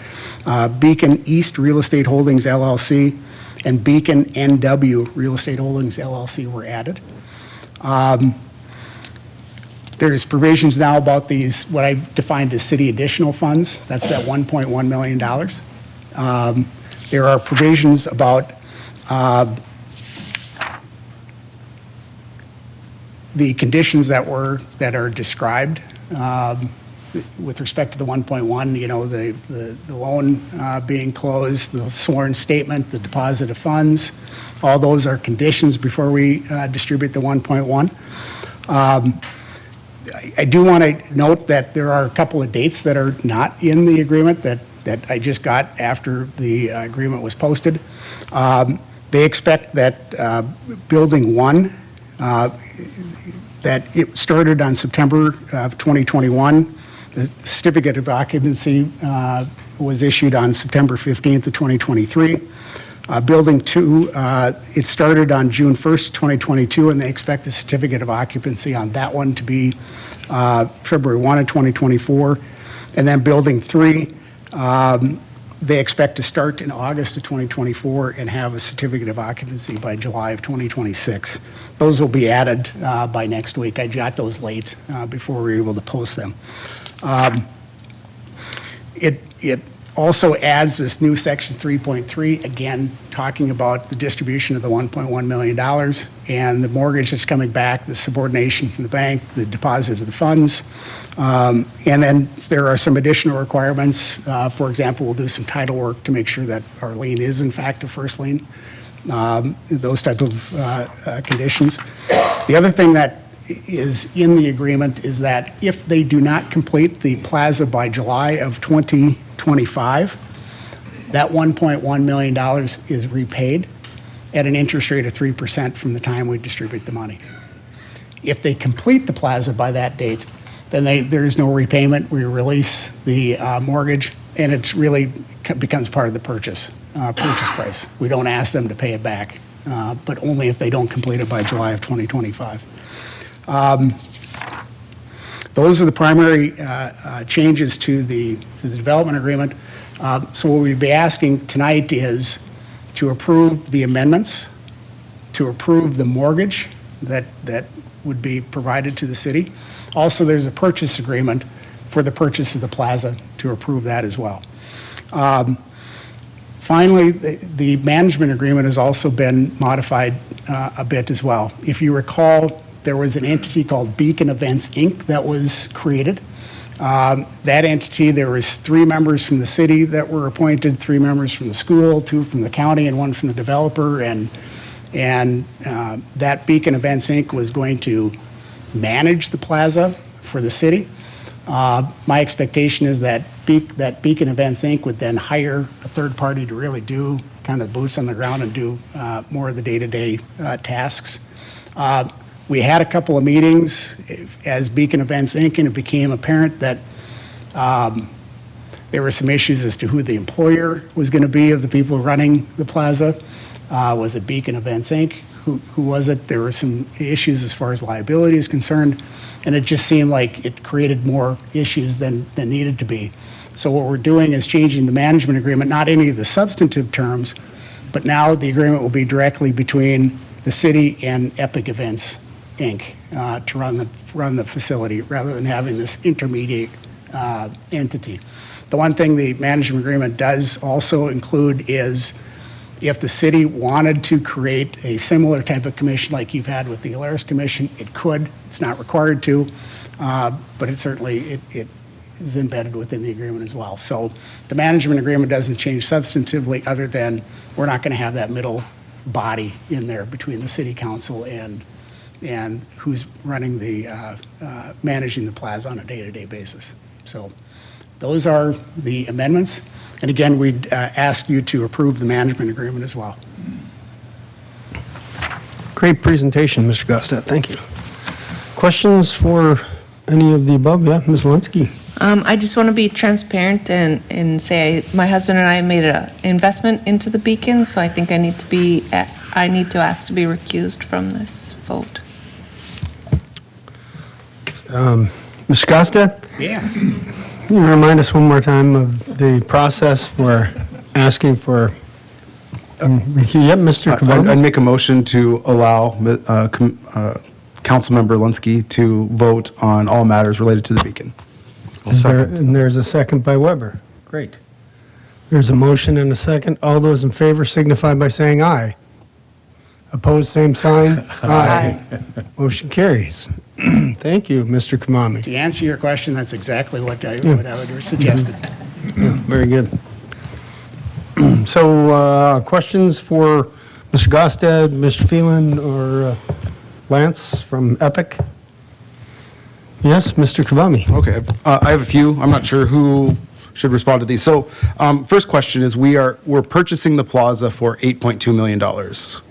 Beacon East Real Estate Holdings LLC and Beacon NW Real Estate Holdings LLC were added. There's provisions now about these, what I defined as city additional funds. That's that $1.1 million. There are provisions about the conditions that are described with respect to the 1.1, you know, the loan being closed, the sworn statement, the deposit of funds. All those are conditions before we distribute the 1.1. I do want to note that there are a couple of dates that are not in the agreement that I just got after the agreement was posted. They expect that Building 1, that it started on September of 2021. The certificate of occupancy was issued on September 15th of 2023. Building 2, it started on June 1st, 2022, and they expect the certificate of occupancy on that one to be February 1 of 2024. And then Building 3, they expect to start in August of 2024 and have a certificate of occupancy by July of 2026. Those will be added by next week. I got those late before we were able to post them. It also adds this new section 3.3, again, talking about the distribution of the $1.1 million and the mortgage that's coming back, the subordination from the bank, the deposit of the funds. And then there are some additional requirements. For example, we'll do some title work to make sure that our lien is in fact a first lien, those types of conditions. The other thing that is in the agreement is that if they do not complete the plaza by July of 2025, that $1.1 million is repaid at an interest rate of 3% from the time we distribute the money. If they complete the plaza by that date, then there is no repayment. We release the mortgage, and it really becomes part of the purchase price. We don't ask them to pay it back, but only if they don't complete it by July of 2025. Those are the primary changes to the development agreement. So what we'd be asking tonight is to approve the amendments, to approve the mortgage that would be provided to the city. Also, there's a purchase agreement for the purchase of the plaza, to approve that as well. Finally, the management agreement has also been modified a bit as well. If you recall, there was an entity called Beacon Events, Inc. that was created. That entity, there was 3 members from the city that were appointed, 3 members from the school, 2 from the county, and 1 from the developer. And that Beacon Events, Inc. was going to manage the plaza for the city. My expectation is that Beacon Events, Inc. would then hire a third party to really do kind of boots on the ground and do more of the day-to-day tasks. We had a couple of meetings as Beacon Events, Inc., and it became apparent that there were some issues as to who the employer was going to be of the people running the plaza. Was it Beacon Events, Inc.? Who was it? There were some issues as far as liability is concerned, and it just seemed like it created more issues than needed to be. So what we're doing is changing the management agreement, not any of the substantive terms, but now the agreement will be directly between the city and Epic Events, Inc. To run the facility rather than having this intermediate entity. The one thing the management agreement does also include is if the city wanted to create a similar type of commission like you've had with the Alaris Commission, it could. It's not required to, but it certainly is embedded within the agreement as well. So the management agreement doesn't change substantively, other than we're not going to have that middle body in there between the city council and who's running the, managing the plaza on a day-to-day basis. So those are the amendments. And again, we'd ask you to approve the management agreement as well. Great presentation, Mr. Gostet. Thank you. Questions for any of the above? Yeah, Ms. Linsky. I just want to be transparent and say my husband and I made an investment into the beacon, so I think I need to ask to be recused from this vote. Mr. Gostet? Yeah. Can you remind us one more time of the process for asking for, yep, Mr. Kavanaugh? I'd make a motion to allow Councilmember Linsky to vote on all matters related to the beacon. And there's a second by Weber. Great. There's a motion and a second. All those in favor signify by saying aye. Opposed, same sign. Aye. Motion carries. Thank you, Mr. Kamami. To answer your question, that's exactly what I would have suggested. Yeah, very good. So, questions for Mr. Gosted, Mr. Phelan, or Lance from Epic? Yes, Mr. Kavami. Okay, I have a few. I'm not sure who should respond to these. So, first question is, we're purchasing the plaza for $8.2 million,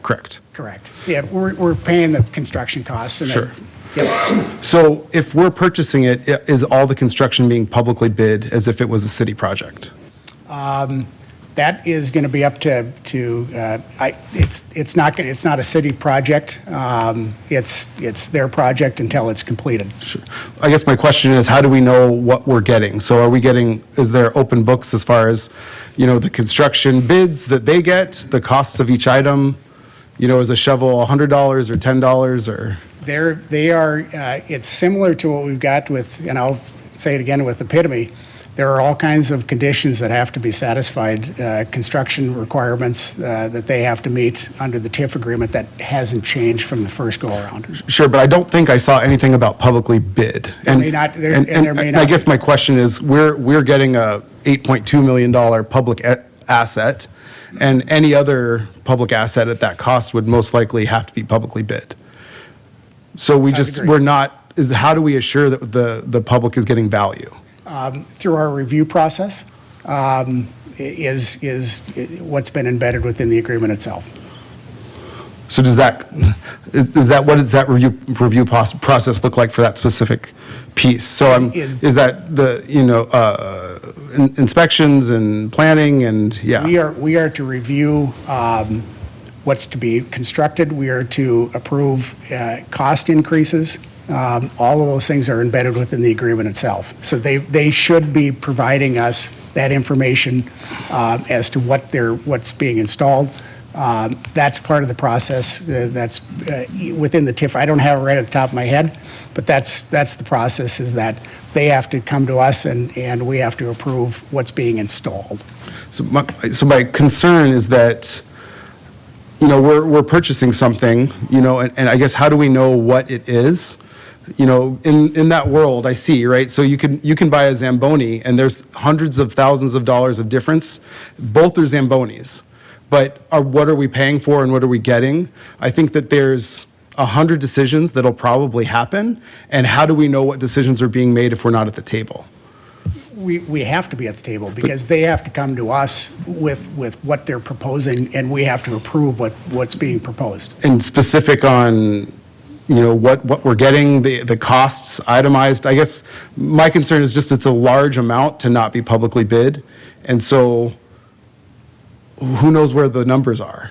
correct? Correct. Yeah, we're paying the construction costs. And Sure. Yep. So if we're purchasing it, is all the construction being publicly bid as if it was a city project? That is going to be up to it's not a city project. It's their project until it's completed. Sure. I guess my question is, how do we know what we're getting? So is there open books as far as, the construction bids that they get, the costs of each item? Is a shovel $100 or $10 or? It's similar to what we've got with, and I'll say it again with Epitome. There are all kinds of conditions that have to be satisfied, construction requirements that they have to meet under the TIF agreement that hasn't changed from the first go-around. Sure, but I don't think I saw anything about publicly bid. There may not. I guess my question is, we're getting a $8.2 million public asset, and any other public asset at that cost would most likely have to be publicly bid. So how do we assure that the public is getting value? Through our review process is what's been embedded within the agreement itself. So what does that review process look like for that specific piece? So is that the, inspections and planning and, yeah? We are to review what's to be constructed. We are to approve cost increases. All of those things are embedded within the agreement itself. So they should be providing us that information as to what's being installed. That's part of the process that's within the TIF. I don't have it right at the top of my head, but that's the process, is that they have to come to us and we have to approve what's being installed. So my concern is that, we're purchasing something, and I guess how do we know what it is? In that world, I see, right? So you can buy a Zamboni, and there's hundreds of thousands of dollars of difference. Both are Zambonis, but what are we paying for and what are we getting? I think that there's 100 decisions that'll probably happen, and how do we know what decisions are being made if we're not at the table? We have to be at the table because they have to come to us with what they're proposing, and we have to approve what's being proposed. And specific on, what we're getting, the costs itemized. I guess my concern is just it's a large amount to not be publicly bid. And so who knows where the numbers are?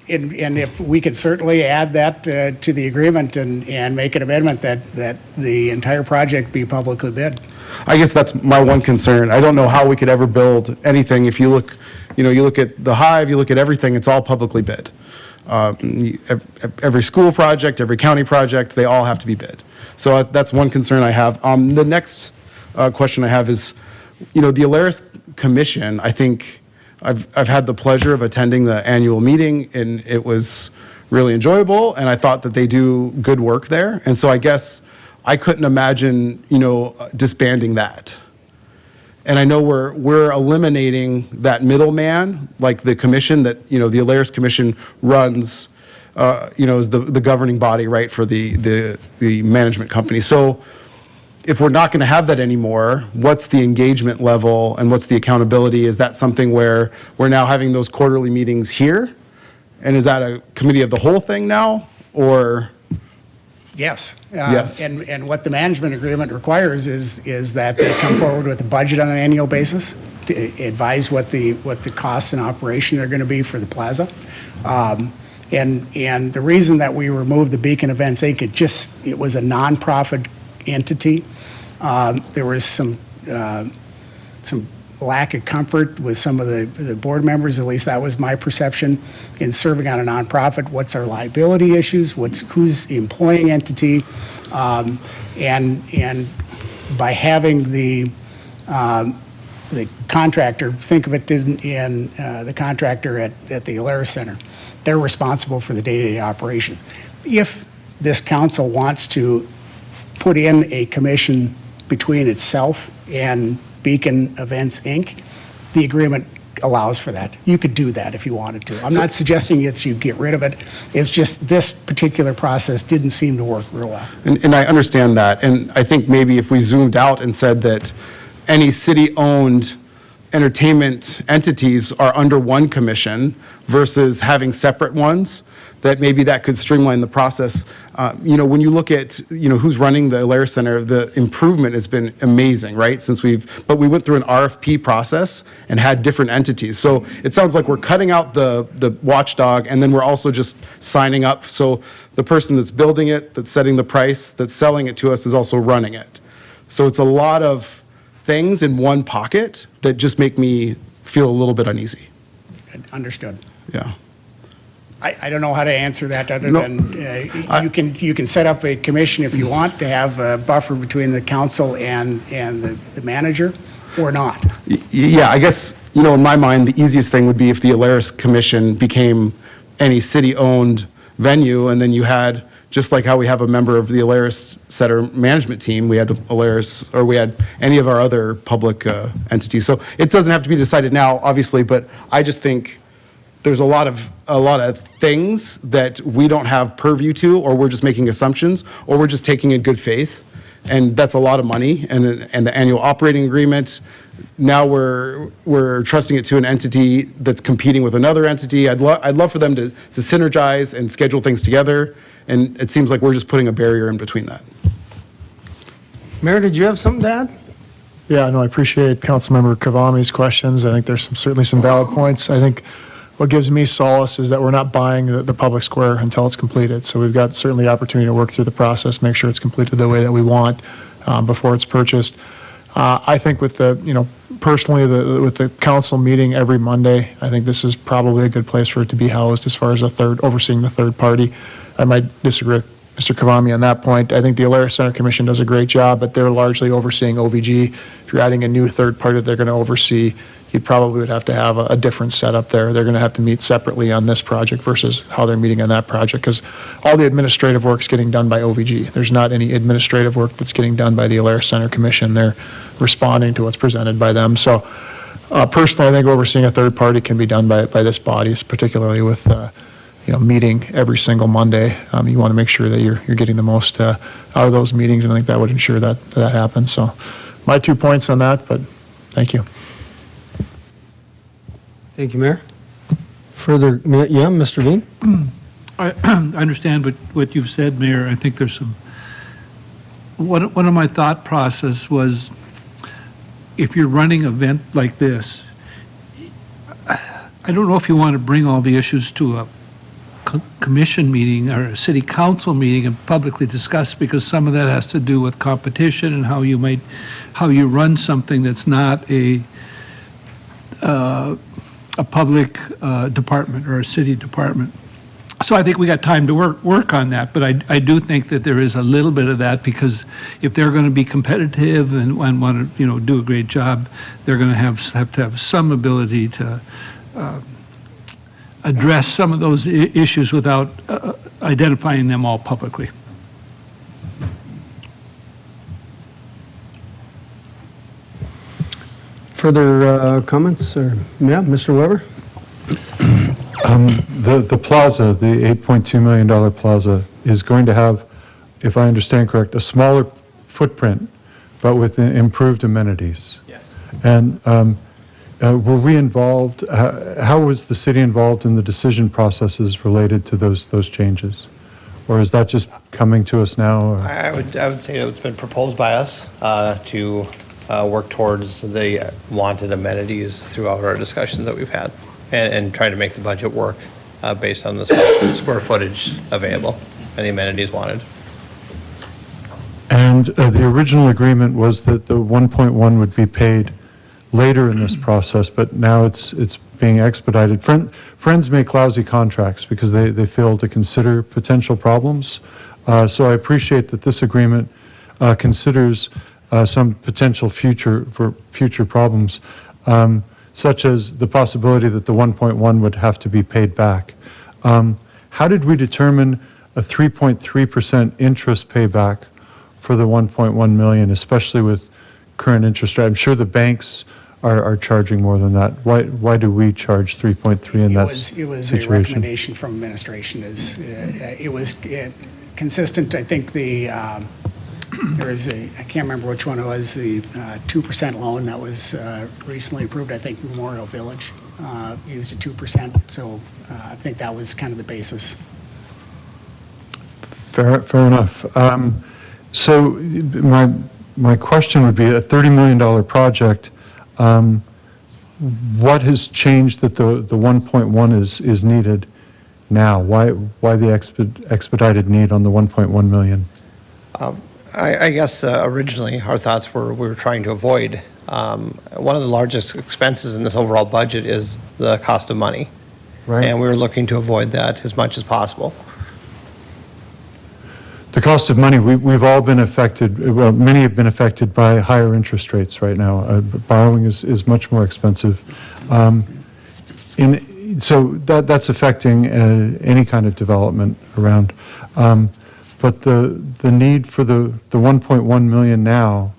And if we could certainly add that to the agreement and make an amendment that the entire project be publicly bid. I guess that's my one concern. I don't know how we could ever build anything. If you look, you look at the Hive, you look at everything, it's all publicly bid. Every school project, every county project, they all have to be bid. So that's one concern I have. The next question I have is, the Alerus Commission, I think I've had the pleasure of attending the annual meeting, and it was really enjoyable, and I thought that they do good work there. And so I guess I couldn't imagine, disbanding that. And I know we're eliminating that middleman, like the commission that, the Alaris Commission runs, is the governing body, right, for the management company. So if we're not going to have that anymore, what's the engagement level and what's the accountability? Is that something where we're now having those quarterly meetings here? And is that a committee of the whole thing now, or? Yes. Yes. And what the management agreement requires is that they come forward with a budget on an annual basis to advise what the costs and operation are going to be for the plaza. And the reason that we removed the Beacon Events Inc., it was a nonprofit entity. There was some lack of comfort with some of the board members, at least that was my perception, in serving on a nonprofit. What's our liability issues? Who's the employing entity? And by having the contractor, think of it in the contractor at the Alaris Center, they're responsible for the day-to-day operation. If this council wants to put in a commission between itself and Beacon Events, Inc., the agreement allows for that. You could do that if you wanted to. I'm not suggesting that you get rid of it. It's just this particular process didn't seem to work real well. And I understand that. And I think maybe if we zoomed out and said that any city-owned entertainment entities are under one commission versus having separate ones, that maybe that could streamline the process. When you look at, who's running the Alaris Center, the improvement has been amazing, right? But we went through an RFP process and had different entities. So it sounds like we're cutting out the watchdog, and then we're also just signing up. So the person that's building it, that's setting the price, that's selling it to us is also running it. So it's a lot of things in one pocket that just make me feel a little bit uneasy. Understood. Yeah. I don't know how to answer that other than you can set up a commission if you want to have a buffer between the council and the manager, or not. Yeah, I guess, in my mind, the easiest thing would be if the Alaris Commission became any city-owned venue, and then you had, just like how we have a member of the Alaris Center management team, we had Alaris, or we had any of our other public entities. So it doesn't have to be decided now, obviously, but I just think there's a lot of things that we don't have purview to, or we're just making assumptions, or we're just taking in good faith, and that's a lot of money. And the annual operating agreement, now we're trusting it to an entity that's competing with another entity. I'd love for them to synergize and schedule things together, and it seems like we're just putting a barrier in between that. Mayor, did you have something to add? Yeah, no, I appreciate Councilmember Kavami's questions. I think there's certainly some valid points. I think what gives me solace is that we're not buying the public square until it's completed. So we've got certainly the opportunity to work through the process, make sure it's completed the way that we want before it's purchased. I think with personally with the council meeting every Monday, I think this is probably a good place for it to be housed as far as overseeing the third party. I might disagree with Mr. Kavami on that point. I think the Alaris Center Commission does a great job, but they're largely overseeing OVG. If you're adding a new third party that they're going to oversee, you probably would have to have a different setup there. They're going to have to meet separately on this project versus how they're meeting on that project, because all the administrative work is getting done by OVG. There's not any administrative work that's getting done by the Alaris Center Commission. They're responding to what's presented by them. So personally, I think overseeing a third party can be done by this body, particularly with meeting every single Monday. You want to make sure that you're getting the most out of those meetings, and I think that would ensure that happens. So my 2 points on that, but thank you. Thank you, Mayor. Further, yeah, Mr. Dean? I understand what you've said, Mayor. I think there's some, one of my thought process was, if you're running an event like this, I don't know if you want to bring all the issues to a commission meeting or a city council meeting and publicly discuss, because some of that has to do with competition and how you run something that's not a public department or a city department. So I think we got time to work on that, but I do think that there is a little bit of that, because if they're going to be competitive and want to do a great job, they're going to have to have some ability to address some of those issues without identifying them all publicly. Further comments? Yeah, Mr. Weber? The plaza, the $8.2 million plaza, is going to have, if I understand correct, a smaller footprint, but with improved amenities. Yes. And were we involved, how was the city involved in the decision processes related to those changes? Or is that just coming to us now? I would say that it's been proposed by us to work towards the wanted amenities throughout our discussions that we've had and try to make the budget work based on the square footage available and the amenities wanted. And the original agreement was that the 1.1 would be paid later in this process, but now it's being expedited. Friends make lousy contracts because they fail to consider potential problems. So I appreciate that this agreement considers some potential future problems, such as the possibility that the 1.1 would have to be paid back. How did we determine a 3.3% interest payback for the 1.1 million, especially with current interest rate? I'm sure the banks are charging more than that. Why do we charge 3.3 in that situation? It was a recommendation from administration. It was consistent. I think there is I can't remember which one it was, the 2% loan that was recently approved. I think Memorial Village used a 2%. So I think that was kind of the basis. Fair enough. So my question would be, a $30 million project, what has changed that the 1.1 is needed now? Why the expedited need on the 1.1 million? I guess originally our thoughts were we were trying to avoid one of the largest expenses in this overall budget is the cost of money. Right. And we were looking to avoid that as much as possible. The cost of money, we've all been affected, well, many have been affected by higher interest rates right now. Borrowing is much more expensive. So that's affecting any kind of development around. But the need for the 1.1 million now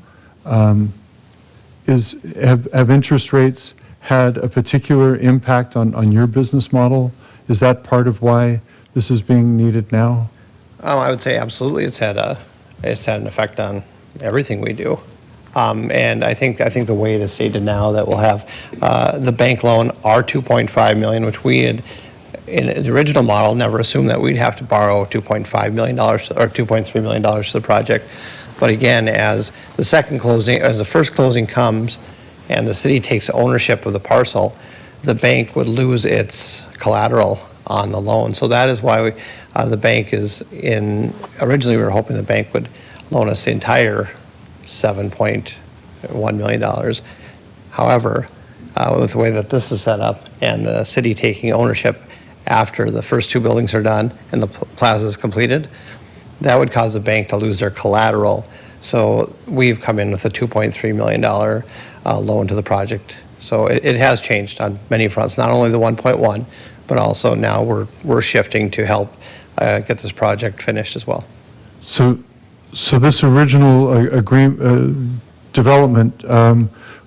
have interest rates had a particular impact on your business model? Is that part of why this is being needed now? I would say absolutely. It's had an effect on everything we do, and I think the way it is stated now that we'll have the bank loan, our 2.5 million, which we had in the original model never assumed that we'd have to borrow $2.5 million or $2.3 million to the project. But again, as the first closing comes, and the city takes ownership of the parcel, the bank would lose its collateral on the loan. So that is why the bank originally we were hoping the bank would loan us the entire $7.1 million. However, with the way that this is set up and the city taking ownership after the first two buildings are done and the plaza is completed, that would cause the bank to lose their collateral. So we've come in with a $2.3 million loan to the project. So it has changed on many fronts, not only the 1.1, but also now we're shifting to help get this project finished as well. So this original development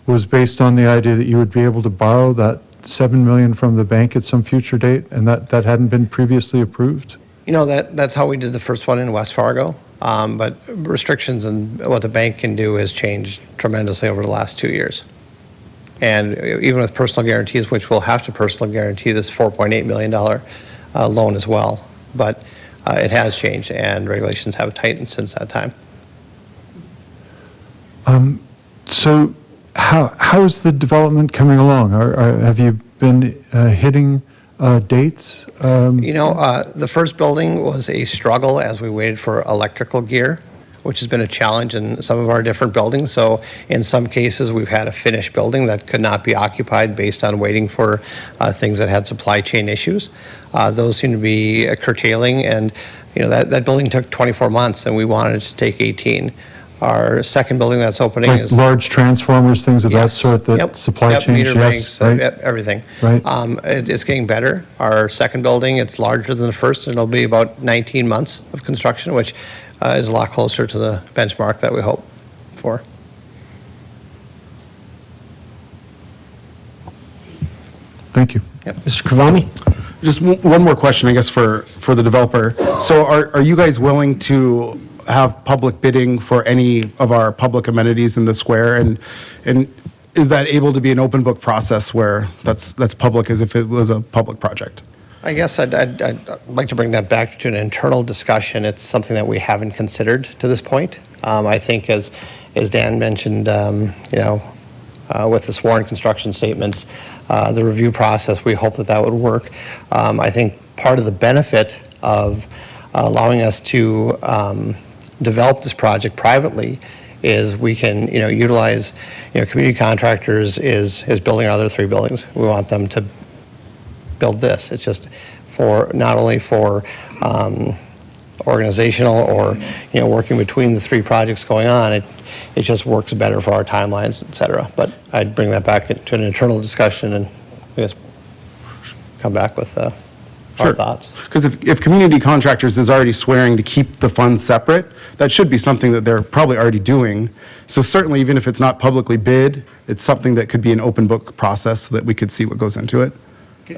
was based on the idea that you would be able to borrow that $7 million from the bank at some future date, and that hadn't been previously approved? You know, that's how we did the first one in West Fargo, but restrictions and what the bank can do has changed tremendously over the last 2 years. And even with personal guarantees, which we'll have to personal guarantee this $4.8 million loan as well. But it has changed, and regulations have tightened since that time. So how is the development coming along? Have you been hitting dates? The first building was a struggle as we waited for electrical gear, which has been a challenge in some of our different buildings. So in some cases, we've had a finished building that could not be occupied based on waiting for things that had supply chain issues. Those seem to be curtailing, and that building took 24 months, and we wanted it to take 18. Our second building that's opening Like is large transformers, things of that Yes. sort, that Yep. supply Yep, chain, meter yes, banks, right? everything. Right. It's getting better. Our second building, it's larger than the first. It'll be about 19 months of construction, which is a lot closer to the benchmark that we hope for. Thank you. Mr. Kavami? Just one more question, I guess, for the developer. So are you guys willing to have public bidding for any of our public amenities in the square? And is that able to be an open book process where that's public as if it was a public project? I guess I'd like to bring that back to an internal discussion. It's something that we haven't considered to this point. I think as Dan mentioned, with the sworn construction statements, the review process, we hope that would work. I think part of the benefit of allowing us to develop this project privately is we can, utilize, community contractors is building our other 3 buildings. We want them to build this. It's just for, not only for organizational or, working between the 3 projects going on, it just works better for our timelines, et cetera. But I'd bring that back to an internal discussion and I guess come back with our thoughts. Because if community contractors is already swearing to keep the funds separate, that should be something that they're probably already doing. So certainly, even if it's not publicly bid, it's something that could be an open book process so that we could see what goes into it.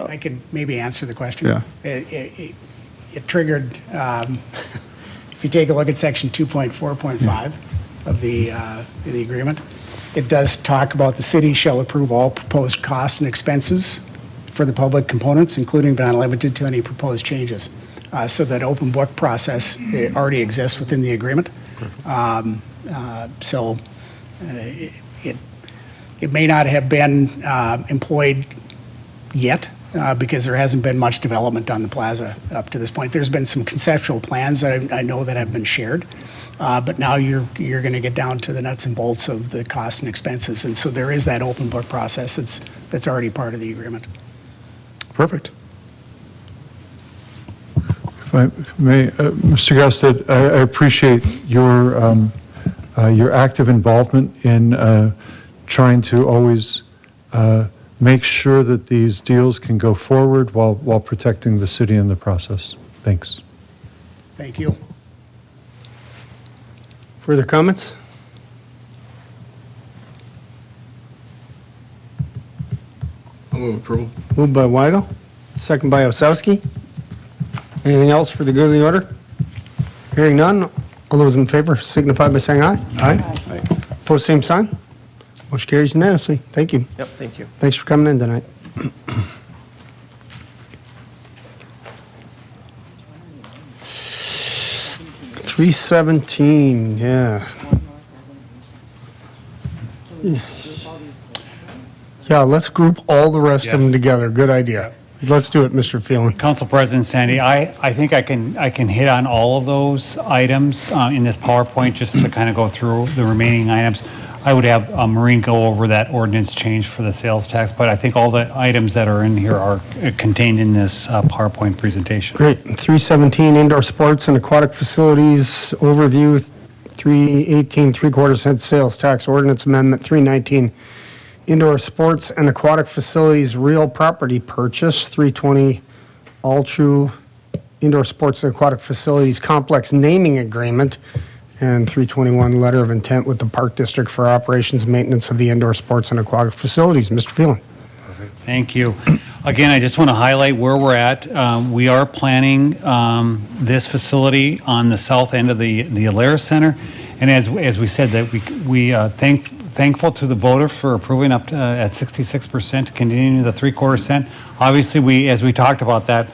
I can maybe answer the question. Yeah. It triggered, if you take a look at section 2.4.5 of the agreement, it does talk about the city shall approve all proposed costs and expenses for the public components, including but not limited to any proposed changes. So that open book process already exists within the agreement. It may not have been employed yet because there hasn't been much development on the plaza up to this point. There's been some conceptual plans that I know that have been shared, but now you're going to get down to the nuts and bolts of the costs and expenses, and so there is that open book process that's already part of the agreement. Perfect. If I may, Mr. Gaustad, I appreciate your active involvement in trying to always make sure that these deals can go forward while protecting the city in the process. Thanks. Thank you. Further comments? I'll move approval. Moved by Weigel, second by Osowski. Anything else for the good of the order? Hearing none, all those in favor signify by saying aye. Aye. Opposed, same sign. Motion carries unanimously. Thank you. Yep, thank you. Thanks for coming in tonight. $317, yeah. Yeah, let's group all the rest of them together. Good idea. Let's do it, Mr. Phelan. Council President Sandy, I think I can hit on all of those items in this PowerPoint just to kind of go through the remaining items. I would have Maureen go over that ordinance change for the sales tax, but I think all the items that are in here are contained in this PowerPoint presentation. Great. 317, indoor sports and aquatic facilities overview. 318, 3/4 cent sales tax ordinance amendment. 319, indoor sports and aquatic facilities real property purchase. 320, all true indoor sports and aquatic facilities complex naming agreement. And 321, letter of intent with the Park District for operations and maintenance of the indoor sports and aquatic facilities. Mr. Phelan. Thank you. Again, I just want to highlight where we're at. We are planning this facility on the south end of the Alaris Center. And as we said, that we thankful to the voter for approving up to, at 66%, continuing the 3/4 cent. Obviously, as we talked about that,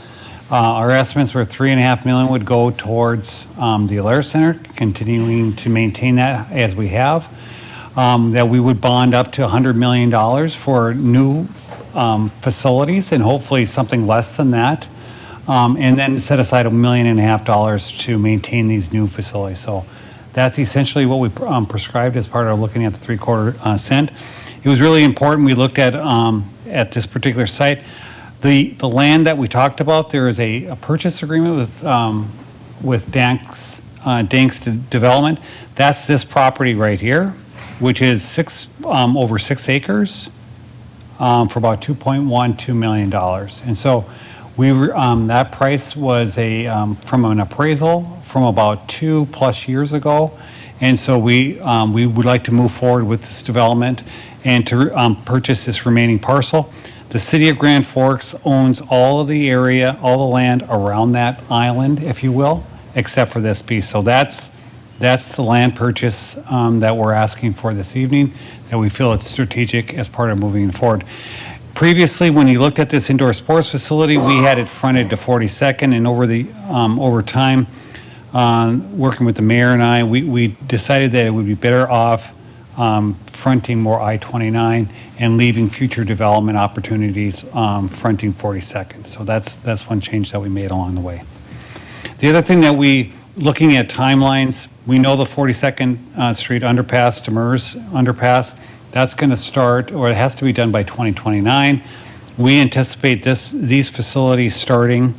our estimates were $3.5 million would go towards the Alaris Center, continuing to maintain that as we have. That we would bond up to $100 million for new facilities, and hopefully something less than that. And then set aside $1.5 million to maintain these new facilities. So that's essentially what we prescribed as part of looking at the 3/4 cent. It was really important. We looked at this particular site. The land that we talked about, there is a purchase agreement with Danks Development. That's this property right here, which is over 6 acres for about $2.12 million. And so that price was from an appraisal from about 2+ years ago. And so we would like to move forward with this development and to purchase this remaining parcel. The city of Grand Forks owns all of the area, all the land around that island, if you will, except for this piece. So that's the land purchase that we're asking for this evening, that we feel it's strategic as part of moving forward. Previously, when you looked at this indoor sports facility, we had it fronted to 42nd, and over time, working with the mayor and I, we decided that it would be better off fronting more I-29 and leaving future development opportunities fronting 42nd. So that's one change that we made along the way. The other thing that looking at timelines, we know the 42nd Street underpass, Demers underpass, that's going to start, or it has to be done by 2029. We anticipate these facilities starting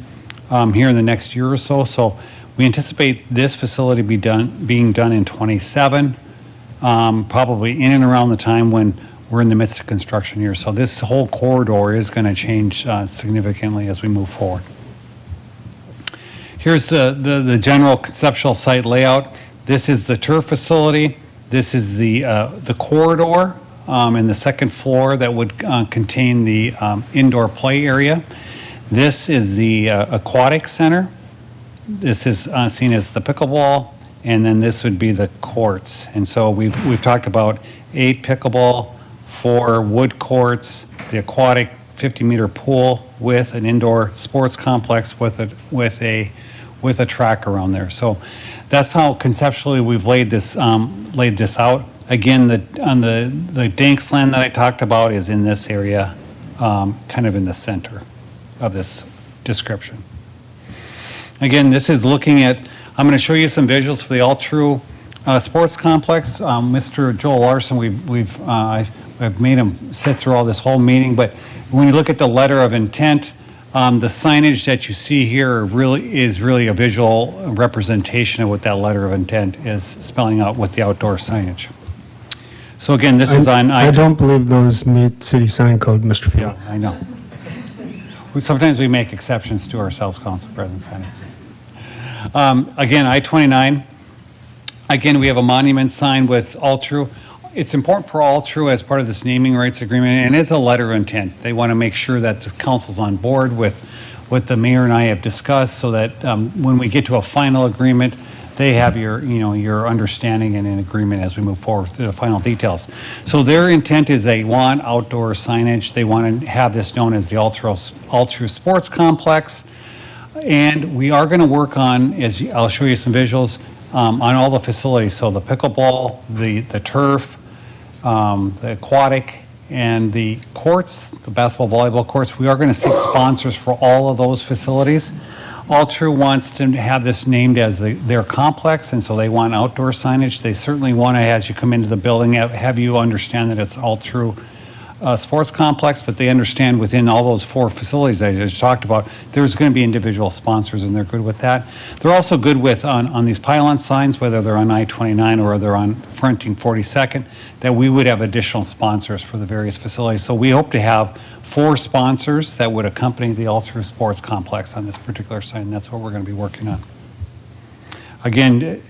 here in the next year or so. So we anticipate this facility being done in 27, probably in and around the time when we're in the midst of construction here. So this whole corridor is going to change significantly as we move forward. Here's the general conceptual site layout. This is the turf facility. This is the corridor in the second floor that would contain the indoor play area. This is the aquatic center. This is seen as the pickleball, and then this would be the courts. And so we've talked about 8 pickleball, 4 wood courts, the aquatic 50-meter pool with an indoor sports complex with a track around there. So that's how conceptually we've laid this out. Again, the Danks land that I talked about is in this area, kind of in the center of this description. Again, this is looking at, I'm going to show you some visuals for the Altru Sports Complex. Mr. Joel Larson, I've made him sit through all this whole meeting, but when you look at the letter of intent, the signage that you see here is really a visual representation of what that letter of intent is spelling out with the outdoor signage. So again, this is on... I don't believe those meet city sign code, Mr. Field. Yeah, I know. Sometimes we make exceptions to ourselves, Council President Sene. Again, I-29. Again, we have a monument sign with Altru. It's important for Altru as part of this naming rights agreement, and it's a letter of intent. They want to make sure that the council's on board with what the mayor and I have discussed, so that when we get to a final agreement, they have your understanding and an agreement as we move forward through the final details. So their intent is they want outdoor signage. They want to have this known as the Altru Sports Complex. And we are going to work on, I'll show you some visuals, on all the facilities. So the pickleball, the turf, the aquatic, and the courts, the basketball, volleyball courts. We are going to seek sponsors for all of those facilities. Altru wants to have this named as their complex, and so they want outdoor signage. They certainly want to, as you come into the building, have you understand that it's Altru Sports Complex, but they understand within all those 4 facilities I just talked about, there's going to be individual sponsors, and they're good with that. They're also good with, on these pylon signs, whether they're on I-29 or they're on fronting 42nd, that we would have additional sponsors for the various facilities. So we hope to have 4 sponsors that would accompany the Altru Sports Complex on this particular site, and that's what we're going to be working on. Again,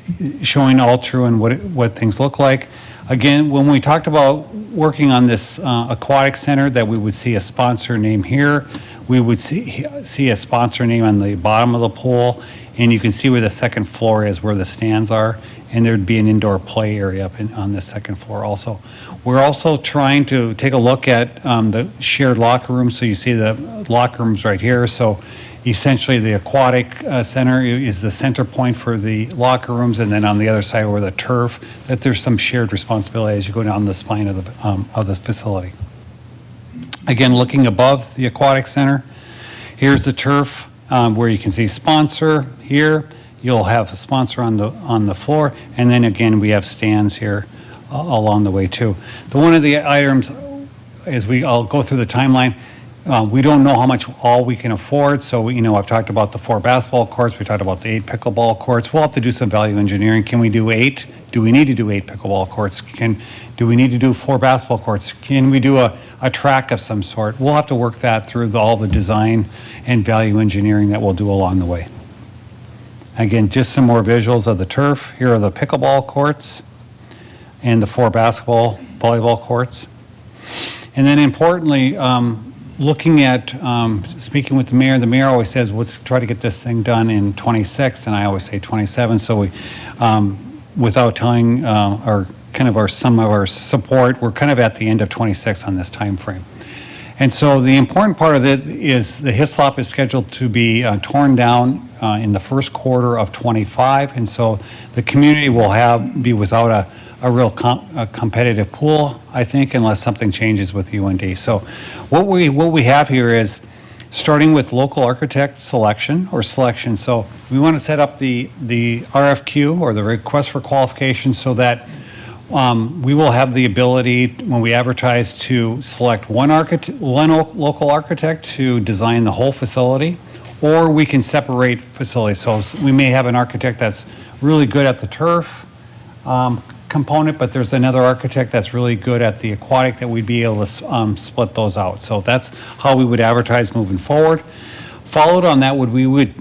showing Altru and what things look like. Again, when we talked about working on this aquatic center, that we would see a sponsor name here. We would see a sponsor name on the bottom of the pool, and you can see where the second floor is, where the stands are, and there'd be an indoor play area up on the second floor also. We're also trying to take a look at the shared locker rooms. So you see the locker rooms right here. So essentially the aquatic center is the center point for the locker rooms, and then on the other side where the turf, that there's some shared responsibility as you go down the spine of the facility. Again, looking above the aquatic center, here's the turf where you can see sponsor here. You'll have a sponsor on the floor, and then again we have stands here along the way too. One of the items, as I'll go through the timeline, we don't know how much all we can afford. So I've talked about the 4 basketball courts. We talked about the 8 pickleball courts. We'll have to do some value engineering. Can we do 8? Do we need to do 8 pickleball courts? Do we need to do 4 basketball courts? Can we do a track of some sort? We'll have to work that through all the design and value engineering that we'll do along the way. Again, just some more visuals of the turf. Here are the pickleball courts and the 4 basketball, volleyball courts. And then importantly, looking at, speaking with the mayor always says, let's try to get this thing done in 26, and I always say 27, so we, without telling some of our support, we're kind of at the end of 26 on this time frame. And so the important part of it is the Hislop is scheduled to be torn down in the first quarter of 25, and so the community will be without a real competitive pool, I think, unless something changes with UND. So what we have here is starting with local architect selection. So we want to set up the RFQ, or the request for qualifications, so that we will have the ability, when we advertise, to select one local architect to design the whole facility, or we can separate facilities. So we may have an architect that's really good at the turf component, but there's another architect that's really good at the aquatic, that we'd be able to split those out. So that's how we would advertise moving forward. Followed on that, we would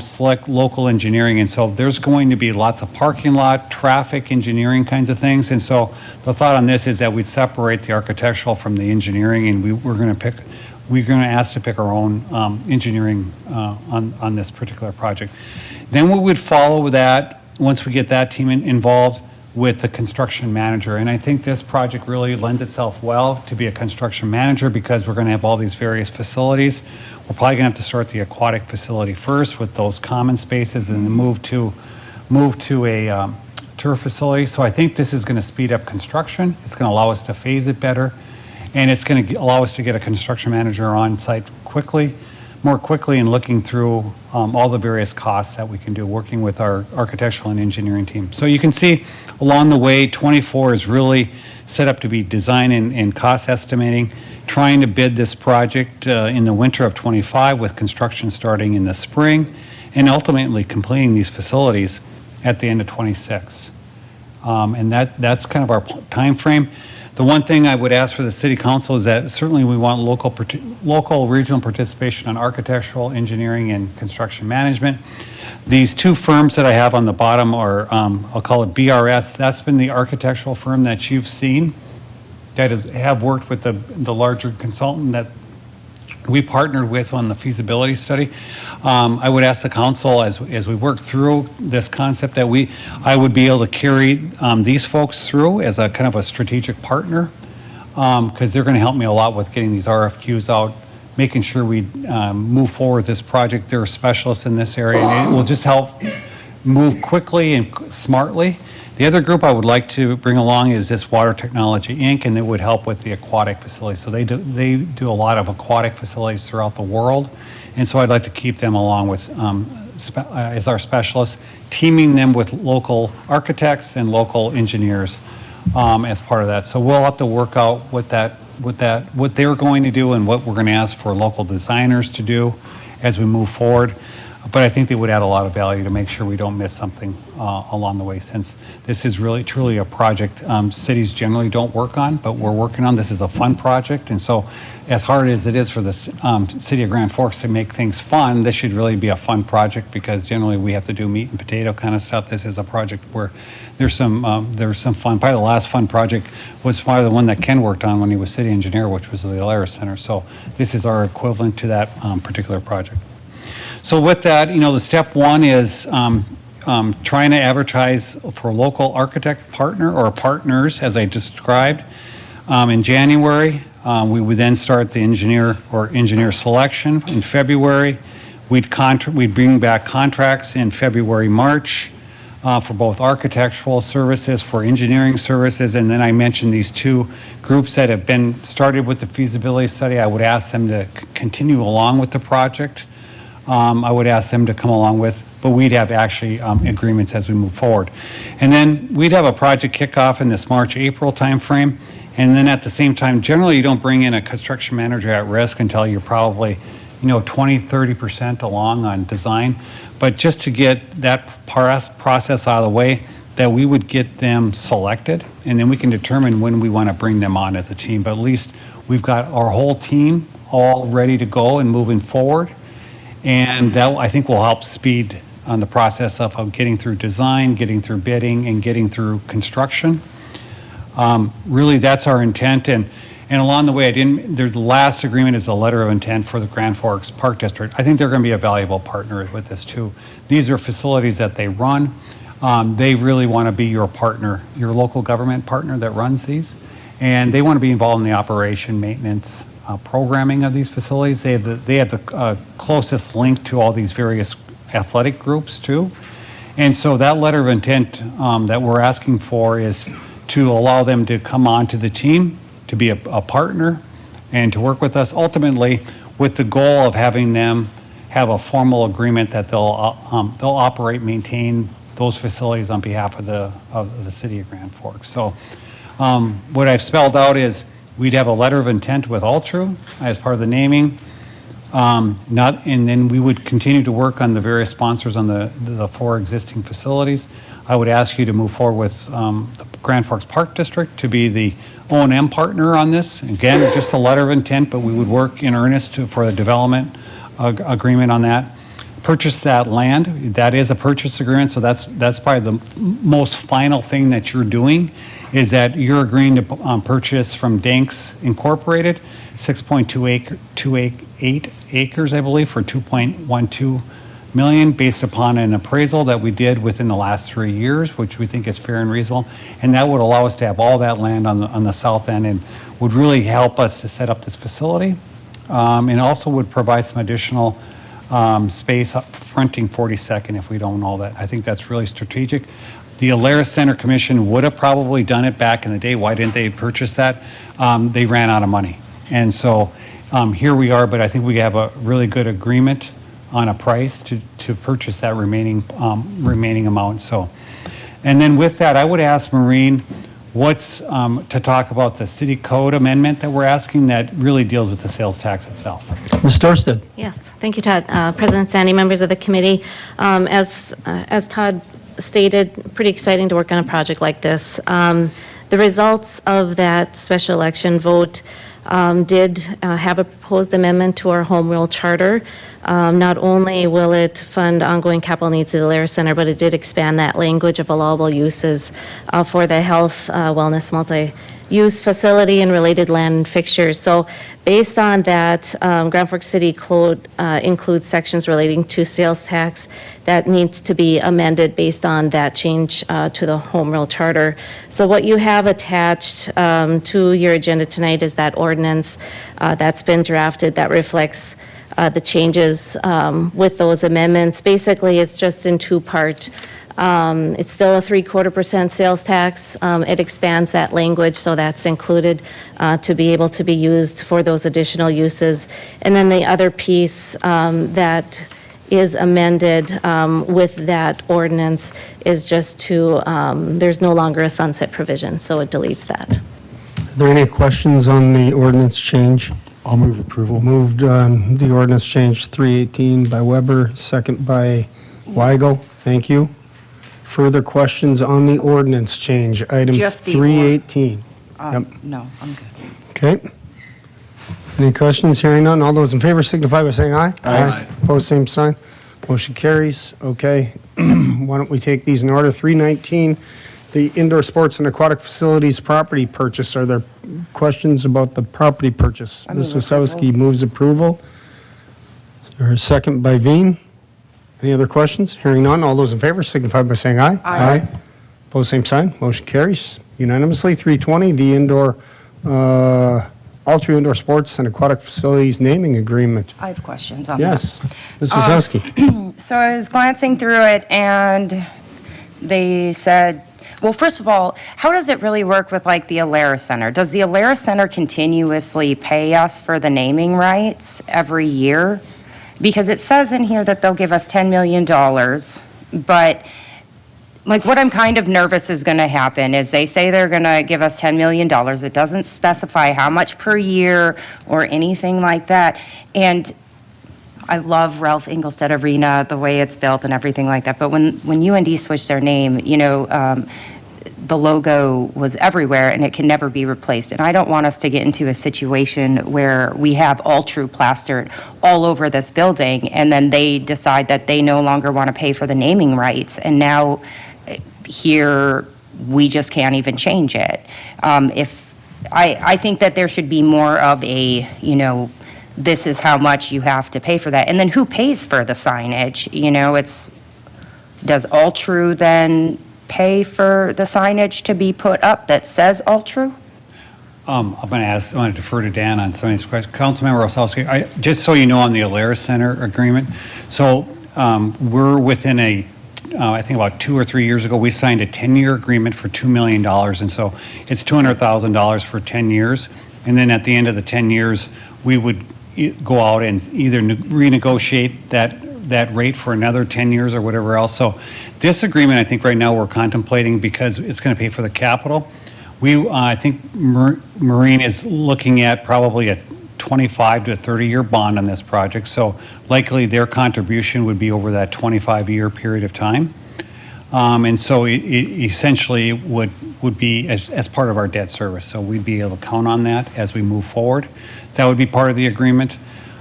select local engineering, and so there's going to be lots of parking lot, traffic, engineering kinds of things, and so the thought on this is that we'd separate the architectural from the engineering, and we're going to ask to pick our own engineering on this particular project. Then we would follow that, once we get that team involved, with the construction manager. And I think this project really lends itself well to be a construction manager, because we're going to have all these various facilities. We're probably going to have to start the aquatic facility first with those common spaces, and then move to a turf facility. So I think this is going to speed up construction. It's going to allow us to phase it better, and it's going to allow us to get a construction manager on site more quickly, and looking through all the various costs that we can do, working with our architectural and engineering team. So you can see along the way, 24 is really set up to be design and cost estimating, trying to bid this project in the winter of 25, with construction starting in the spring, and ultimately completing these facilities at the end of 26. And that's kind of our time frame. The one thing I would ask for the city council is that certainly we want local regional participation on architectural, engineering, and construction management. These two firms that I have on the bottom are, I'll call it BRS. That's been the architectural firm that you've seen that have worked with the larger consultant that we partnered with on the feasibility study. I would ask the council, as we work through this concept, that I would be able to carry these folks through as a kind of a strategic partner, because they're going to help me a lot with getting these RFQs out, making sure we move forward with this project. They're specialists in this area, and it will just help move quickly and smartly. The other group I would like to bring along is this Water Technology Inc., and it would help with the aquatic facilities. So they do a lot of aquatic facilities throughout the world, and so I'd like to keep them along with as our specialists, teaming them with local architects and local engineers as part of that. So we'll have to work out what they're going to do, and what we're going to ask for local designers to do as we move forward. But I think they would add a lot of value to make sure we don't miss something along the way, since this is really truly a project cities generally don't work on, but we're working on. This is a fun project, and so as hard as it is for the city of Grand Forks to make things fun, this should really be a fun project, because generally we have to do meat and potato kind of stuff. This is a project where there's some fun. Probably the last fun project was probably the one that Ken worked on when he was city engineer, which was the Alaris Center. So this is our equivalent to that particular project. So with that, the step one is trying to advertise for a local architect partner or partners, as I described. In January, we would then start the engineer selection in February. We'd bring back contracts in February, March for both architectural services, for engineering services, and then I mentioned these two groups that have been started with the feasibility study. I would ask them to continue along with the project. I would ask them to come along with, but we'd have actually agreements as we move forward. And then we'd have a project kickoff in this March-April timeframe. And then at the same time, generally you don't bring in a construction manager at risk until you're probably, 20-30% along on design. But just to get that process out of the way, that we would get them selected, and then we can determine when we want to bring them on as a team. But at least we've got our whole team all ready to go and moving forward. And that, I think, will help speed on the process of getting through design, getting through bidding, and getting through construction. Really, that's our intent. And And along the way, the last agreement is a letter of intent for the Grand Forks Park District. I think they're going to be a valuable partner with this too. These are facilities that they run. They really want to be your partner, your local government partner that runs these. And they want to be involved in the operation, maintenance, programming of these facilities. They have the closest link to all these various athletic groups too. And so that letter of intent that we're asking for is to allow them to come onto the team, to be a partner, and to work with us, ultimately with the goal of having them have a formal agreement that they'll operate, maintain those facilities on behalf of the city of Grand Forks. So what I've spelled out is we'd have a letter of intent with Altru as part of the naming, and then we would continue to work on the various sponsors on the 4 existing facilities. I would ask you to move forward with the Grand Forks Park District to be the O&M partner on this. Again, just a letter of intent, but we would work in earnest for the development agreement on that. Purchase that land. That is a purchase agreement, so that's probably the most final thing that you're doing, is that you're agreeing to purchase from Danks Incorporated 6.28 acres, I believe, for $2.12 million, based upon an appraisal that we did within the last 3 years, which we think is fair and reasonable. And that would allow us to have all that land on the south end, and would really help us to set up this facility. And also would provide some additional space up fronting 42nd if we don't know that. I think that's really strategic. The Alerus Center Commission would have probably done it back in the day. Why didn't they purchase that? They ran out of money. And so here we are, but I think we have a really good agreement on a price to purchase that remaining amount. So, and then with that, I would ask Maureen what's to talk about the city code amendment that we're asking that really deals with the sales tax itself. Ms. Dorstad? Yes, thank you, Todd. President Sandy, members of the committee, as Todd stated, pretty exciting to work on a project like this. The results of that special election vote did have a proposed amendment to our home rule charter. Not only will it fund ongoing capital needs of the Alerus Center, but it did expand that language of allowable uses for the health, wellness, multi-use facility and related land and fixtures. So based on that, Grand Forks City Code includes sections relating to sales tax that needs to be amended based on that change to the home rule charter. So what you have attached to your agenda tonight is that ordinance that's been drafted that reflects the changes with those amendments. Basically, it's just in 2-part. It's still a 0.75% sales tax. It expands that language, so that's included to be able to be used for those additional uses. And then the other piece that is amended with that ordinance is just to, there's no longer a sunset provision, so it deletes that. Are there any questions on the ordinance change? I'll move approval. Moved the ordinance change 318 by Weber, second by Weigel. Thank you. Further questions on the ordinance change, item Just the 318? Yep. No, I'm good. Okay. Any questions? Hearing none. All those in favor signify by saying aye. Aye. Opposed, same sign. Motion carries. Okay. Why don't we take these in order? 319, the indoor sports and aquatic facilities property purchase. Are there questions about the property purchase? Ms. Wasowski moves approval. Is there a second by Veen? Any other questions? Hearing none. All those in favor signify by saying aye. Aye. Opposed, same sign. Motion carries unanimously. 320, the indoor, Altru Indoor Sports and Aquatic Facilities naming agreement. I have questions on that. Yes. Ms. Wasowski. So I was glancing through it, and they said, well, first of all, how does it really work with like the Alerus Center? Does the Alerus Center continuously pay us for the naming rights every year? Because it says in here that they'll give us $10 million, but like what I'm kind of nervous is going to happen is they say they're going to give us $10 million. It doesn't specify how much per year or anything like that. And I love Ralph Engelstad Arena, the way it's built and everything like that. But when UND switched their name, you know, the logo was everywhere and it can never be replaced. And I don't want us to get into a situation where we have Altru plastered all over this building and then they decide that they no longer want to pay for the naming rights. And now here we just can't even change it. I think that there should be more of a, this is how much you have to pay for that. And then who pays for the signage? Does Altru then pay for the signage to be put up that says Altru? I'm going to defer to Dan on some of these questions. Councilmember Osowski, just so you know, on the Alaris Center agreement, so we're within I think about 2 or 3 years ago, we signed a 10-year agreement for $2 million. And so it's $200,000 for 10 years. And then at the end of the 10 years, we would go out and either renegotiate that rate for another 10 years or whatever else. So this agreement, I think right now we're contemplating because it's going to pay for the capital. I think Marine is looking at probably a 25 to 30-year bond on this project. So likely their contribution would be over that 25-year period of time. And so it essentially would be as part of our debt service. So we'd be able to count on that as we move forward. That would be part of the agreement.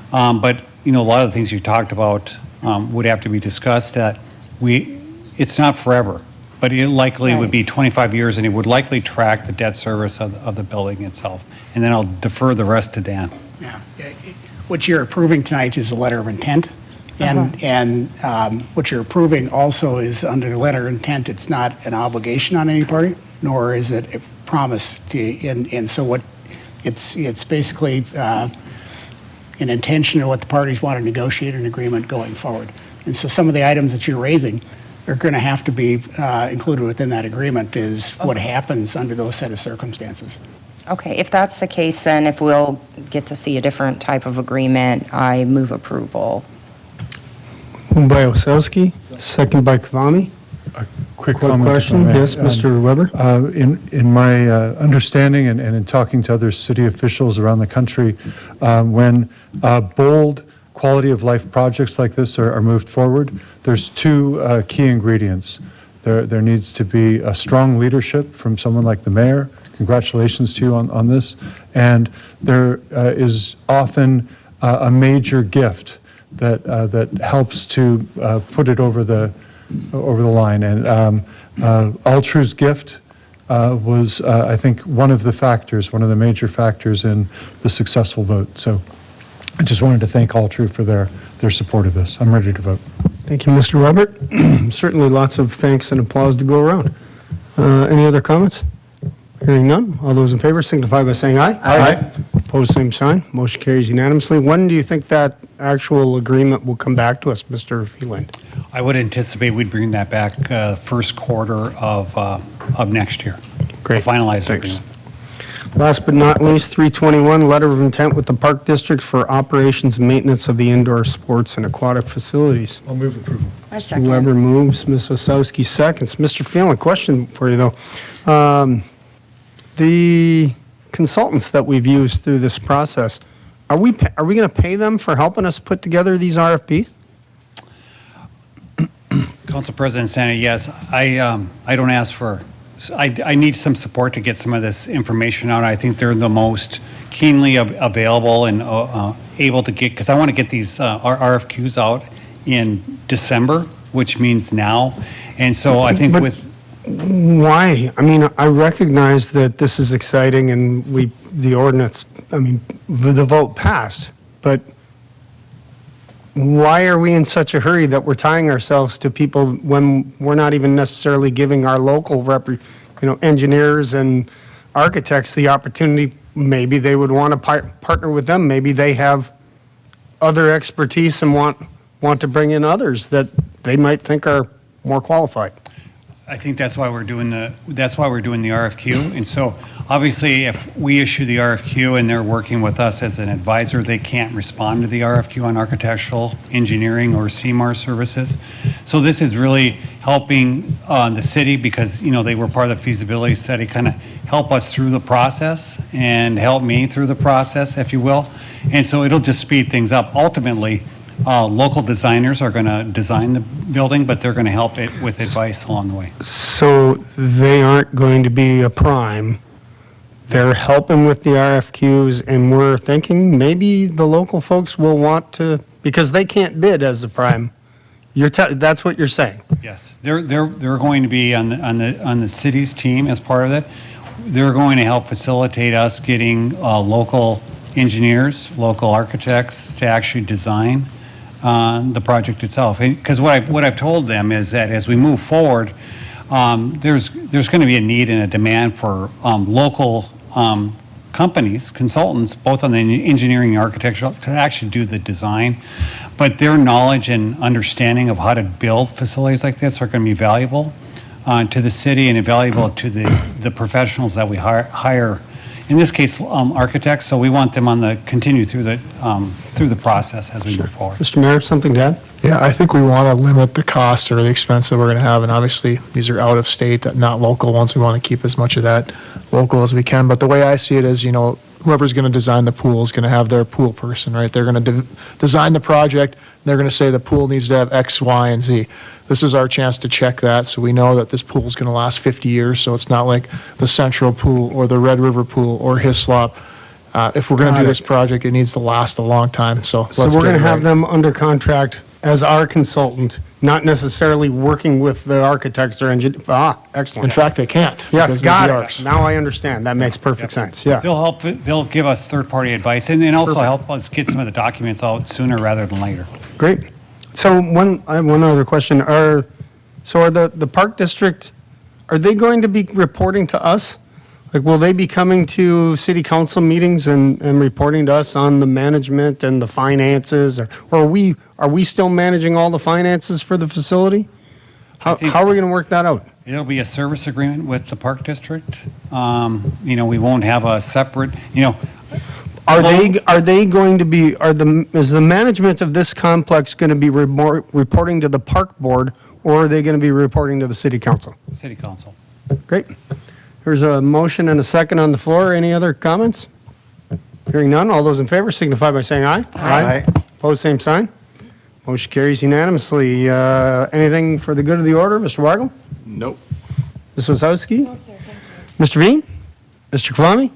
But, a lot of the things you talked about would have to be discussed that it's not forever, but it likely would be 25 years and it would likely track the debt service of the building itself. And then I'll defer the rest to Dan. Yeah. What you're approving tonight is a letter of intent. And what you're approving also is under the letter of intent, it's not an obligation on any party, nor is it a promise to, and so what it's basically an intention of what the parties want to negotiate an agreement going forward. And so some of the items that you're raising are going to have to be included within that agreement is what happens under those set of circumstances. Okay, if that's the case, then if we'll get to see a different type of agreement, I move approval. Moved by Osowski, second by Kavami. Quick Quick comment, question. if I may. Yes, Mr. Weber? In my understanding and in talking to other city officials around the country, when bold quality of life projects like this are moved forward, there's two key ingredients. There needs to be a strong leadership from someone like the mayor. Congratulations to you on this. And there is often a major gift that helps to put it over the line. And Altru's gift was, I think, one of the major factors in the successful vote. So I just wanted to thank Altru for their support of this. I'm ready to vote. Thank you, Mr. Weber. Certainly lots of thanks and applause to go around. Any other comments? Hearing none. All those in favor signify by saying aye. Aye. Opposed, same sign. Motion carries unanimously. When do you think that actual agreement will come back to us, Mr. Phelan? I would anticipate we'd bring that back first quarter of next year. Great. Finalize Thanks. agreement. Last but not least, 321, letter of intent with the Park District for operations and maintenance of the indoor sports and aquatic facilities. I'll move approval. I second. Whoever moves, Ms. Osowski seconds. Mr. Phelan, question for you, though. The consultants that we've used through this process, are we going to pay them for helping us put together these RFPs? Council President Santa, yes, I don't ask for, I need some support to get some of this information out. I think they're the most keenly available and able to get, because I want to get these RFQs out in December, which means now. And so I think Why? I mean, I recognize that this is exciting and the ordinance, the vote passed, but why are we in such a hurry that we're tying ourselves to people when we're not even necessarily giving our local engineers and architects the opportunity? Maybe they would want to partner with them. Maybe they have other expertise and want to bring in others that they might think are more qualified. I think that's why we're doing the RFQ. And so obviously if we issue the RFQ and they're working with us as an advisor, they can't respond to the RFQ on architectural engineering or CMAR services. So this is really helping the city because, they were part of the feasibility study, kind of help us through the process and help me through the process, if you will. And so it'll just speed things up. Ultimately, local designers are going to design the building, but they're going to help it with advice along the way. So they aren't going to be a prime. They're helping with the RFQs, and we're thinking maybe the local folks will want to, because they can't bid as the prime. That's what you're saying? Yes, they're going to be on the city's team as part of it. they're going to help facilitate us getting local engineers, local architects to actually design the project itself. Because what I've told them is that as we move forward, there's going to be a need and a demand for local companies, consultants, both on the engineering and architectural, to actually do the design. But their knowledge and understanding of how to build facilities like this are going to be valuable to the city and invaluable to the professionals that we hire. In this case, architects. So we want them continue through the process as we move forward. Mr. Mayor, something to add? Yeah, I think we want to limit the cost or the expense that we're going to have, and obviously, these are out-of-state, not local ones. We want to keep as much of that local as we can, but the way I see it is, whoever's going to design the pool is going to have their pool person, right? They're going to design the project, and they're going to say the pool needs to have X, Y, and Z. This is our chance to check that, so we know that this pool is going to last 50 years, so it's not like the Central Pool or the Red River Pool or Hislop. If we're going to do this project, it needs to last a long time, so let's So we're get going it to have right. them under contract as our consultant, not necessarily working with the architects or engineers. Excellent. In fact, they can't. Yes, because got they're it. ours. Now I understand. That makes perfect sense, yeah. They'll give us third-party advice and also help us get some of the documents out sooner rather than later. Great. So I have one other question. Are the Park District, are they going to be reporting to us? Like, will they be coming to city council meetings and reporting to us on the management and the finances? Or are we still managing all the finances for the facility? How are we going to work that out? It'll be a service agreement with the Park District. We won't have a separate, Are they going to be, is the management of this complex going to be reporting to the park board, or are they going to be reporting to the city council? City council. Great. There's a motion and a second on the floor. Any other comments? Hearing none, all those in favor signify by saying aye. Aye. Opposed, same sign. Motion carries unanimously. Anything for the good of the order, Mr. Weigel? Nope. Ms. Wazowski? No, sir, thank you. Mr. Veen? Mr. Kwame?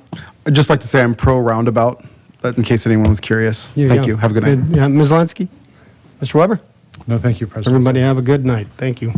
I'd just like to say I'm pro roundabout, but in case anyone was curious. Thank you. Have a good night. Yeah, Ms. Lansky? Mr. Weber? No, thank you, President. Everybody have a good night. Thank you.